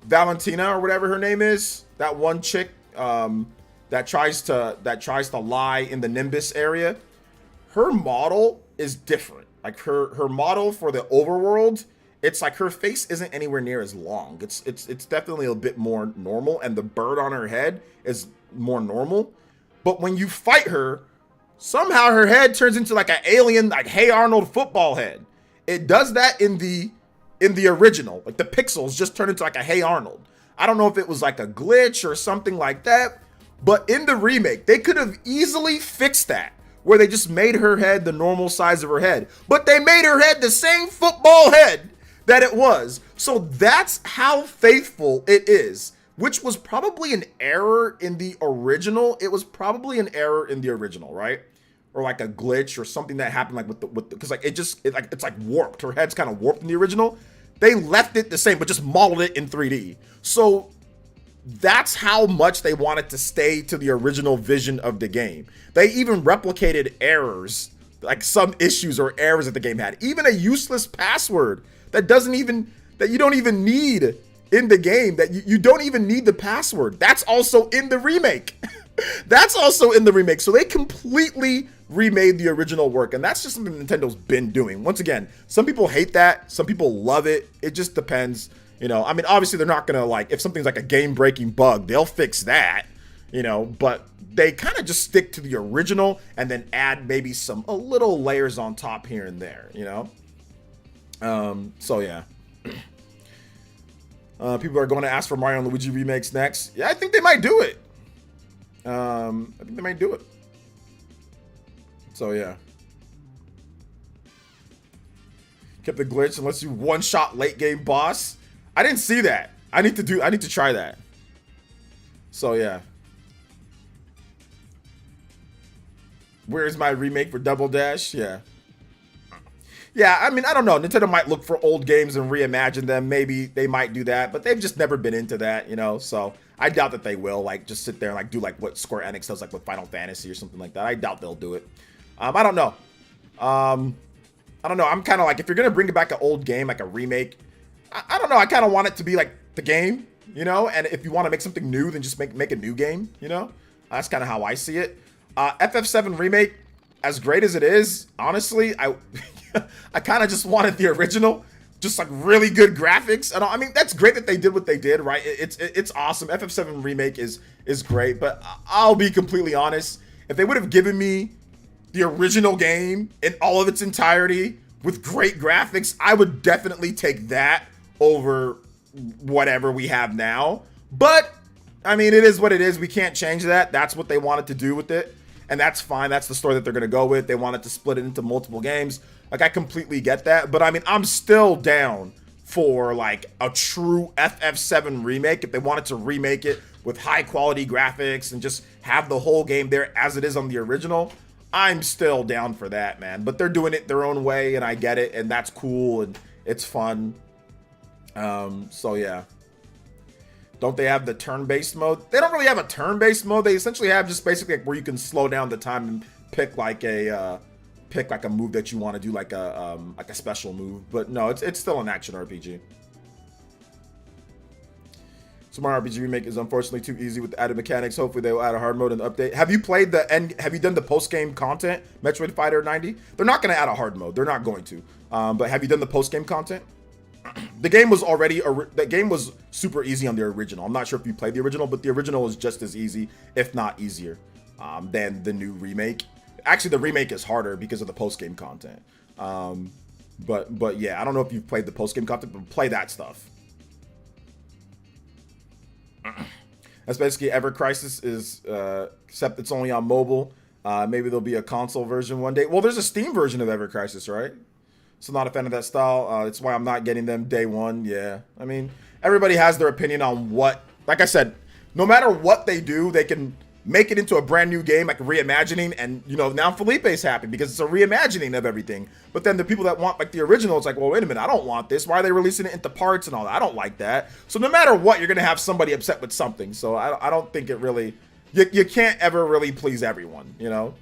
Valentina or whatever her name is, that one chick that tries to lie in the Nimbus area, her model is different. Like her model for the overworld, it's like her face isn't anywhere near as long. It's definitely a bit more normal, and the bird on her head is more normal. But when you fight her, somehow her head turns into like an alien, like Hey Arnold football head. It does that in the original. Like the pixels just turn into like a Hey Arnold. I don't know if it was like a glitch or something like that, but in the remake, they could have easily fixed that, where they just made her head the normal size of her head, but they made her head the same football head that it was. So that's how faithful it is, which was probably an error in the original. It was probably an error in the original, right? Or like a glitch or something that happened like with the because like it's like warped. Her head's kind of warped in the original. They left it the same, but just modeled it in 3D. So that's how much they wanted to stay to the original vision of the game. They even replicated errors, like some issues or errors that the game had. Even a useless password that you don't even need in the game, that you don't even need the password. That's also in the remake. That's also in the remake. So they completely remade the original work, and that's just something Nintendo's been doing. Once again, some people hate that, some people love it. It just depends. You know, I mean, obviously they're not gonna, like, if something's like a game-breaking bug, they'll fix that, you know, but they kind of just stick to the original and then add maybe a little layers on top here and there, you know? So yeah. People are going to ask for Mario and Luigi remakes next. Yeah, I think they might do it. I think they might do it. So yeah. Kept the glitch and lets you one-shot late game boss. I didn't see that. I need to try that. So yeah. Where's my remake for Double Dash? Yeah. Yeah, I mean, I don't know. Nintendo might look for old games and reimagine them. Maybe they might do that, but they've just never been into that, you know? So I doubt that they will, like, just sit there and, like, do, like, what Square Enix does, like, with Final Fantasy or something like that. I doubt they'll do it. I don't know. I don't know. I'm kind of like, if you're going to bring back an old game, like a remake, I don't know. I kind of want it to be, like, the game, you know? And if you want to make something new, then just make a new game, you know? That's kind of how I see it. FF7 Remake, as great as it is, honestly, I kind of just wanted the original, just like really good graphics. And I mean, that's great that they did what they did, right? It's awesome. FF7 Remake is great, but I'll be completely honest. If they would have given me the original game in all of its entirety with great graphics, I would definitely take that over whatever we have now. But I mean, it is what it is. We can't change that. That's what they wanted to do with it. And that's fine. That's the story that they're going to go with. They wanted to split it into multiple games. Like, I completely get that. But I mean, I'm still down for like a true FF7 remake. If they wanted to remake it with high quality graphics and just have the whole game there as it is on the original, I'm still down for that, man. But they're doing it their own way, and I get it. And that's cool. And it's fun. So yeah. Don't they have the turn-based mode? They don't really have a turn-based mode. They essentially have just basically like where you can slow down the time and pick like a move that you want to do, like a special move. But no, it's still an action RPG. Super Mario RPG Remake is unfortunately too easy with the added mechanics. Hopefully they will add a hard mode in the update. Have you played the end? Have you done the post-game content, Metroid Fighter 90? They're not going to add a hard mode. They're not going to. But have you done the post-game content? The game was super easy on the original. I'm not sure if you played the original, but the original is just as easy, if not easier, than the new remake. Actually, the remake is harder because of the post-game content. But yeah, I don't know if you've played the post-game content, but play that stuff. That's basically Ever Crisis is, except it's only on mobile. Maybe there'll be a console version one day. Well, there's a Steam version of Ever Crisis, right? So not a fan of that style. It's why I'm not getting them day one. Yeah. I mean, everybody has their opinion on what, like I said, no matter what they do, they can make it into a brand new game, like reimagining. And, you know, now Felipe's happy because it's a reimagining of everything. But then the people that want like the original, it's like, well, wait a minute, I don't want this. Why are they releasing it into parts and all that? I don't like that. So no matter what, you're going to have somebody upset with something. So I don't think it really, you can't ever really please everyone, you know?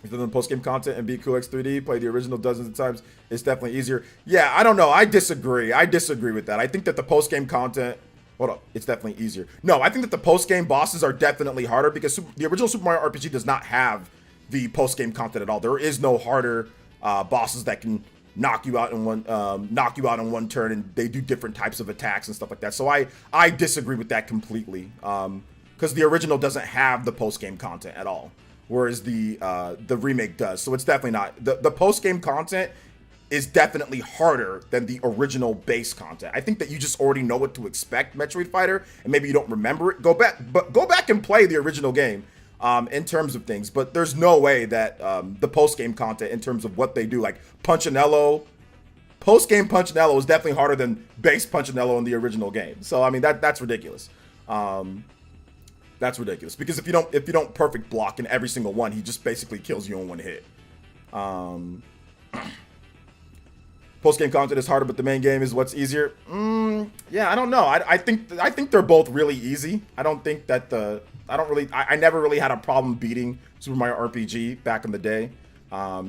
If they're doing post-game content and beat Cool X 3D, play the original dozens of times, it's definitely easier. Yeah, I don't know. I disagree. I disagree with that. I think that the post-game content, hold up, it's definitely easier. No, I think that the post-game bosses are definitely harder because the original Super Mario RPG does not have the post-game content at all. There is no harder bosses that can knock you out in one turn, and they do different types of attacks and stuff like that. So I disagree with that completely because the original doesn't have the post-game content at all. Whereas the remake does. So it's definitely not. The post-game content is definitely harder than the original base content. I think that you just already know what to expect, Metroid Fighter, and maybe you don't remember it. Go back and play the original game in terms of things. But there's no way that the post-game content in terms of what they do, like Punchinello, post-game Punchinello is definitely harder than base Punchinello in the original game. So I mean that's ridiculous. That's ridiculous because if you don't perfect block in every single one, he just basically kills you in one hit. Post-game content is harder, but the main game is what's easier. Yeah, I don't know. I think they're both really easy. I don't think that I never really had a problem beating Super Mario RPG back in the day.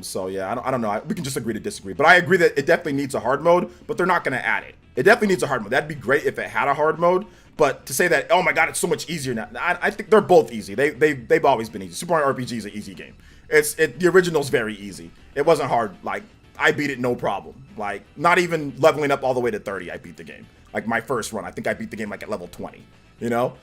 So yeah, I don't know. We can just agree to disagree. But I agree that it definitely needs a hard mode, but they're not going to add it. It definitely needs a hard mode. That'd be great if it had a hard mode. But to say that, oh my god, it's so much easier now. I think they're both easy. They've always been easy. Super Mario RPG is an easy game. The original's very easy. It wasn't hard. Like, I beat it no problem. Like, not even leveling up all the way to 30, I beat the game. Like, my first run, I think I beat the game like at level 20. You know?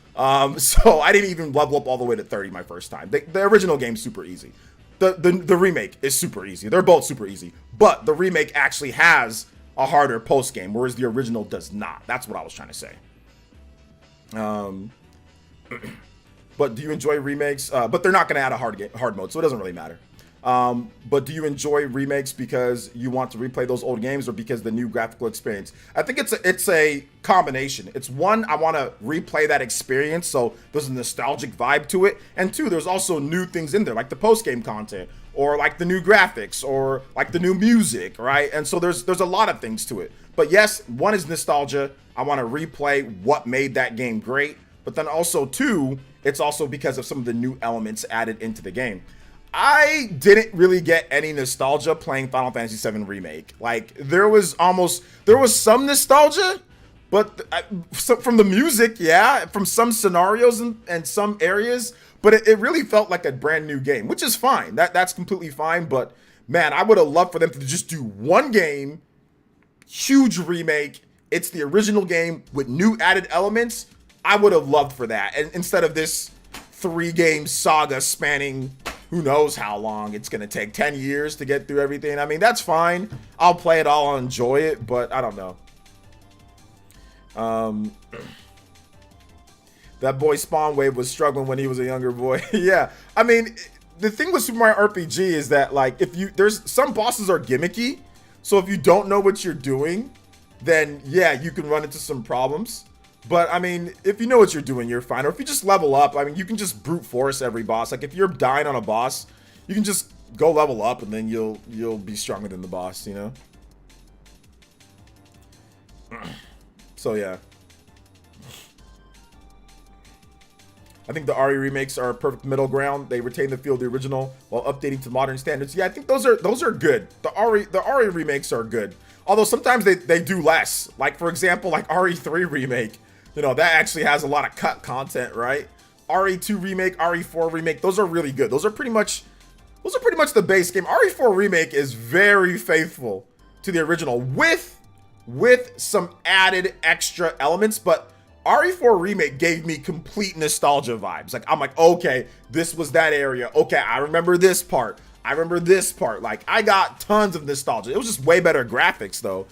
So I didn't even level up all the way to 30 my first time. The original game's super easy. The remake is super easy. They're both super easy. But the remake actually has a harder post game, whereas the original does not. That's what I was trying to say. But do you enjoy remakes? But they're not going to add a hard mode, so it doesn't really matter. But do you enjoy remakes because you want to replay those old games or because the new graphical experience? I think it's a combination. It's one, I want to replay that experience, so there's a nostalgic vibe to it. And two, there's also new things in there, like the post-game content, or like the new graphics, or like the new music, right? And so there's a lot of things to it. But yes, one is nostalgia. I want to replay what made that game great. But then also two, it's also because of some of the new elements added into the game. I didn't really get any nostalgia playing Final Fantasy VII Remake. Like, there was some nostalgia, but from the music, yeah, from some scenarios and some areas, but it really felt like a brand new game, which is fine. That's completely fine, but man, I would have loved for them to just do one game, huge remake. It's the original game with new added elements. I would have loved for that, and instead of this 3-game saga spanning who knows how long. It's going to take 10 years to get through everything. I mean, that's fine. I'll play it all, I'll enjoy it, but I don't know. That boy Spawn Wave was struggling when he was a younger boy. Yeah. I mean, the thing with Super Mario RPG is that, like, there's some bosses are gimmicky. So if you don't know what you're doing, then yeah, you can run into some problems. But I mean, if you know what you're doing, you're fine. Or if you just level up, I mean, you can just brute force every boss. Like, if you're dying on a boss, you can just go level up and then you'll be stronger than the boss, you know? So yeah. I think the RE remakes are a perfect middle ground. They retain the feel of the original while updating to modern standards. Yeah, I think those are good. The RE remakes are good. Although sometimes they do less. Like, for example, like RE3 remake. You know, that actually has a lot of cut content, right? RE2 remake, RE4 remake, those are really good. Those are pretty much the base game. RE4 remake is very faithful to the original with some added extra elements, but RE4 remake gave me complete nostalgia vibes. Like, I'm like, okay, this was that area. Okay, I remember this part. I remember this part. Like, I got tons of nostalgia. It was just way better graphics though,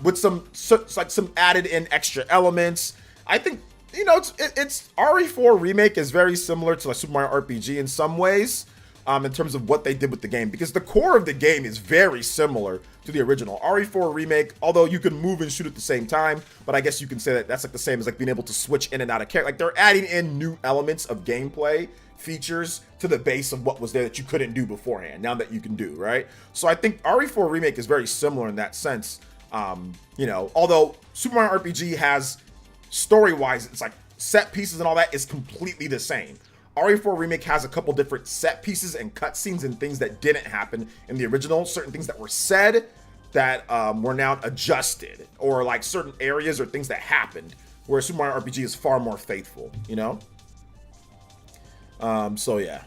with some added in extra elements. I think, you know, it's RE4 remake is very similar to like Super Mario RPG in some ways, in terms of what they did with the game, because the core of the game is very similar to the original. RE4 remake, although you can move and shoot at the same time, but I guess you can say that that's like the same as like being able to switch in and out of character. Like, they're adding in new elements of gameplay features to the base of what was there that you couldn't do beforehand, now that you can do, right? So I think RE4 remake is very similar in that sense. You know, although Super Mario RPG has, story-wise, it's like set pieces and all that is completely the same. RE4 remake has a couple different set pieces and cutscenes and things that didn't happen in the original, certain things that were said that were now adjusted, or like certain areas or things that happened, where Super Mario RPG is far more faithful, you know? So yeah.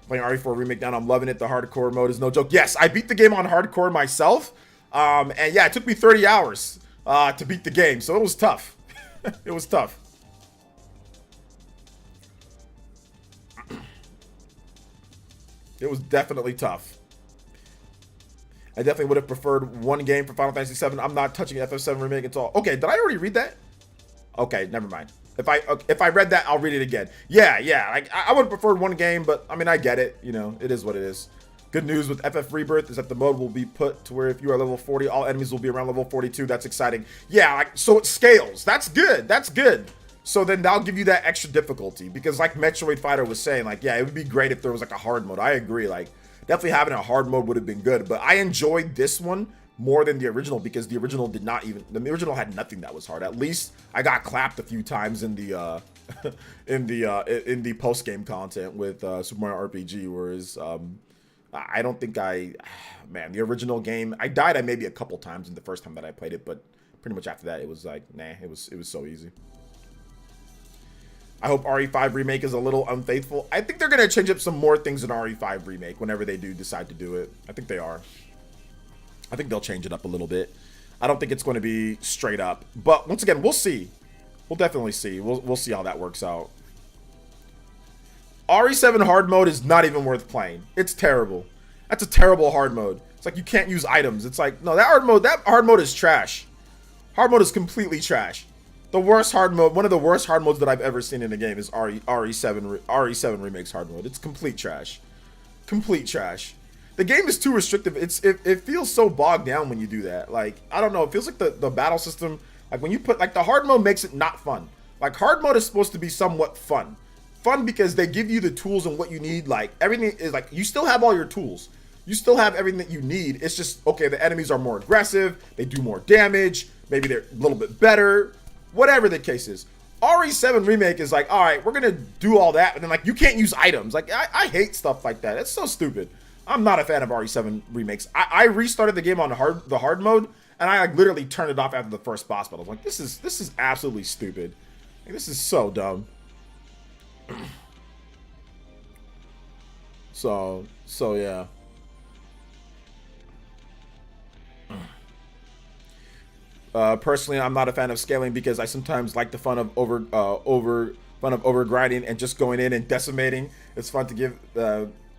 Playing RE4 remake now, I'm loving it. The hardcore mode is no joke. Yes, I beat the game on hardcore myself. And yeah, it took me 30 hours to beat the game, so it was tough. It was tough. It was definitely tough. I definitely would have preferred one game for Final Fantasy VII. I'm not touching FF7 remake at all. Okay, did I already read that? Okay, never mind. If I read that, I'll read it again. Yeah. Like, I would have preferred one game, but I mean, I get it. You know, it is what it is. Good news with FF Rebirth is that the mode will be put to where if you are level 40, all enemies will be around level 42. That's exciting. Yeah, like, so it scales. That's good. That's good. So then that'll give you that extra difficulty, because like Metroid Fighter was saying, like, yeah, it would be great if there was like a hard mode. I agree. Like, definitely having a hard mode would have been good. But I enjoyed this one more than the original because the original did not even, the original had nothing that was hard. At least I got clapped a few times in the in the post game content with Super Mario RPG, whereas I don't think man, the original game, I died maybe a couple times in the first time that I played it, but pretty much after that it was like, nah, it was so easy. I hope RE5 Remake is a little unfaithful. I think they're going to change up some more things in RE5 Remake whenever they do decide to do it. I think they are. I think they'll change it up a little bit. I don't think it's going to be straight up. But once again, we'll see. We'll definitely see. We'll see how that works out. RE7 hard mode is not even worth playing. It's terrible. That's a terrible hard mode. It's like you can't use items. It's like, no, that hard mode is trash. Hard mode is completely trash. The worst hard mode, one of the worst hard modes that I've ever seen in a game is RE7 Remake's hard mode. It's complete trash. Complete trash. The game is too restrictive. It feels so bogged down when you do that. Like, I don't know. It feels like the battle system, like when you put, like the hard mode makes it not fun. Like hard mode is supposed to be somewhat fun. Fun because they give you the tools and what you need. Like everything is like, you still have all your tools. You still have everything that you need. It's just, okay, the enemies are more aggressive. They do more damage. Maybe they're a little bit better. Whatever the case is. RE7 Remake is like, all right, we're going to do all that. And then like, you can't use items. Like, I hate stuff like that. It's so stupid. I'm not a fan of RE7 remakes. I restarted the game on the hard mode, and I like, literally turned it off after the first boss battle. I was like, this is absolutely stupid. Like, this is so dumb. So yeah. Personally, I'm not a fan of scaling because I sometimes like the fun of over grinding and just going in and decimating. It's fun to give,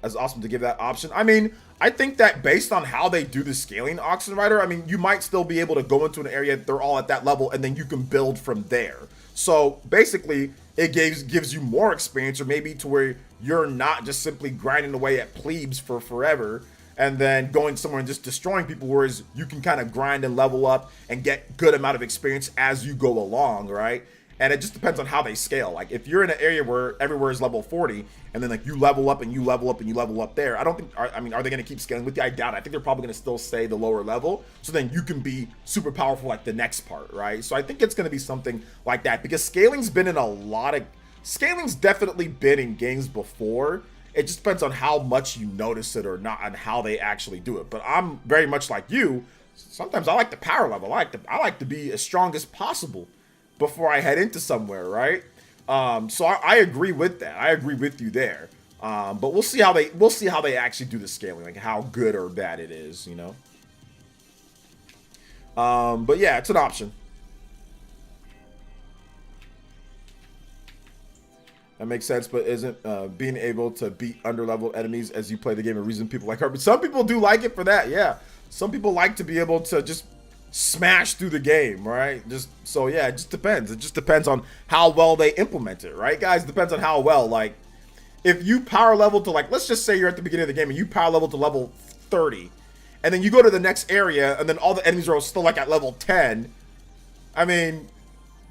as awesome to give that option. I mean, I think that based on how they do the scaling, Oxen Rider, I mean, you might still be able to go into an area, they're all at that level, and then you can build from there. So basically, it gives you more experience, or maybe to where you're not just simply grinding away at plebes for forever and then going somewhere and just destroying people, whereas you can kind of grind and level up and get good amount of experience as you go along, right? And it just depends on how they scale. Like if you're in an area where everywhere is level 40 and then like you level up and you level up and you level up there, I don't think, I mean, are they going to keep scaling with you? I doubt it. I think they're probably going to still stay the lower level. So then you can be super powerful like the next part, right? So I think it's going to be something like that because scaling's definitely been in games before. It just depends on how much you notice it or not and how they actually do it. But I'm very much like you. Sometimes I like the power level. I like to be as strong as possible before I head into somewhere, right? So I agree with that. I agree with you there. But we'll see how they actually do the scaling, like how good or bad it is, you know. But yeah, it's an option. That makes sense, but isn't being able to beat underleveled enemies as you play the game a reason people like her? But some people do like it for that, yeah. Some people like to be able to just smash through the game, right? So yeah, it just depends. It just depends on how well they implement it, right, guys? It depends on how well. Like, if you power level to, like, let's just say you're at the beginning of the game and you power level to level 30, and then you go to the next area, and then all the enemies are still like at level 10. I mean,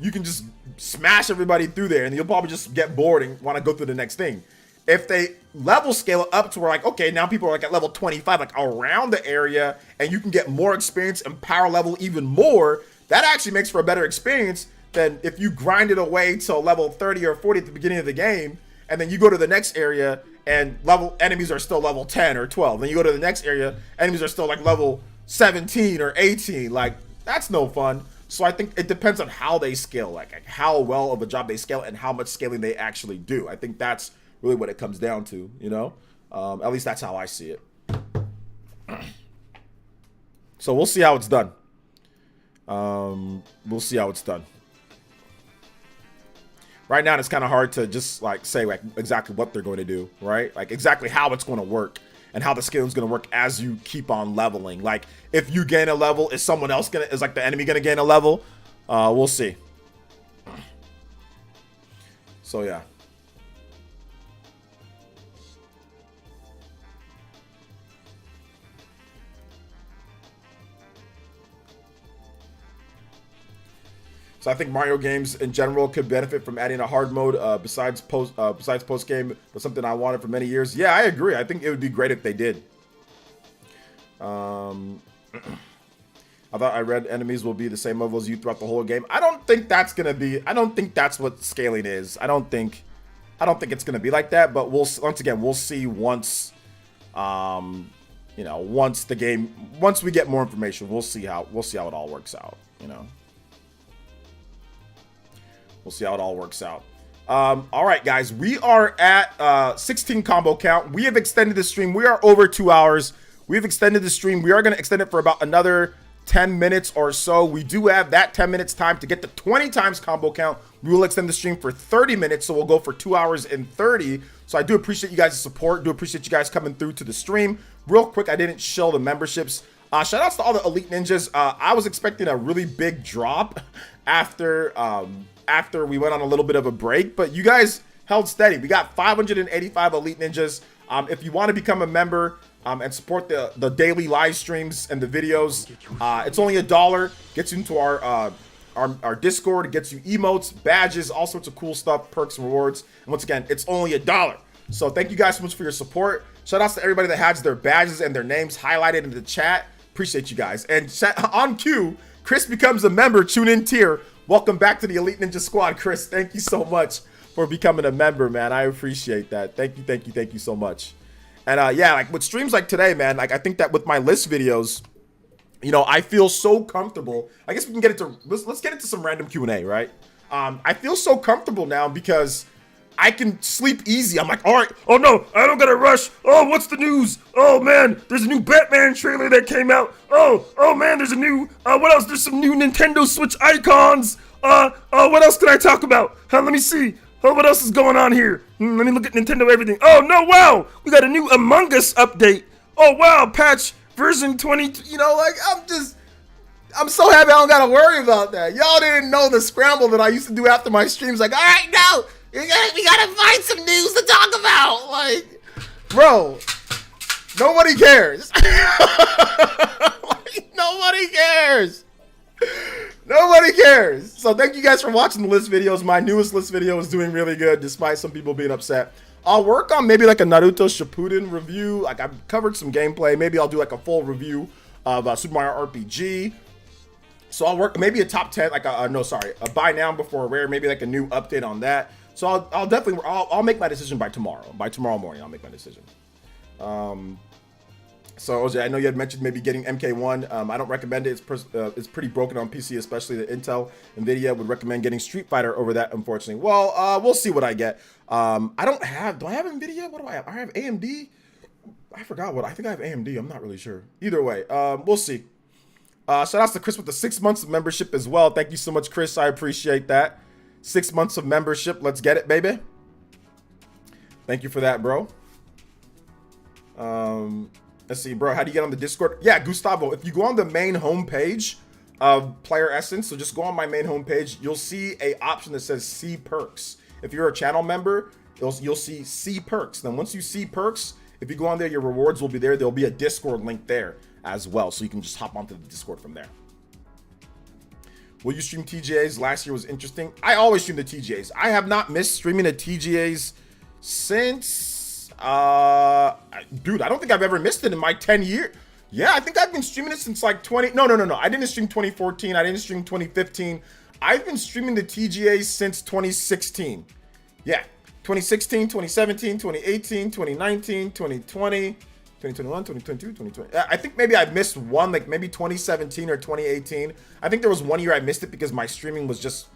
you can just smash everybody through there and you'll probably just get bored and want to go through the next thing. If they level scale it up to where like, okay, now people are like at level 25, like around the area, and you can get more experience and power level even more, that actually makes for a better experience than if you grind it away till level 30 or 40 at the beginning of the game, and then you go to the next area and enemies are still level 10 or 12. Then you go to the next area, enemies are still like level 17 or 18. Like, that's no fun. So I think it depends on how they scale, like how well of a job they scale and how much scaling they actually do. I think that's really what it comes down to, you know? At least that's how I see it. So we'll see how it's done. We'll see how it's done. Right now, it's kind of hard to just like say like exactly what they're going to do, right? Like exactly how it's going to work and how the scaling is going to work as you keep on leveling. Like if you gain a level, is like the enemy going to gain a level? We'll see. So yeah. So I think Mario games in general could benefit from adding a hard mode besides post game, but something I wanted for many years. Yeah, I agree. I think it would be great if they did. I thought I read enemies will be the same level as you throughout the whole game. I don't think that's gonna be. I don't think that's what scaling is. I don't think it's gonna be like that. But once again we'll see once, you know, once we get more information, we'll see how it all works out. You know, we'll see how it all works out. All right, guys, we are at 16 combo count. We have extended the stream. We are over 2 hours. We've extended the stream. We are going to extend it for about another 10 minutes or so. We do have that 10 minutes time to get to 20 times combo count. We will extend the stream for 30 minutes, so we'll go for 2 hours and 30. So I do appreciate you guys' support. Do appreciate you guys coming through to the stream. Real quick, I didn't show the memberships. Shout outs to all the Elite Ninjas. I was expecting a really big drop after we went on a little bit of a break, but you guys held steady. We got 585 Elite Ninjas. If you want to become a member and support the daily live streams and the videos, it's only $1. Gets you into our Discord. It gets you emotes, badges, all sorts of cool stuff, perks, and rewards. And once again, it's only $1. So thank you guys so much for your support. Shout outs to everybody that has their badges and their names highlighted in the chat. Appreciate you guys. And on cue, Chris becomes a member. Tune in tier. Welcome back to the Elite Ninja Squad, Chris. Thank you so much for becoming a member, man. I appreciate that. Thank you so much. And yeah, like with streams like today, man, like I think that with my list videos, you know, I feel so comfortable. I guess we can get into let's get into some random Q&A, right? I feel so comfortable now because I can sleep easy. I'm like, all right, oh no, I don't gotta rush. Oh, what's the news? Oh man, there's a new Batman trailer that came out. Oh man, there's a new, what else? There's some new Nintendo Switch icons. What else can I talk about? Let me see. Oh, what else is going on here? Let me look at Nintendo everything. Oh no, wow, we got a new Among Us update. Oh wow, patch version 20, you know, like I'm so happy I don't gotta worry about that. Y'all didn't know the scramble that I used to do after my streams. Like, all right, no. We gotta find some news to talk about. Like, bro, nobody cares. Like, nobody cares. Nobody cares. So thank you guys for watching the list videos. My newest list video is doing really good, despite some people being upset. I'll work on maybe like a Naruto Shippuden review. Like I've covered some gameplay. Maybe I'll do like a full review of Super Mario RPG. So I'll work maybe a top 10, like a buy now before rare, maybe like a new update on that. So I'll definitely make my decision by tomorrow. By tomorrow morning, I'll make my decision. So OJ, I know you had mentioned maybe getting MK1. I don't recommend it. It's pretty broken on PC, especially the Intel. Nvidia would recommend getting Street Fighter over that, unfortunately. Well, we'll see what I get. Do I have Nvidia? What do I have? I have AMD. I forgot what. I think I have AMD. I'm not really sure. Either way, we'll see. Shout outs to Chris with the 6 months of membership as well. Thank you so much, Chris. I appreciate that. 6 months of membership. Let's get it, baby. Thank you for that, bro. Let's see, bro. How do you get on the Discord? Yeah, Gustavo, if you go on the main homepage of PlayerEssence, so just go on my main homepage, you'll see a option that says See Perks. If you're a channel member, you'll see See Perks. Then once you see Perks, if you go on there, your rewards will be there. There'll be a Discord link there as well, so you can just hop onto the Discord from there. Will you stream TGAs? Last year was interesting. I always stream the TGAs. I have not missed streaming the TGAs since, dude, I don't think I've ever missed it in my 10 years. Yeah, I think I've been streaming it since like no. I didn't stream 2014. I didn't stream 2015. I've been streaming the TGAs since 2016. Yeah, 2016, 2017, 2018, 2019, 2020. 2021, 2022, 2020. I think maybe I missed one, like maybe 2017 or 2018. I think there was 1 year I missed it because my streaming was just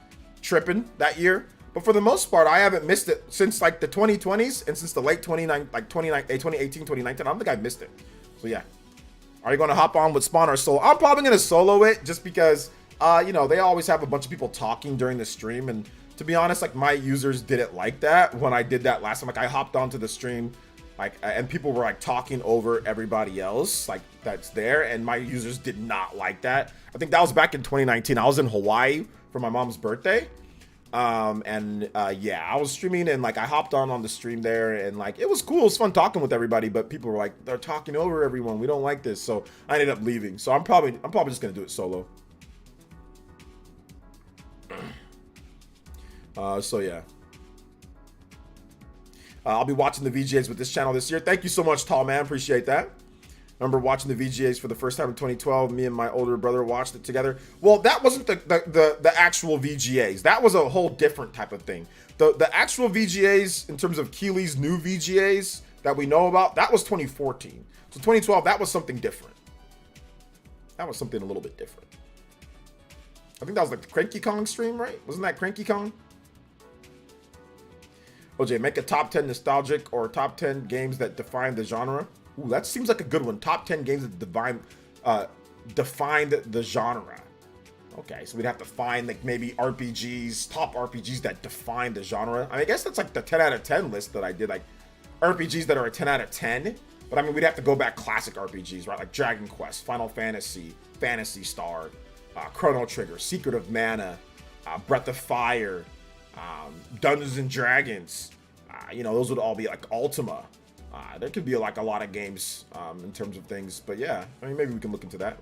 tripping that year. But for the most part, I haven't missed it since like the 2020s and since the late 2018, 2019. I don't think I missed it. So yeah. Are you going to hop on with Spawn or Solo? I'm probably going to solo it just because, you know, they always have a bunch of people talking during the stream. And to be honest, like my users didn't like that when I did that last time. Like I hopped onto the stream. Like, and people were like talking over everybody else like that's there, and my users did not like that. I think that was back in 2019. I was in Hawaii for my mom's birthday, yeah, I was streaming and like I hopped on the stream there, and like it was cool. It was fun talking with everybody, but people were like, they're talking over everyone. We don't like this, so I ended up leaving. So I'm probably just gonna do it solo. So yeah. I'll be watching the VGAs with this channel this year. Thank you so much, Tall Man. Appreciate that. Remember watching the VGAs for the first time in 2012. Me and my older brother watched it together. Well, that wasn't the actual VGAs. That was a whole different type of thing. The actual VGAs, in terms of Keeley's new VGAs that we know about, that was 2014. So 2012, that was something different. That was something a little bit different. I think that was like the Cranky Kong stream, right? Wasn't that Cranky Kong? OJ, make a top 10 nostalgic or top 10 games that define the genre. Ooh, that seems like a good one. Top 10 games that defined the genre. Okay, so we'd have to find like maybe RPGs, top RPGs that define the genre. I mean, I guess that's like the 10 out of 10 list that I did, like RPGs that are a 10 out of 10. But I mean, we'd have to go back classic RPGs, right? Like Dragon Quest, Final Fantasy, Phantasy Star, Chrono Trigger, Secret of Mana, Breath of Fire, Dungeons and Dragons. You know, those would all be like Ultima. There could be like a lot of games in terms of things, but yeah, I mean, maybe we can look into that.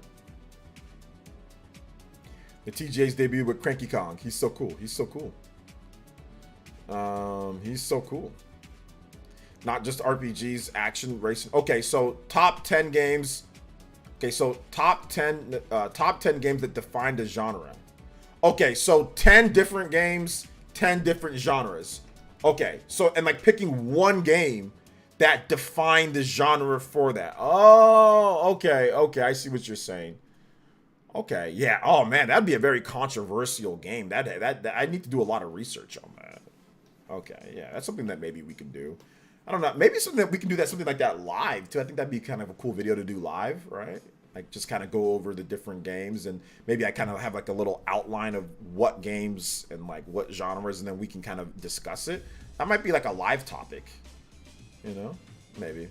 The TJ's debut with Cranky Kong. He's so cool. He's so cool. He's so cool. Not just RPGs, action, racing. Okay, so top 10 games. Okay, so top 10 games that define the genre. Okay, so 10 different games, 10 different genres. Okay, so and like picking one game that defined the genre for that. Oh, okay, I see what you're saying. Okay, yeah. Oh man, that'd be a very controversial game. That I need to do a lot of research on that. Okay, yeah, that's something that maybe we can do. I don't know. Maybe something that we can do something like that live too. I think that'd be kind of a cool video to do live, right? Like just kind of go over the different games, and maybe I kind of have like a little outline of what games and like what genres, and then we can kind of discuss it. That might be like a live topic, you know? Maybe.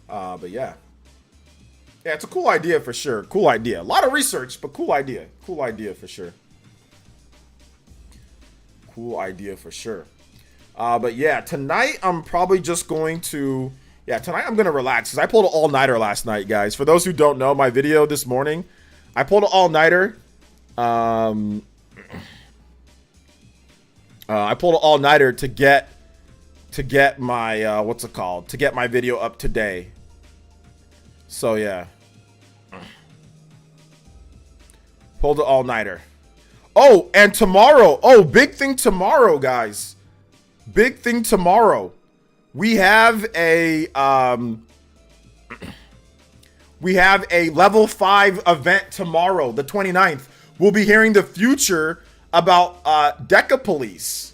But yeah. Yeah, it's a cool idea for sure. Cool idea. A lot of research, but cool idea. Cool idea for sure. Cool idea for sure. But yeah, tonight I'm probably just going to... Yeah, tonight I'm going to relax because I pulled an all-nighter last night, guys. For those who don't know, my video this morning, I pulled an all-nighter. I pulled an all-nighter to get my what's it called? To get my video up today. So yeah. Pulled an all-nighter. Oh, and tomorrow. Oh, big thing tomorrow, guys. Big thing tomorrow. We have a level 5 event tomorrow, the 29th. We'll be hearing the future about Deca Police.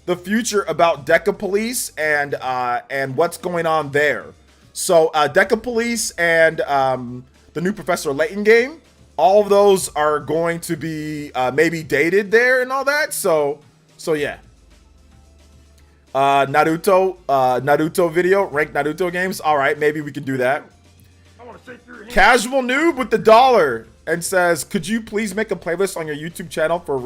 The future about Deca Police and what's going on there. So Deca Police and the new Professor Layton game, all of those are going to be maybe dated there and all that. So yeah. Naruto video, ranked Naruto games. All right, maybe we can do that. Casual Noob with the $1 and says, could you please make a playlist on your YouTube channel for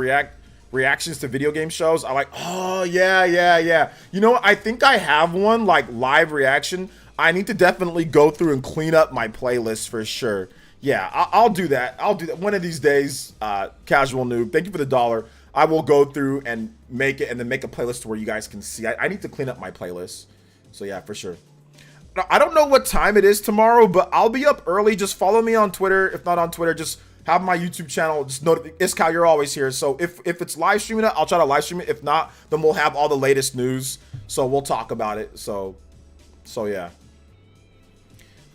reactions to video game shows? I like, oh yeah. You know what? I think I have one, like live reaction. I need to definitely go through and clean up my playlist for sure. Yeah, I'll do that. I'll do that one of these days. Casual Noob, thank you for the $1. I will go through and make it and then make a playlist to where you guys can see. I need to clean up my playlist. So yeah, for sure. I don't know what time it is tomorrow, but I'll be up early. Just follow me on Twitter. If not on Twitter, just have my YouTube channel. Just Iskal, you're always here. So if it's live streaming it, I'll try to live stream it. If not, then we'll have all the latest news. So we'll talk about it. So yeah.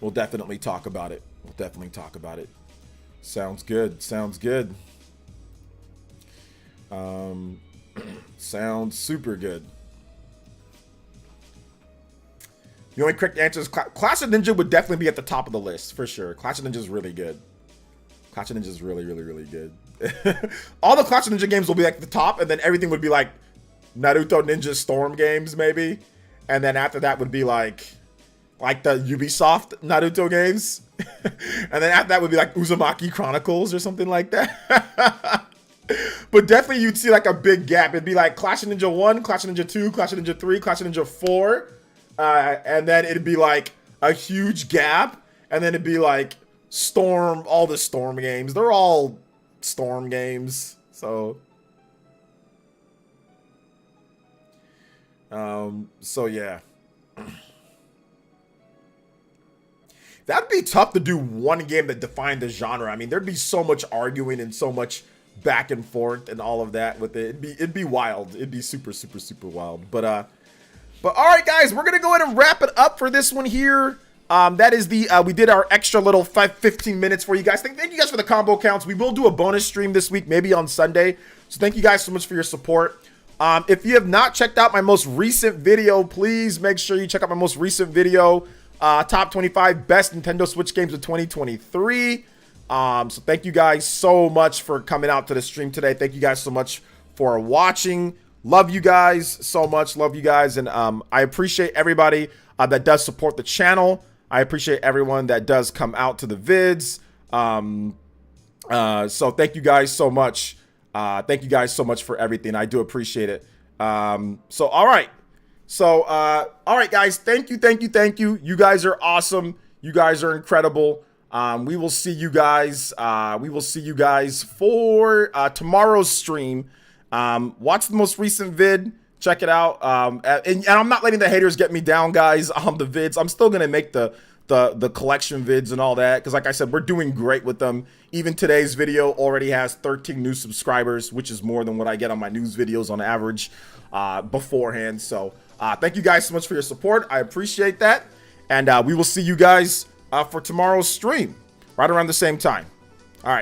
We'll definitely talk about it. Sounds good. Sounds super good. The only correct answer is Clash of Ninja would definitely be at the top of the list for sure. Clash of Ninja is really good. Clash of Ninja is really good. All the Clash of Ninja games will be like at the top, and then everything would be like Naruto Ninja Storm games maybe, and then after that would be like the Ubisoft Naruto games, and then after that would be like Uzumaki Chronicles or something like that. But definitely you'd see like a big gap. It'd be like Clash of Ninja 1, Clash of Ninja 2, Clash of Ninja 3, Clash of Ninja 4. And then it'd be like a huge gap. And then it'd be like Storm, all the Storm games. They're all Storm games. So. So yeah. That'd be tough to do one game that defined the genre. I mean, there'd be so much arguing and so much back and forth and all of that with it. It'd be wild. It'd be super, super, super wild. But all right, guys, we're gonna go ahead and wrap it up for this one here. That is the we did our extra little 15 minutes for you guys. Thank you guys for the combo counts. We will do a bonus stream this week, maybe on Sunday. So thank you guys so much for your support. If you have not checked out my most recent video, please make sure you check out my most recent video. Top 25 best Nintendo Switch games of 2023. So thank you guys so much for coming out to the stream today. Thank you guys so much for watching. Love you guys so much. Love you guys. And I appreciate everybody that does support the channel. I appreciate everyone that does come out to the vids. So thank you guys so much. Thank you guys so much for everything. I do appreciate it. So, all right. So, all right, guys. Thank you. Thank you. Thank you. You guys are awesome. You guys are incredible. We will see you guys. For tomorrow's stream. Watch the most recent vid. Check it out. And I'm not letting the haters get me down, guys, on the vids. I'm still going to make the collection vids and all that. Because like I said, we're doing great with them. Even today's video already has 13 new subscribers, which is more than what I get on my news videos on average beforehand. So thank you guys so much for your support. I appreciate that. And we will see you guys for tomorrow's stream right around the same time. All right.